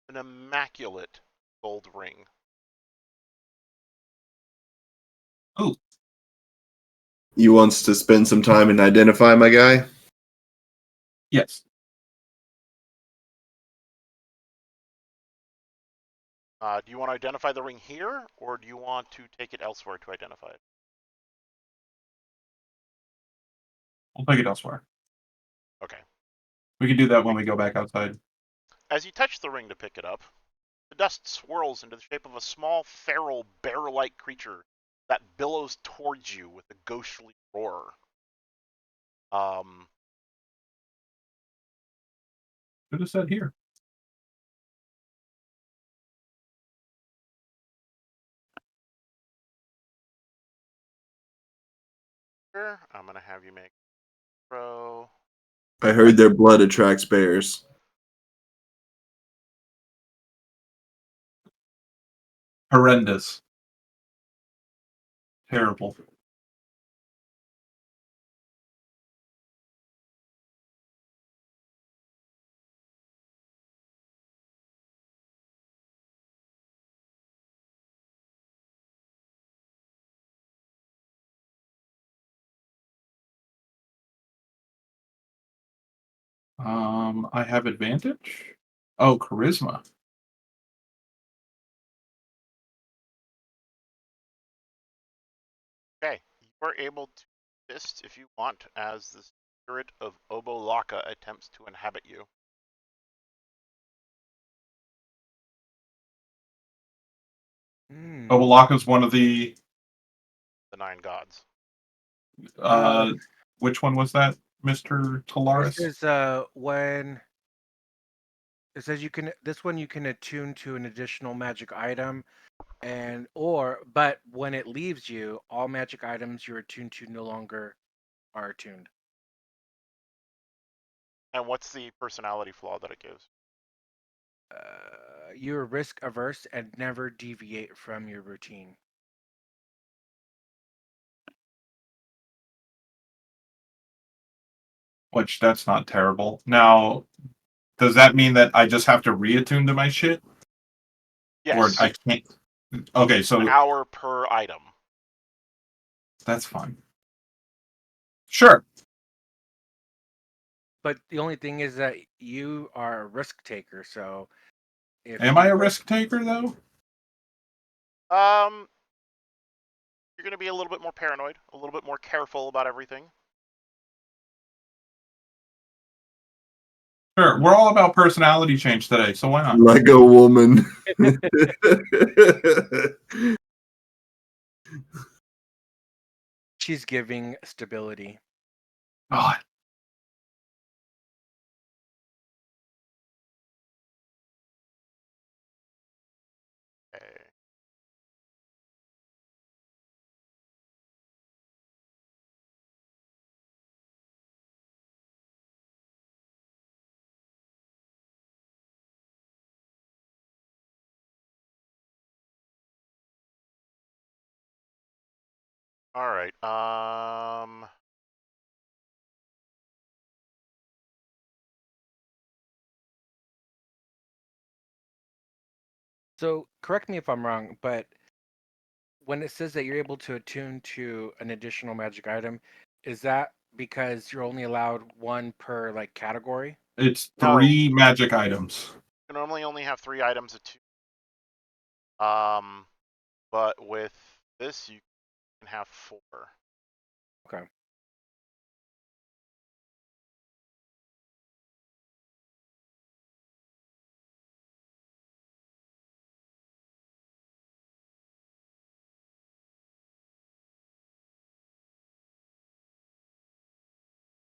an immaculate gold ring. Oh, You wants to spend some time and identify my guy? yes. Do you want to identify the ring here, or do you want to take it elsewhere to identify it? We'll take it elsewhere. Okay. We can do that when we go back outside. As you touch the ring to pick it up, the dust swirls into the shape of a small, feral, bear-like creature that billows towards you with a ghostly roar. Should have said here. I'm gonna have you make throw. I heard their blood attracts bears. Horrendous. Terrible. I have advantage. Oh, charisma. Okay, you are able to assist if you want, as the spirit of Obolaka attempts to inhabit you. Obalaka's one of the. The 9 gods. Which one was that, Mr. Talaris? This is when it says you can. This one you can attune to an additional magic item, but when it leaves you, all magic items you're attuned to no longer are attuned. And what's the personality flaw that it gives? You're risk averse and never deviate from your routine. Which, that's not terrible. Now, does that mean that I just have to reattune to my shit? Or Yes. I can't? Okay, An so hour per item. that's fine. Sure. But the only thing is that you are a risk taker, so if Am I a risk taker though? You're going to be a little bit more paranoid, a little bit more careful about everything. Sure, we're all about personality change today, so why not? Like a woman. she's giving stability. God. Okay. All right. So correct me if I'm wrong, but when it says that you're able to attune to an additional magic item, is that because you're only allowed one per like category? It's No. 3 magic items. You normally only have 3 items at 2. But with this, you can have 4. Okay.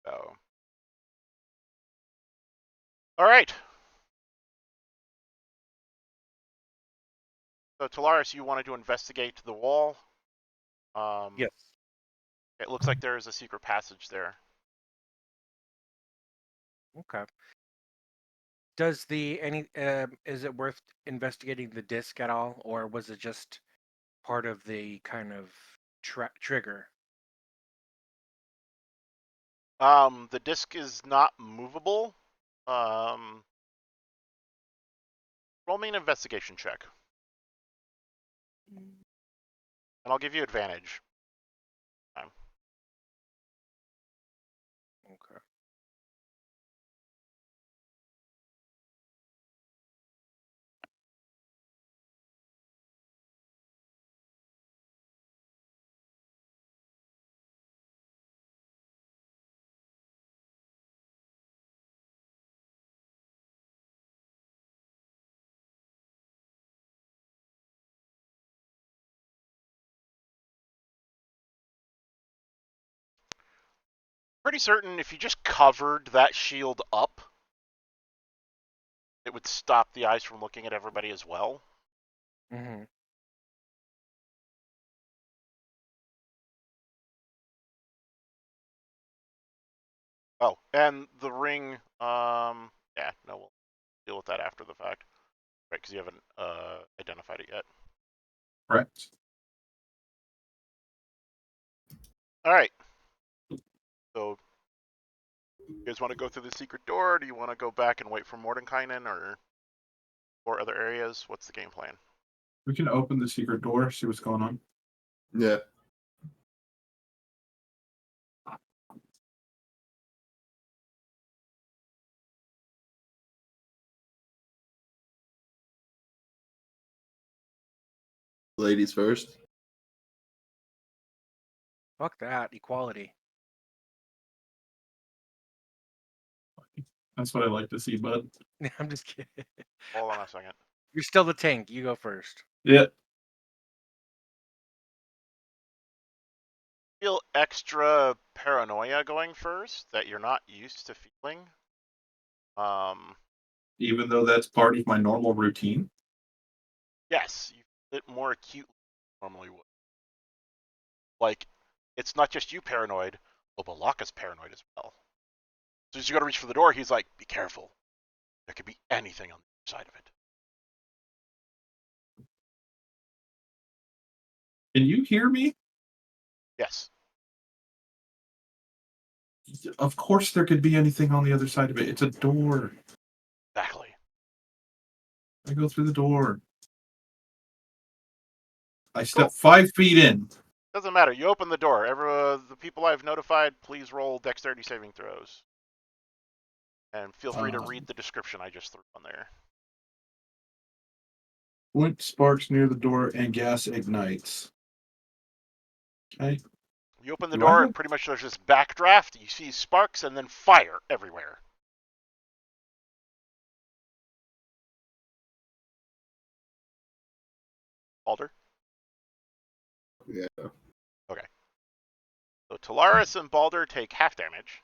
So. All right. So Talaris, you wanted to investigate the wall. Yes. It looks like there is a secret passage there. Okay. Does the any is it worth investigating the disc at all, or was it just part of the kind of trigger? The disc is not movable. Roll me an investigation check, and I'll give you advantage. Okay. Pretty certain if you just covered that shield up, it would stop the eyes from looking at everybody as well. Mm-hmm. Oh, and the ring, yeah, no, we'll deal with that after the fact. Right, because you haven't identified it yet. Correct. All right. So, you guys want to go through the secret door? Or do you want to go back and wait for Mordenkainen or other areas? What's the game plan? We can open the secret door, see what's going on. Yeah. Ladies first. Fuck that equality. That's what I like to see, bud. I'm just kidding. Hold on a second. You're still the tank. You go first. Yeah. Feel extra paranoia going first that you're not used to feeling. Even though that's part of my normal routine. Yes, you feel it more acutely than you normally would. Like, it's not just you paranoid, Obalaka's paranoid as well. So as you go to reach for the door, he's like, be careful. There could be anything on the other side of it. Can you hear me? Yes. Of course there could be anything on the other side of it. It's a door. Exactly. I go through the door. I step Cool. 5 feet in. Doesn't matter. You open the door. The people I've notified, please roll dexterity saving throws. And feel free to read the description I just threw on there. Point sparks near the door and gas ignites. Okay. You open the Do I door, have- and pretty much there's this backdraft. You see sparks and then fire everywhere. Alder? Yeah. Okay. So Talaris and Balder take half damage.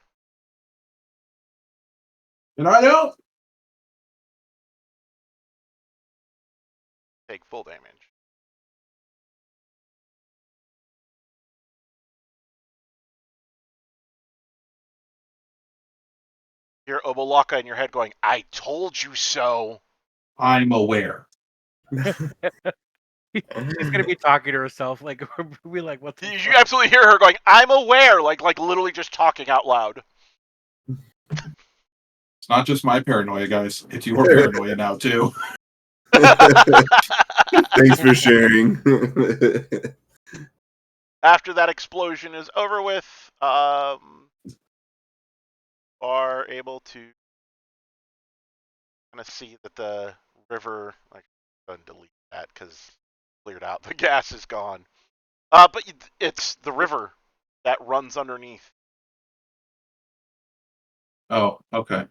And I don't. Take full damage. You're Obolaka in your head going, I told you so. I'm aware. She's gonna be talking to herself, like we like what the You fuck? absolutely hear her going, I'm aware, like literally just talking out loud. It's not just my paranoia, guys. It's your paranoia now too. Thanks for sharing. After that explosion is over with, are able to kind of see that the river, like, don't delete that because cleared out. The gas is gone. But it's the river that runs underneath. Oh, okay.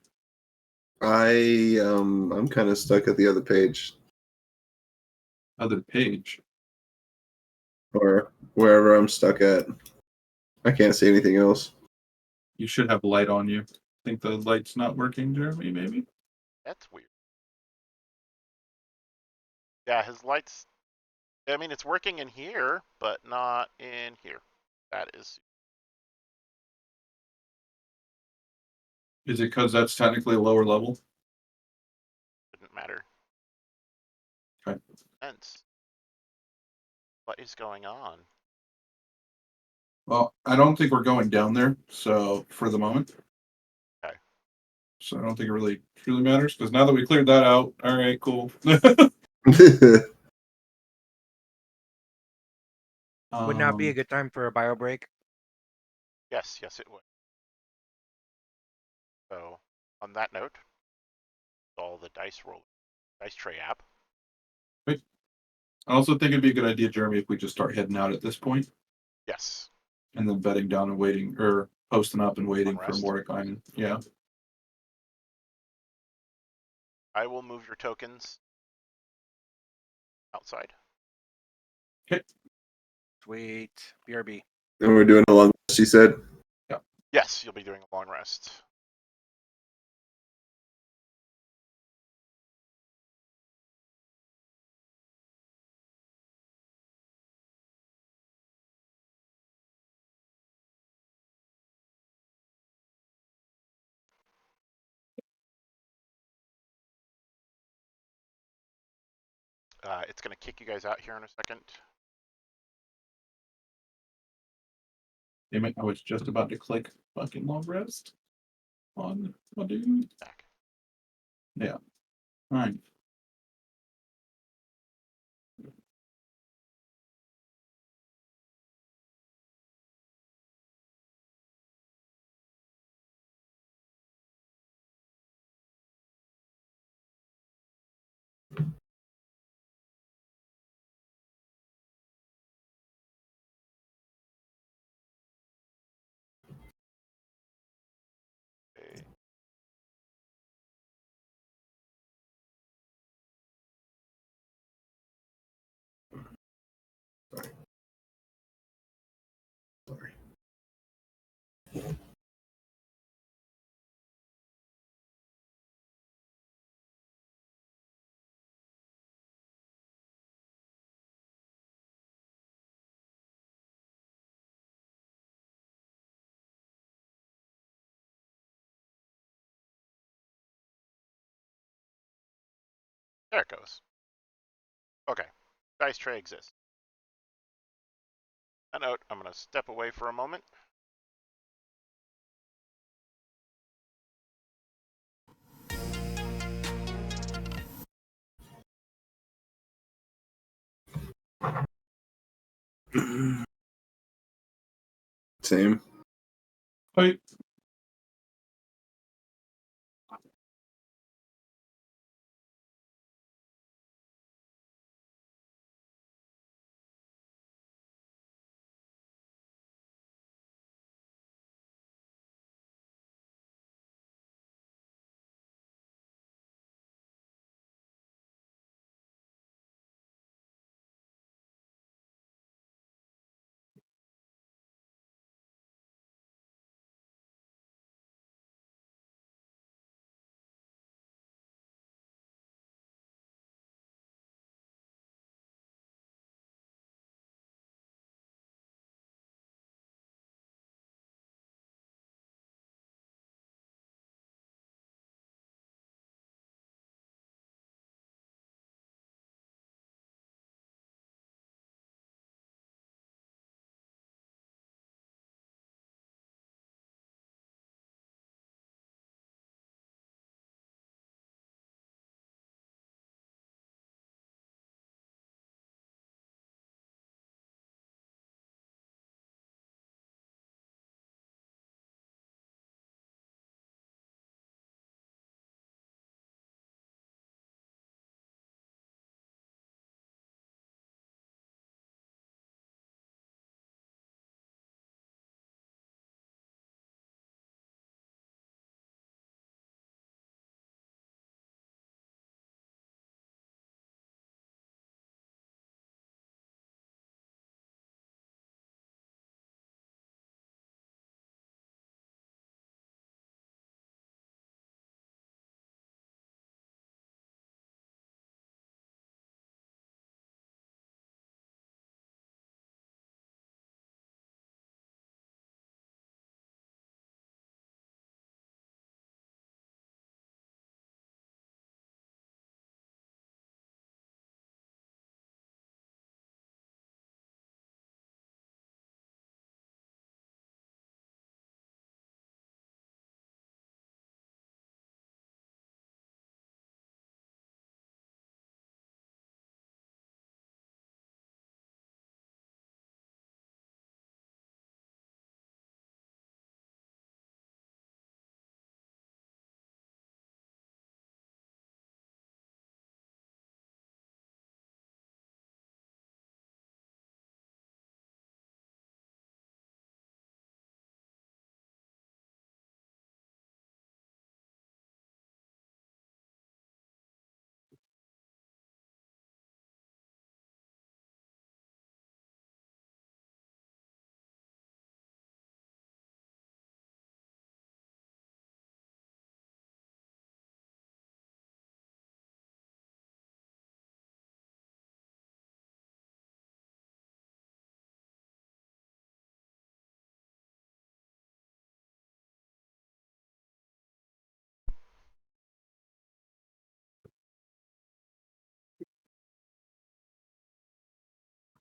I'm kind of stuck at the other page, Other page. or wherever I'm stuck at. I can't see anything else. You should have light on you. Think the light's not working, Jeremy? Maybe. That's weird. Yeah, his lights. I mean, it's working in here, but not in here. That is. Is it because that's technically a lower level? Didn't matter. Okay. Sense. What is going on? Well, I don't think we're going down there. So for the moment. Okay. So I don't think it really truly matters because now that we cleared that out, all right, cool. Would not be a Um, good time for a bio break. Yes, yes, it would. So, on that note, all the dice tray app. I also think it'd be a good idea, Jeremy, if we just start heading out at this point Yes. and then bedding down and waiting, or posting up and waiting Long for rest. Mordecai. Yeah. I will move your tokens outside. Sweet. BRB. And we're doing a long rest, you said? Yes, you'll be doing a long rest. It's going to kick you guys out here in a second. Damn it, I was just about to click fucking long rest on my dude. Back. Yeah. All right. Okay. Sorry. There it goes. Okay. Dice tray exists. A note, I'm going to step away for a moment. Same. Wait.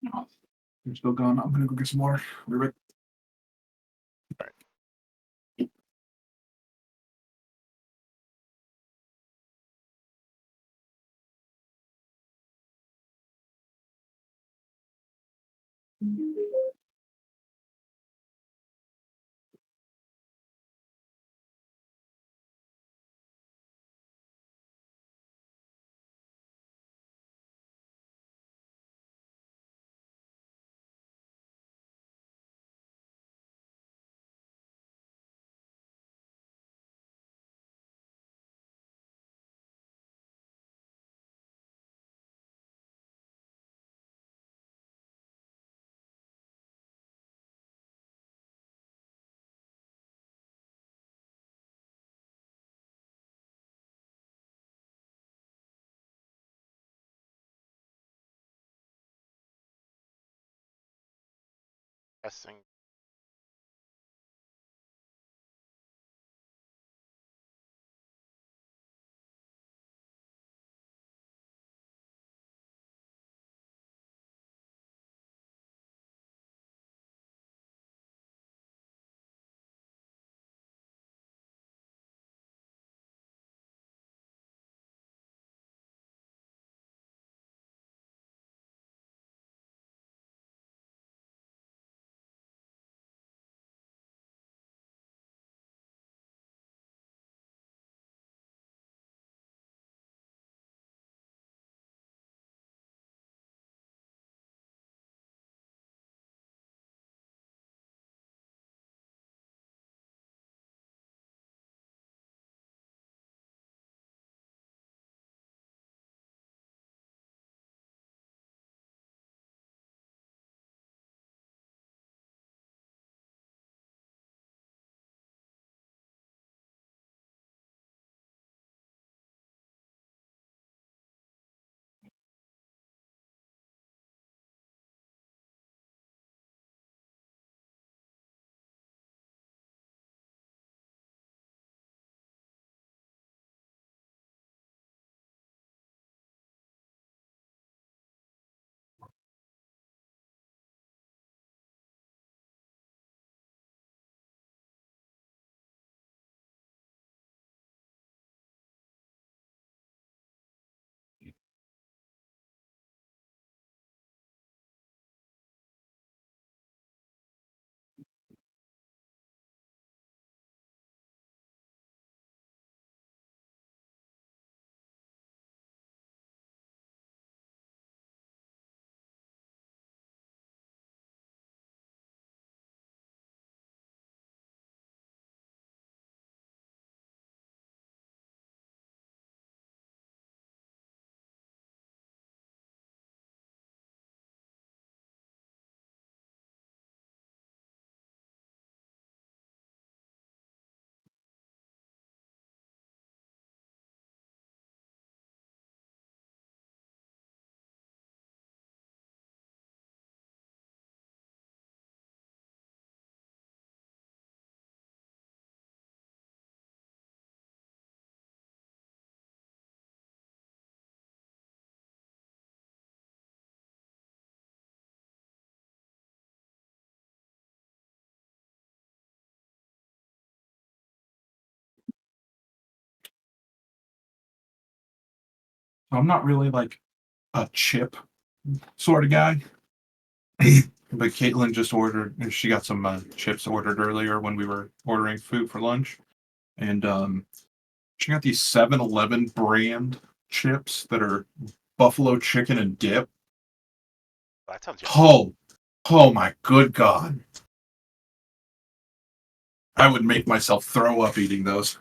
No, they're still gone. I'm gonna go get some more. Be right. Testing. I'm not really like a chip sort of guy, but Caitlin just ordered, and she got some chips ordered earlier when we were ordering food for lunch, and she got these 7-Eleven brand chips that are buffalo chicken and dip. That sounds yummy. Oh my good God. I would make myself throw up eating those.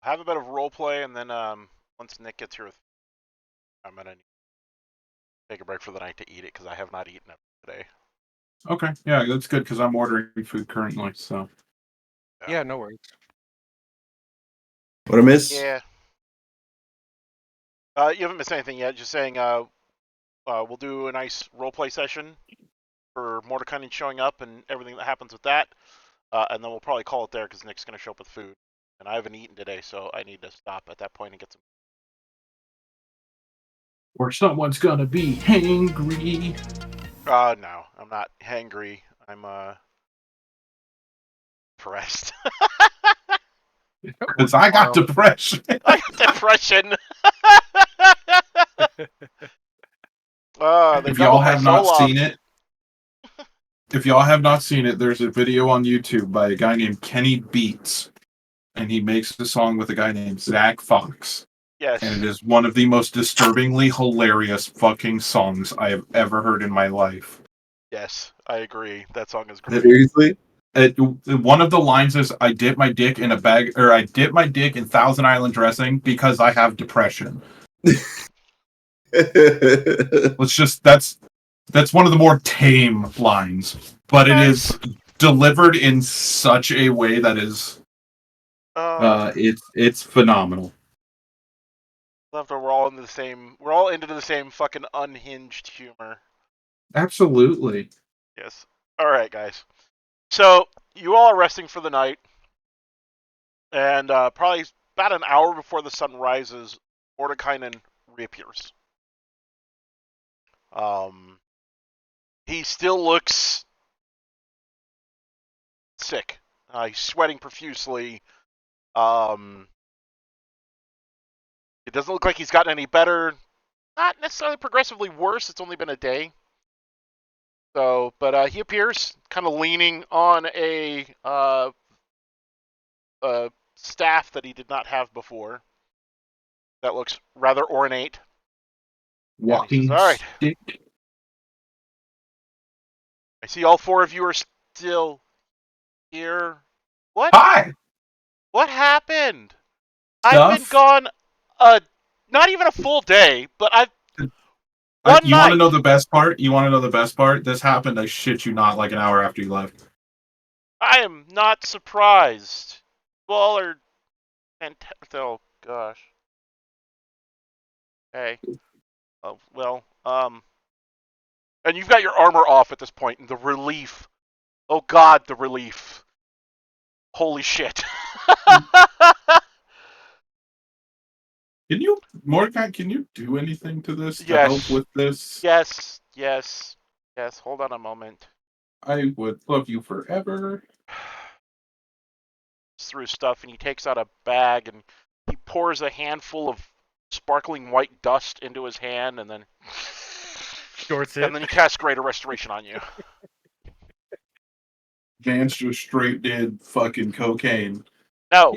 have a bit of role play, and then once Nick gets here, I'm gonna take a break for the night to eat it because I have not eaten it today. Okay, yeah, that's good because I'm ordering food currently. So Yeah, no worries. What I miss? Yeah. You haven't missed anything yet. Just saying, we'll do a nice roleplay session for Mordecai showing up and everything that happens with that, and then we'll probably call it there because Nick's gonna show up with food, and I haven't eaten today, so I need to stop at that point and get some. or someone's gonna be hangry. No, I'm not hangry. I'm depressed. Because I got depression. I got depression. They If y'all doubled my have not soul off. seen it, there's a video on YouTube by a guy named Kenny Beats, and he makes a song with a guy named Zach Fox. Yes. And it is one of the most disturbingly hilarious fucking songs I have ever heard in my life. Yes, I agree. That song is great. Seriously? One of the lines is, I dip my dick in Thousand Island dressing because I have depression. That's one of the more tame lines, but it is delivered in such a way that is it's phenomenal. We're all into the same fucking unhinged humor. Absolutely. Yes. All right, guys. So you all are resting for the night, and probably about an hour before the sun rises, Mordekainen reappears. He still looks sick. He's sweating profusely. It doesn't look like he's gotten any better. Not necessarily progressively worse. It's only been a day. So, but he appears kind of leaning on a staff that he did not have before. That looks rather ornate. Walking says, all right. stick. I see all four of you are still here. What? Hi. What happened? Stuff? I've been gone not even a full day, but you want to know the best part? This happened, I shit you not, like an hour after you left. I am not surprised. You all are fantastic. Oh gosh. Hey. And you've got your armor off at this point, and the relief. Oh god, the relief. Holy shit. Mordecai, can you do anything to this to Yes. help with this? Yes. Hold on a moment. I would love you forever. Through stuff, and he takes out a bag, and he pours a handful of sparkling white dust into his hand, and then Shorts it. And then he casts Greater Restoration on you. Vance just straight did fucking cocaine. No,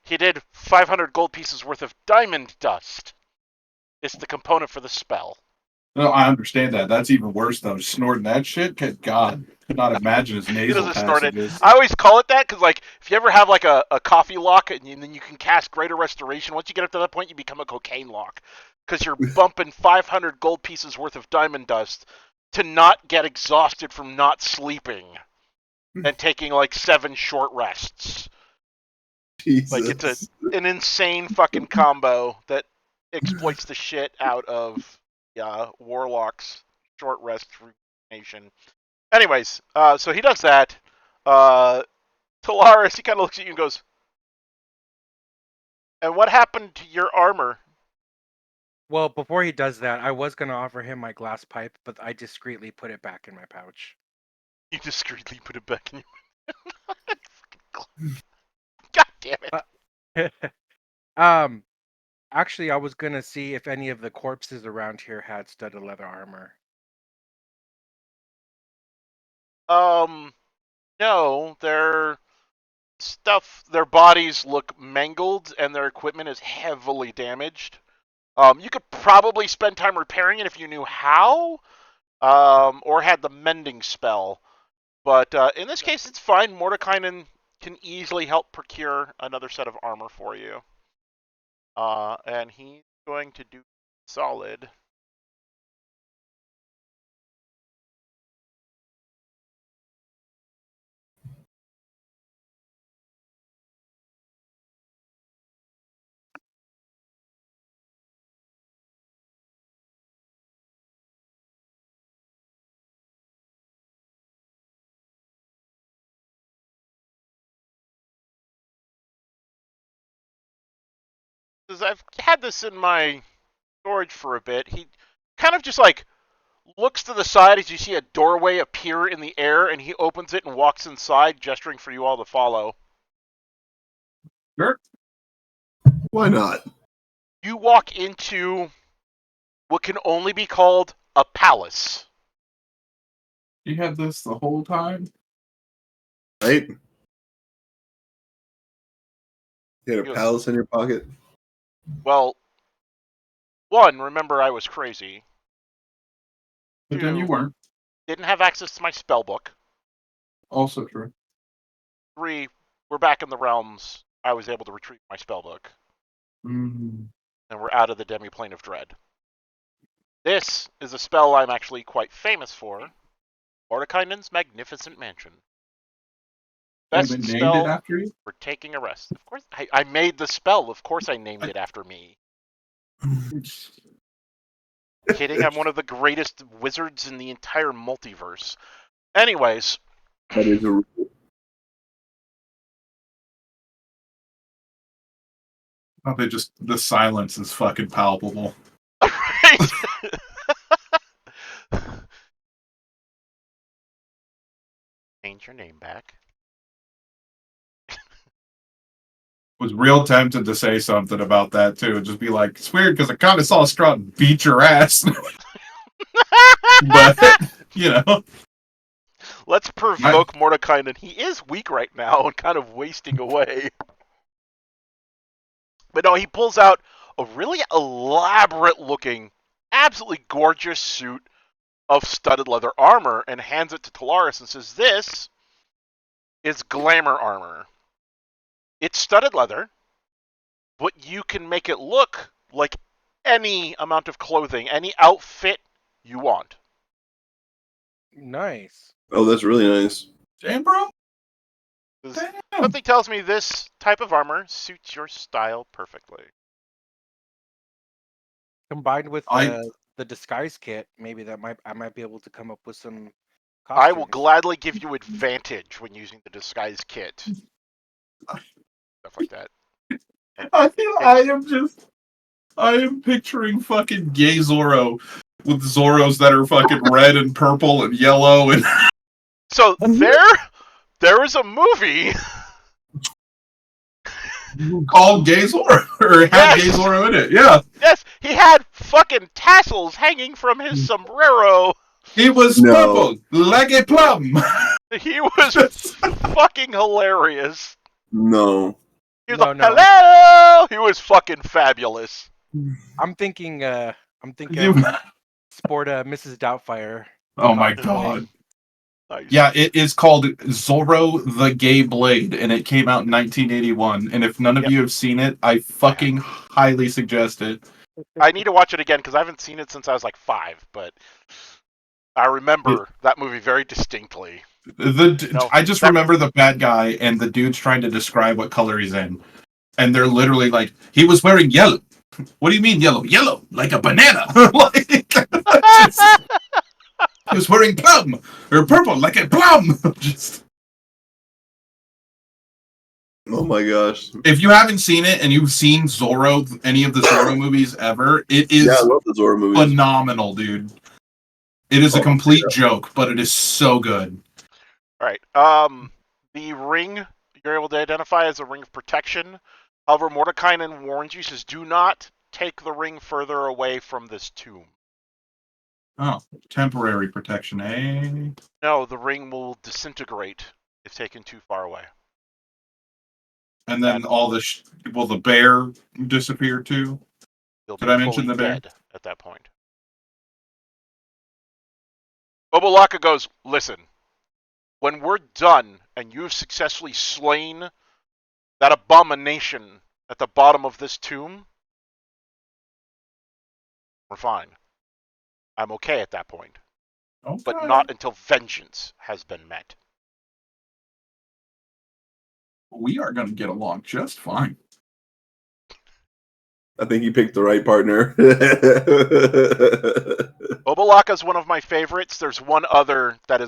he did 500 gold pieces worth of diamond dust. It's the component for the spell. No, I understand that. That's even worse, though. Snorting that shit? Good God. Could not imagine his nasal passages. I always call it that because, like, if you ever have, like, a coffee lock and then you can cast Greater Restoration, once you get up to that point, you become a cocaine lock. Because you're bumping 500 gold pieces worth of diamond dust to not get exhausted from not sleeping and taking, like, 7 short rests. Jesus. Like, it's an insane fucking combo that exploits the shit out of Warlock's short rest nation. Anyways, so he does that. Talaris, he kind of looks at you and goes, and what happened to your armor? Well, before he does that, I was going to offer him my glass pipe, but I discreetly put it back in my pouch. You discreetly put it back in your... God damn it. Actually, I was going to see if any of the corpses around here had studded leather armor. No, their bodies look mangled and their equipment is heavily damaged. You could probably spend time repairing it if you knew how, or had the mending spell. But in this case, it's fine. Mordekainen can easily help procure another set of armor for you. And he's going to do solid. Because I've had this in my storage for a bit. He kind of just like looks to the side as you see a doorway appear in the air, and he opens it and walks inside, gesturing for you all to follow. Sure. Why not? You walk into what can only be called a palace. You had this the whole time? Right? You had a Yes. palace in your pocket? Well, one, remember I was crazy. But then you weren't. Didn't have access to my spell book. Also true. 3, we're back in the realms. I was able to retrieve my spell book. Mm. And we're out of the demi-plane of dread. This is a spell I'm actually quite famous for. Mordekainen's Magnificent Mansion. Best Named spell it after you? for taking a rest. Of course, I made the spell. Of course I named it after me. Kidding, I'm one of the greatest wizards in the entire multiverse. Anyways. That is a Probably just the silence is fucking palpable. Right? Change your name back. Was real tempted to say something about that too. Just be like, it's weird because I kind of saw Strut beat your ass. But, you know. Let's provoke Mordekainen. He is weak right now and kind of wasting away. But no, he pulls out a really elaborate looking, absolutely gorgeous suit of studded leather armor and hands it to Talaris and says, "This is glamour armor. It's studded leather, but you can make it look like any amount of clothing, any outfit you want." Nice. Oh, that's really nice. Damn, bro. Damn. Something tells me this type of armor suits your style perfectly. Combined with the disguise kit, maybe I might be able to come up with some costumes. I will gladly give you advantage when using the disguise kit. Stuff like that. I am picturing fucking gay Zorro with Zorros that are fucking red and purple and yellow and So there is a movie called Gay Zorro, or had Gay Zorro in it. Yeah. Yes, he had fucking tassels hanging from his sombrero. He was purple like a plum. He was fucking hilarious. No. He was like, hello! He was fucking fabulous. I'm thinking sport Mrs. Doubtfire. Oh my god. Nice. Yeah, it is called Zorro the Gay Blade, and it came out in 1981. And if none of you have seen it, I fucking highly suggest it. I need to watch it again because I haven't seen it since I was like 5, but I remember that movie very distinctly. I just remember the bad guy and the dude's trying to describe what color he's in. And they're literally like, he was wearing yellow. What do you mean yellow? Yellow, like a banana. Like, he was wearing plum, or purple, like a plum. Just... Oh my gosh. If you haven't seen it and you've seen Zorro, any of the Zorro movies ever, it is I love the Zorro movies. Phenomenal, dude. It is a complete joke, but it is so good. All right. The ring you're able to identify as a ring of protection. However, Mordekainen warns you, says, do not take the ring further away from this tomb. Oh, temporary protection, eh? No, the ring will disintegrate if taken too far away. And then all the will the bear disappear too? Did I mention the bear? Dead at that point. Obolaka goes, listen, when we're done and you've successfully slain that abomination at the bottom of this tomb, we're fine. I'm okay at that point, Okay. but not until vengeance has been met. We are going to get along just fine. I think you picked the right partner. Obalaka is one of my favorites. There's one other that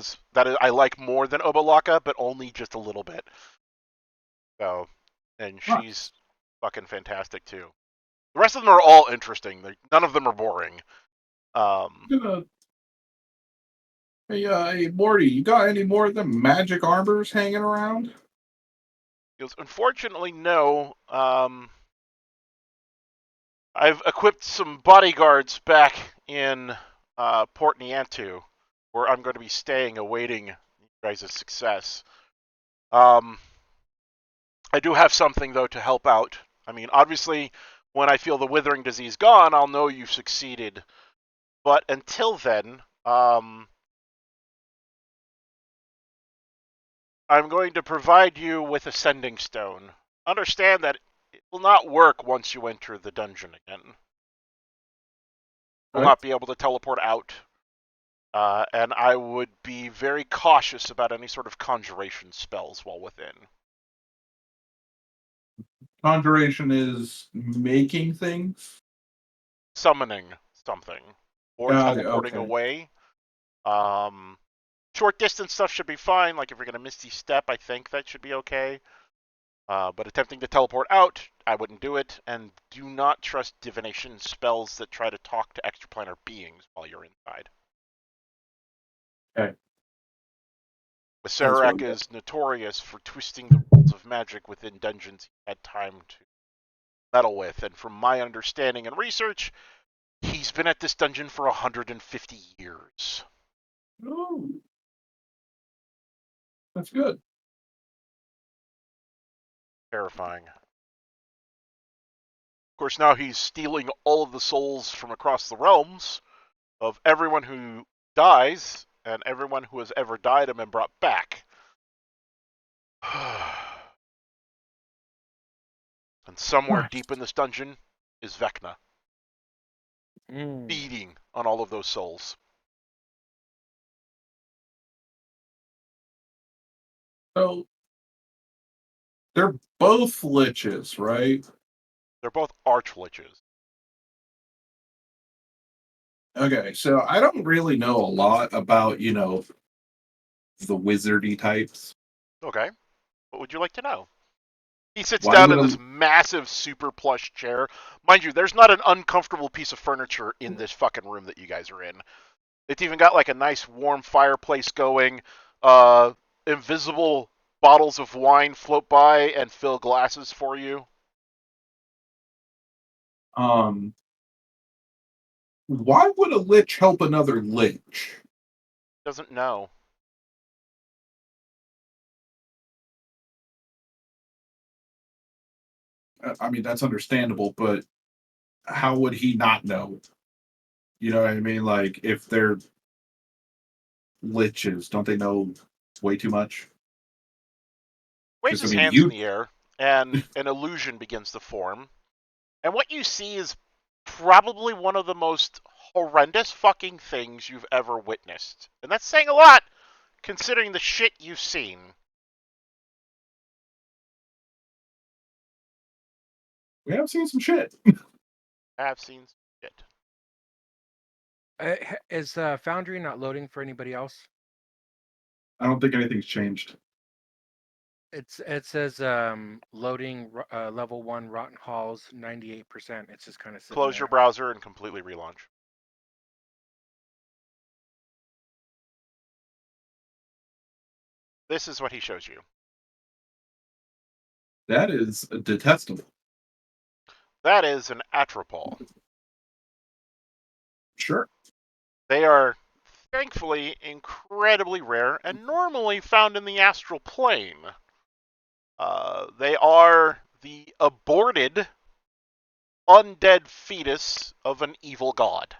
I like more than Obalaka, but only just a little bit. So, and she's fucking fantastic too. The rest of them are all interesting. None of them are boring. Hey, Morty, you got any more of them magic armors hanging around? Because unfortunately, no. I've equipped some bodyguards back in Port Niantu, where I'm going to be staying, awaiting you guys' success. I do have something though to help out. I mean, obviously, when I feel the withering disease gone, I'll know you've succeeded. But until then, I'm going to provide you with a sending stone. Understand that it will not work once you enter the dungeon again. Will Okay. not be able to teleport out. And I would be very cautious about any sort of conjuration spells while within. Conjuration is making things. Summoning something. Or Got it, teleporting okay. away. Short distance stuff should be fine. Like if you're going to Misty Step, I think that should be okay. But attempting to teleport out, I wouldn't do it. And do not trust divination spells that try to talk to extraplanar beings while you're inside. Okay. Acererak is notorious for twisting the rules of magic within dungeons he had time to meddle with. And from my understanding and research, he's been at this dungeon for 150 years. Oh, that's good. Terrifying. Of course, now he's stealing all of the souls from across the realms of everyone who dies and everyone who has ever died and been brought back. And somewhere deep in this dungeon is Vecna, feeding on all of those souls. So they're both liches, right? They're both archliches. Okay, so I don't really know a lot about, the wizardy types. Okay. What would you like to know? He sits Why down would in a this massive super plush chair. Mind you, there's not an uncomfortable piece of furniture in this fucking room that you guys are in. It's even got like a nice warm fireplace going. Invisible bottles of wine float by and fill glasses for you. why would a lich help another lich? Doesn't know. I mean, that's understandable, but how would he not know? You know what I mean? Like, if they're liches, don't they know way too much? Waves his hands in the air, and an illusion begins to form. And what you see is probably one of the most horrendous fucking things you've ever witnessed. And that's saying a lot, considering the shit you've seen. We have seen some shit. I have seen shit. Is Foundry not loading for anybody else? I don't think anything's changed. It says loading level 1 Rotten Halls 98%. It's just kind of sitting Close there. your browser and completely relaunch. This is what he shows you. That is detestable. That is an Atropol. Sure. They are, thankfully, incredibly rare and normally found in the astral plane. They are the aborted, undead fetus of an evil god.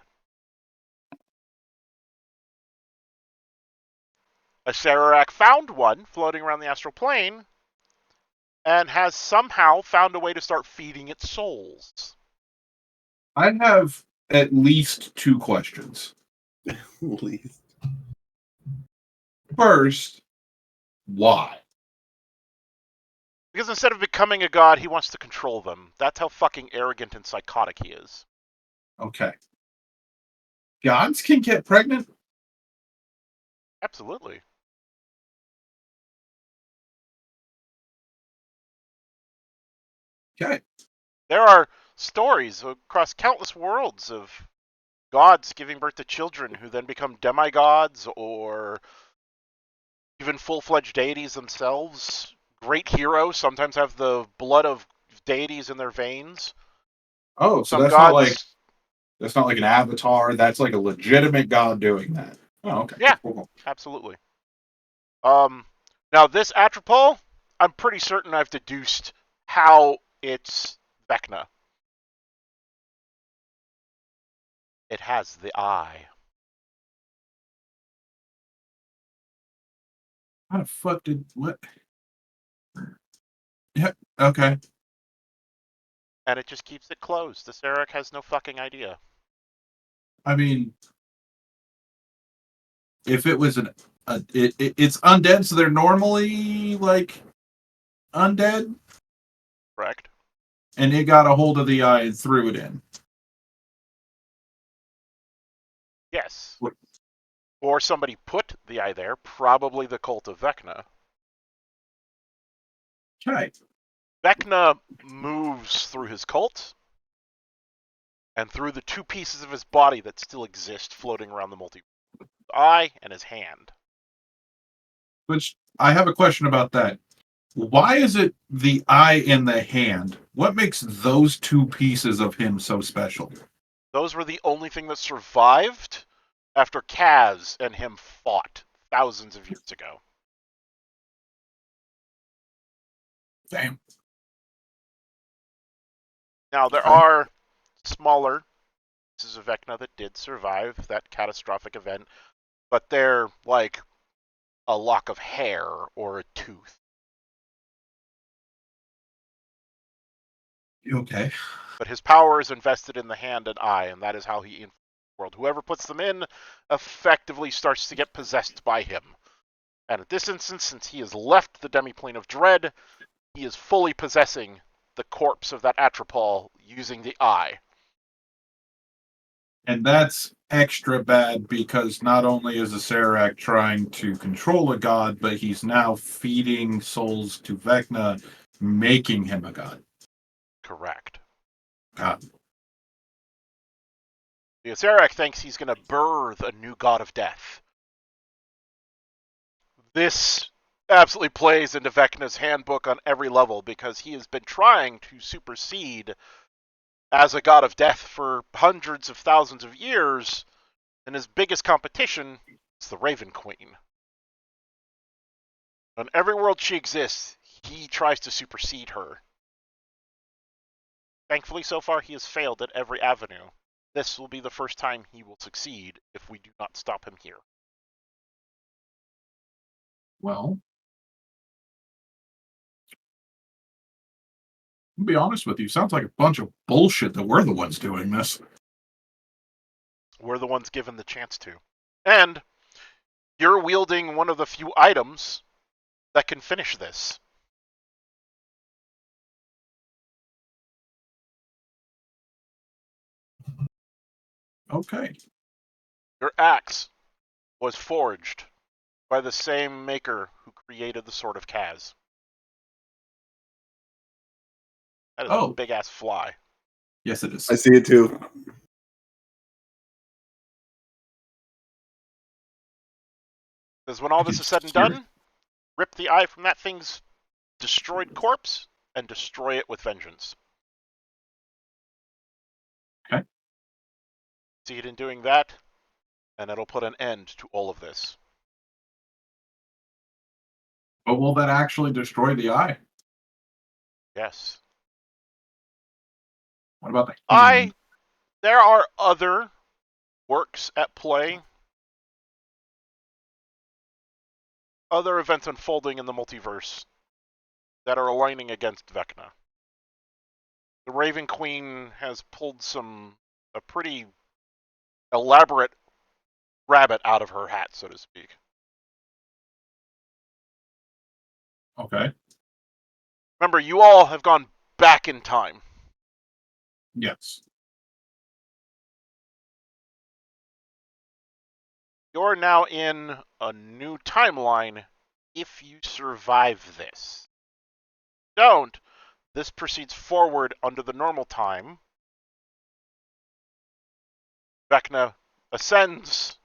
Acererak found one floating around the astral plane and has somehow found a way to start feeding its souls. I have at least two questions. Please. First, why? Because instead of becoming a god, he wants to control them. That's how fucking arrogant and psychotic he is. Okay. Gods can get pregnant? Absolutely. Okay. There are stories across countless worlds of gods giving birth to children who then become demigods or even full-fledged deities themselves. Great heroes sometimes have the blood of deities in their veins. Oh, so Some that's gods, not like an avatar. That's like a legitimate god doing that. Oh, okay. yeah, Cool. absolutely. Now this Atropol, I'm pretty certain I've deduced how it's Vecna. It has the eye. How the fuck did what? Yeah. Okay. And it just keeps it closed. The Serac has no fucking idea. I mean, if it was it's undead, so they're normally like undead, Correct? and it got a hold of the eye and threw it in. Yes. What? Or somebody put the eye there, probably the cult of Vecna. Okay. Vecna moves through his cult and through the two pieces of his body that still exist floating around the multiverse. His eye and his hand. Which I have a question about that. Why is it the eye and the hand? What makes those two pieces of him so special? Those were the only thing that survived after Kaz and him fought thousands of years ago. Damn. Now, there Okay. are smaller pieces of Vecna that did survive that catastrophic event, but they're like a lock of hair or a tooth. Okay. But his power is invested in the hand and eye, and that is how he influences the world. Whoever puts them in effectively starts to get possessed by him. And at this instance, since he has left the demiplane of dread, he is fully possessing the corpse of that Atropol using the eye. And that's extra bad because not only is the Serac trying to control a god, but he's now feeding souls to Vecna, making him a god. Correct. God. The Serac thinks he's going to birth a new god of death. This absolutely plays into Vecna's handbook on every level because he has been trying to supersede as a god of death for hundreds of thousands of years, and his biggest competition is the Raven Queen. On every world she exists, he tries to supersede her. Thankfully, so far, he has failed at every avenue. This will be the first time he will succeed if we do not stop him here. Well, I'll be honest with you. Sounds like a bunch of bullshit that we're the ones doing this. We're the ones given the chance to. And you're wielding one of the few items that can finish this. Okay. Your axe was forged by the same maker who created the Sword of Kaz. That is a Oh, big-ass fly. yes, it is. I see it too. Because when all I this can is said and hear it. done, rip the eye from that thing's destroyed corpse and destroy it with vengeance. Okay. See it in doing that, and it'll put an end to all of this. But will that actually destroy the eye? Yes. What about the hand? There are other works at play, other events unfolding in the multiverse that are aligning against Vecna. The Raven Queen has pulled a pretty elaborate rabbit out of her hat, so to speak. Okay. Remember, you all have gone back in time. Yes. You're now in a new timeline if you survive this. Don't. This proceeds forward under the normal time. Vecna ascends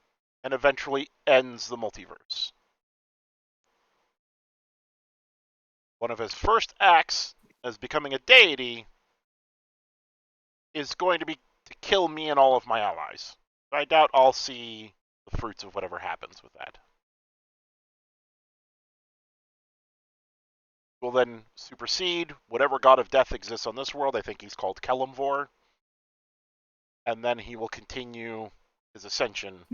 and eventually ends the multiverse. One of his first acts as becoming a deity is going to be to kill me and all of my allies. I doubt I'll see the fruits of whatever happens with that. Will then supersede whatever god of death exists on this world. I think he's called Kelemvor. And then he will continue his ascension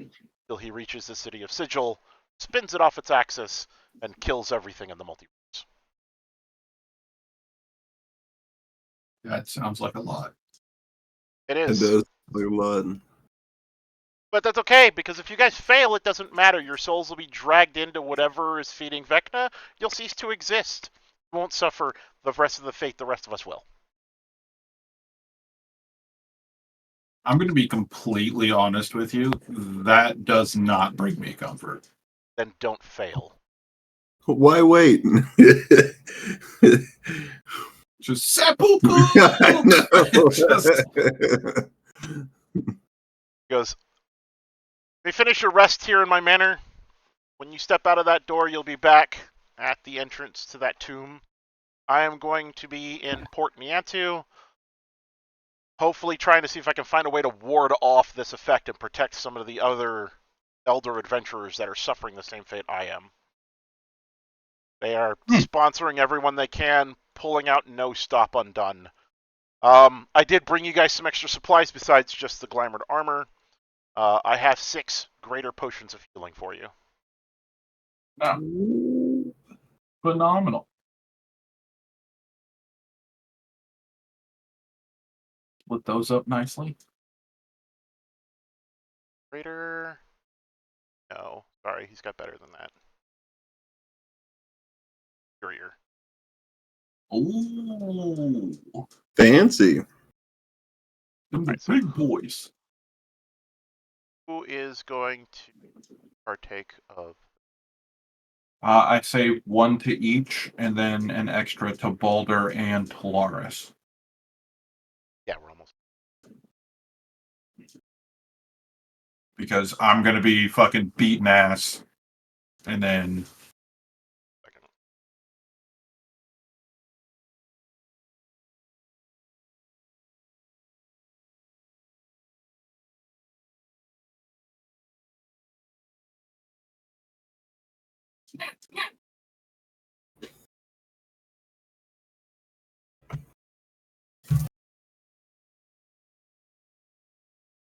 till he reaches the city of Sigil, spins it off its axis, and kills everything in the multiverse. That sounds like a lot. It It is. does like a lot. But that's okay, because if you guys fail, it doesn't matter. Your souls will be dragged into whatever is feeding Vecna. You'll cease to exist. You won't suffer the rest of the fate the rest of us will. I'm going to be completely honest with you. That does not bring me comfort. Then don't fail. Why wait? Just seppuku! I know. Just- He goes, "We finish your rest here in my manor. When you step out of that door, you'll be back at the entrance to that tomb. I am going to be in Port Niantu, hopefully trying to see if I can find a way to ward off this effect and protect some of the other elder adventurers that are suffering the same fate I am. They are sponsoring everyone they can, pulling out no stop undone. I did bring you guys some extra supplies besides just the glamored armor. I have 6 greater potions of healing for you. Phenomenal. Split those up nicely. Greater? No, sorry, he's got better than that. Superior. Ooh. Fancy. Them the Right, so- big boys. Who is going to partake of? I say 1 to each, and then an extra to Balder and Polaris. Yeah, we're almost. Because I'm going to be fucking beating ass. And then Second.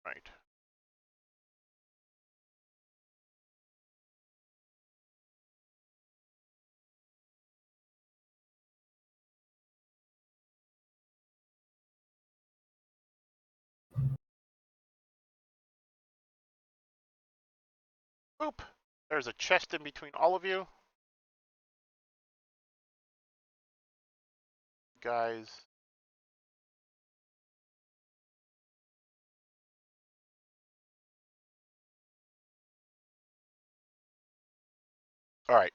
Right. Boop. There's a chest in between all of you. Guys. Alright.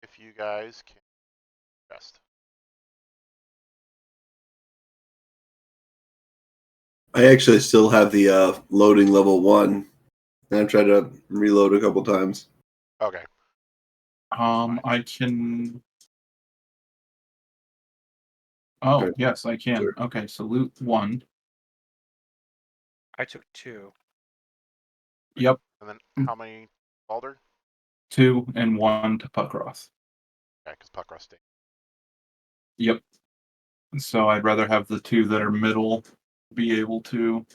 If you guys can rest. I actually still have the loading level 1. And I've tried to reload a couple times. Okay. I can. Oh, Okay. yes, I can. Sure. Okay, so loot 1. I took 2. Yep, And then how many Balder? 2 and 1 to Puckroth. Okay, because Puckroth stayed. Yep. So I'd rather have the 2 that are middle be able to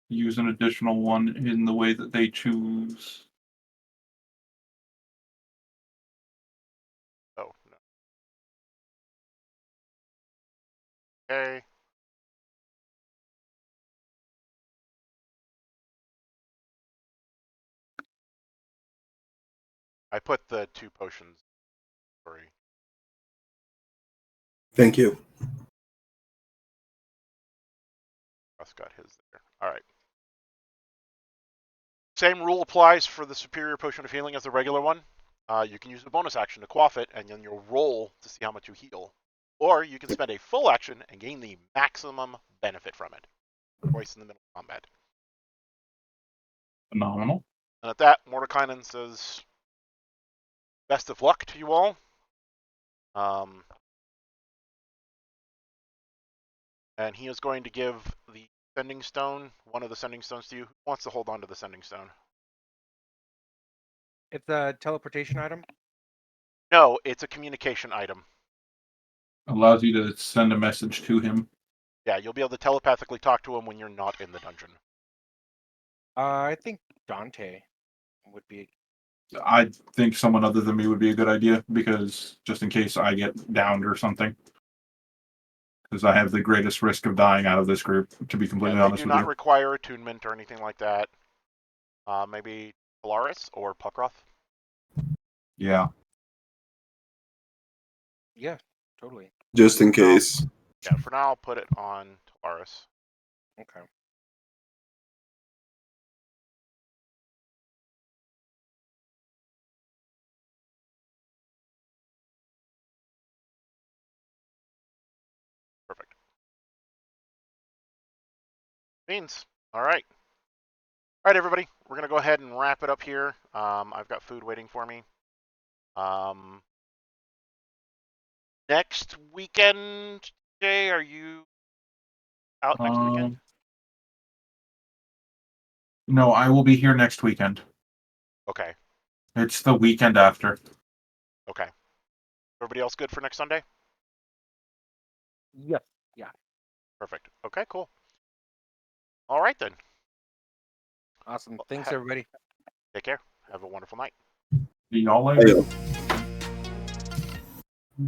use an additional 1 in the way that they choose. Oh, no. Okay. I put the 2 potions. Sorry. Thank you. Russ got his there. All right. Same rule applies for the superior potion of healing as the regular one. You can use a bonus action to quaff it, and then you'll roll to see how much you heal. Or you can spend a full action and gain the maximum benefit from it. Twice in the middle of combat. Phenomenal. And at that, Mordekainen says, best of luck to you all. And he is going to give the sending stone, one of the sending stones to you. Who wants to hold on to the sending stone? It's a teleportation item. No, it's a communication item. Allows you to send a message to him. Yeah, you'll be able to telepathically talk to him when you're not in the dungeon. I think Dante would be. I think someone other than me would be a good idea, because just in case I get downed or something. Because I have the greatest risk of dying out of this group, to be completely They honest do with not you. require attunement or anything like that. Maybe Polaris or Puckroth? Yeah. Yeah, totally. Just in case. Yeah, for now I'll put it on Polaris. Okay. Perfect. Beans. All right. All right, everybody. We're going to go ahead and wrap it up here. I've got food waiting for me. Next weekend, Jay, are you out next weekend? No, I will be here next weekend. Okay. It's the weekend after. Okay. Everybody else good for next Sunday? Yep. Yeah. Perfect. Okay, cool. All right, then. Awesome. Well, Thanks, everybody. Take care. Have a wonderful night. See y'all later. Hey,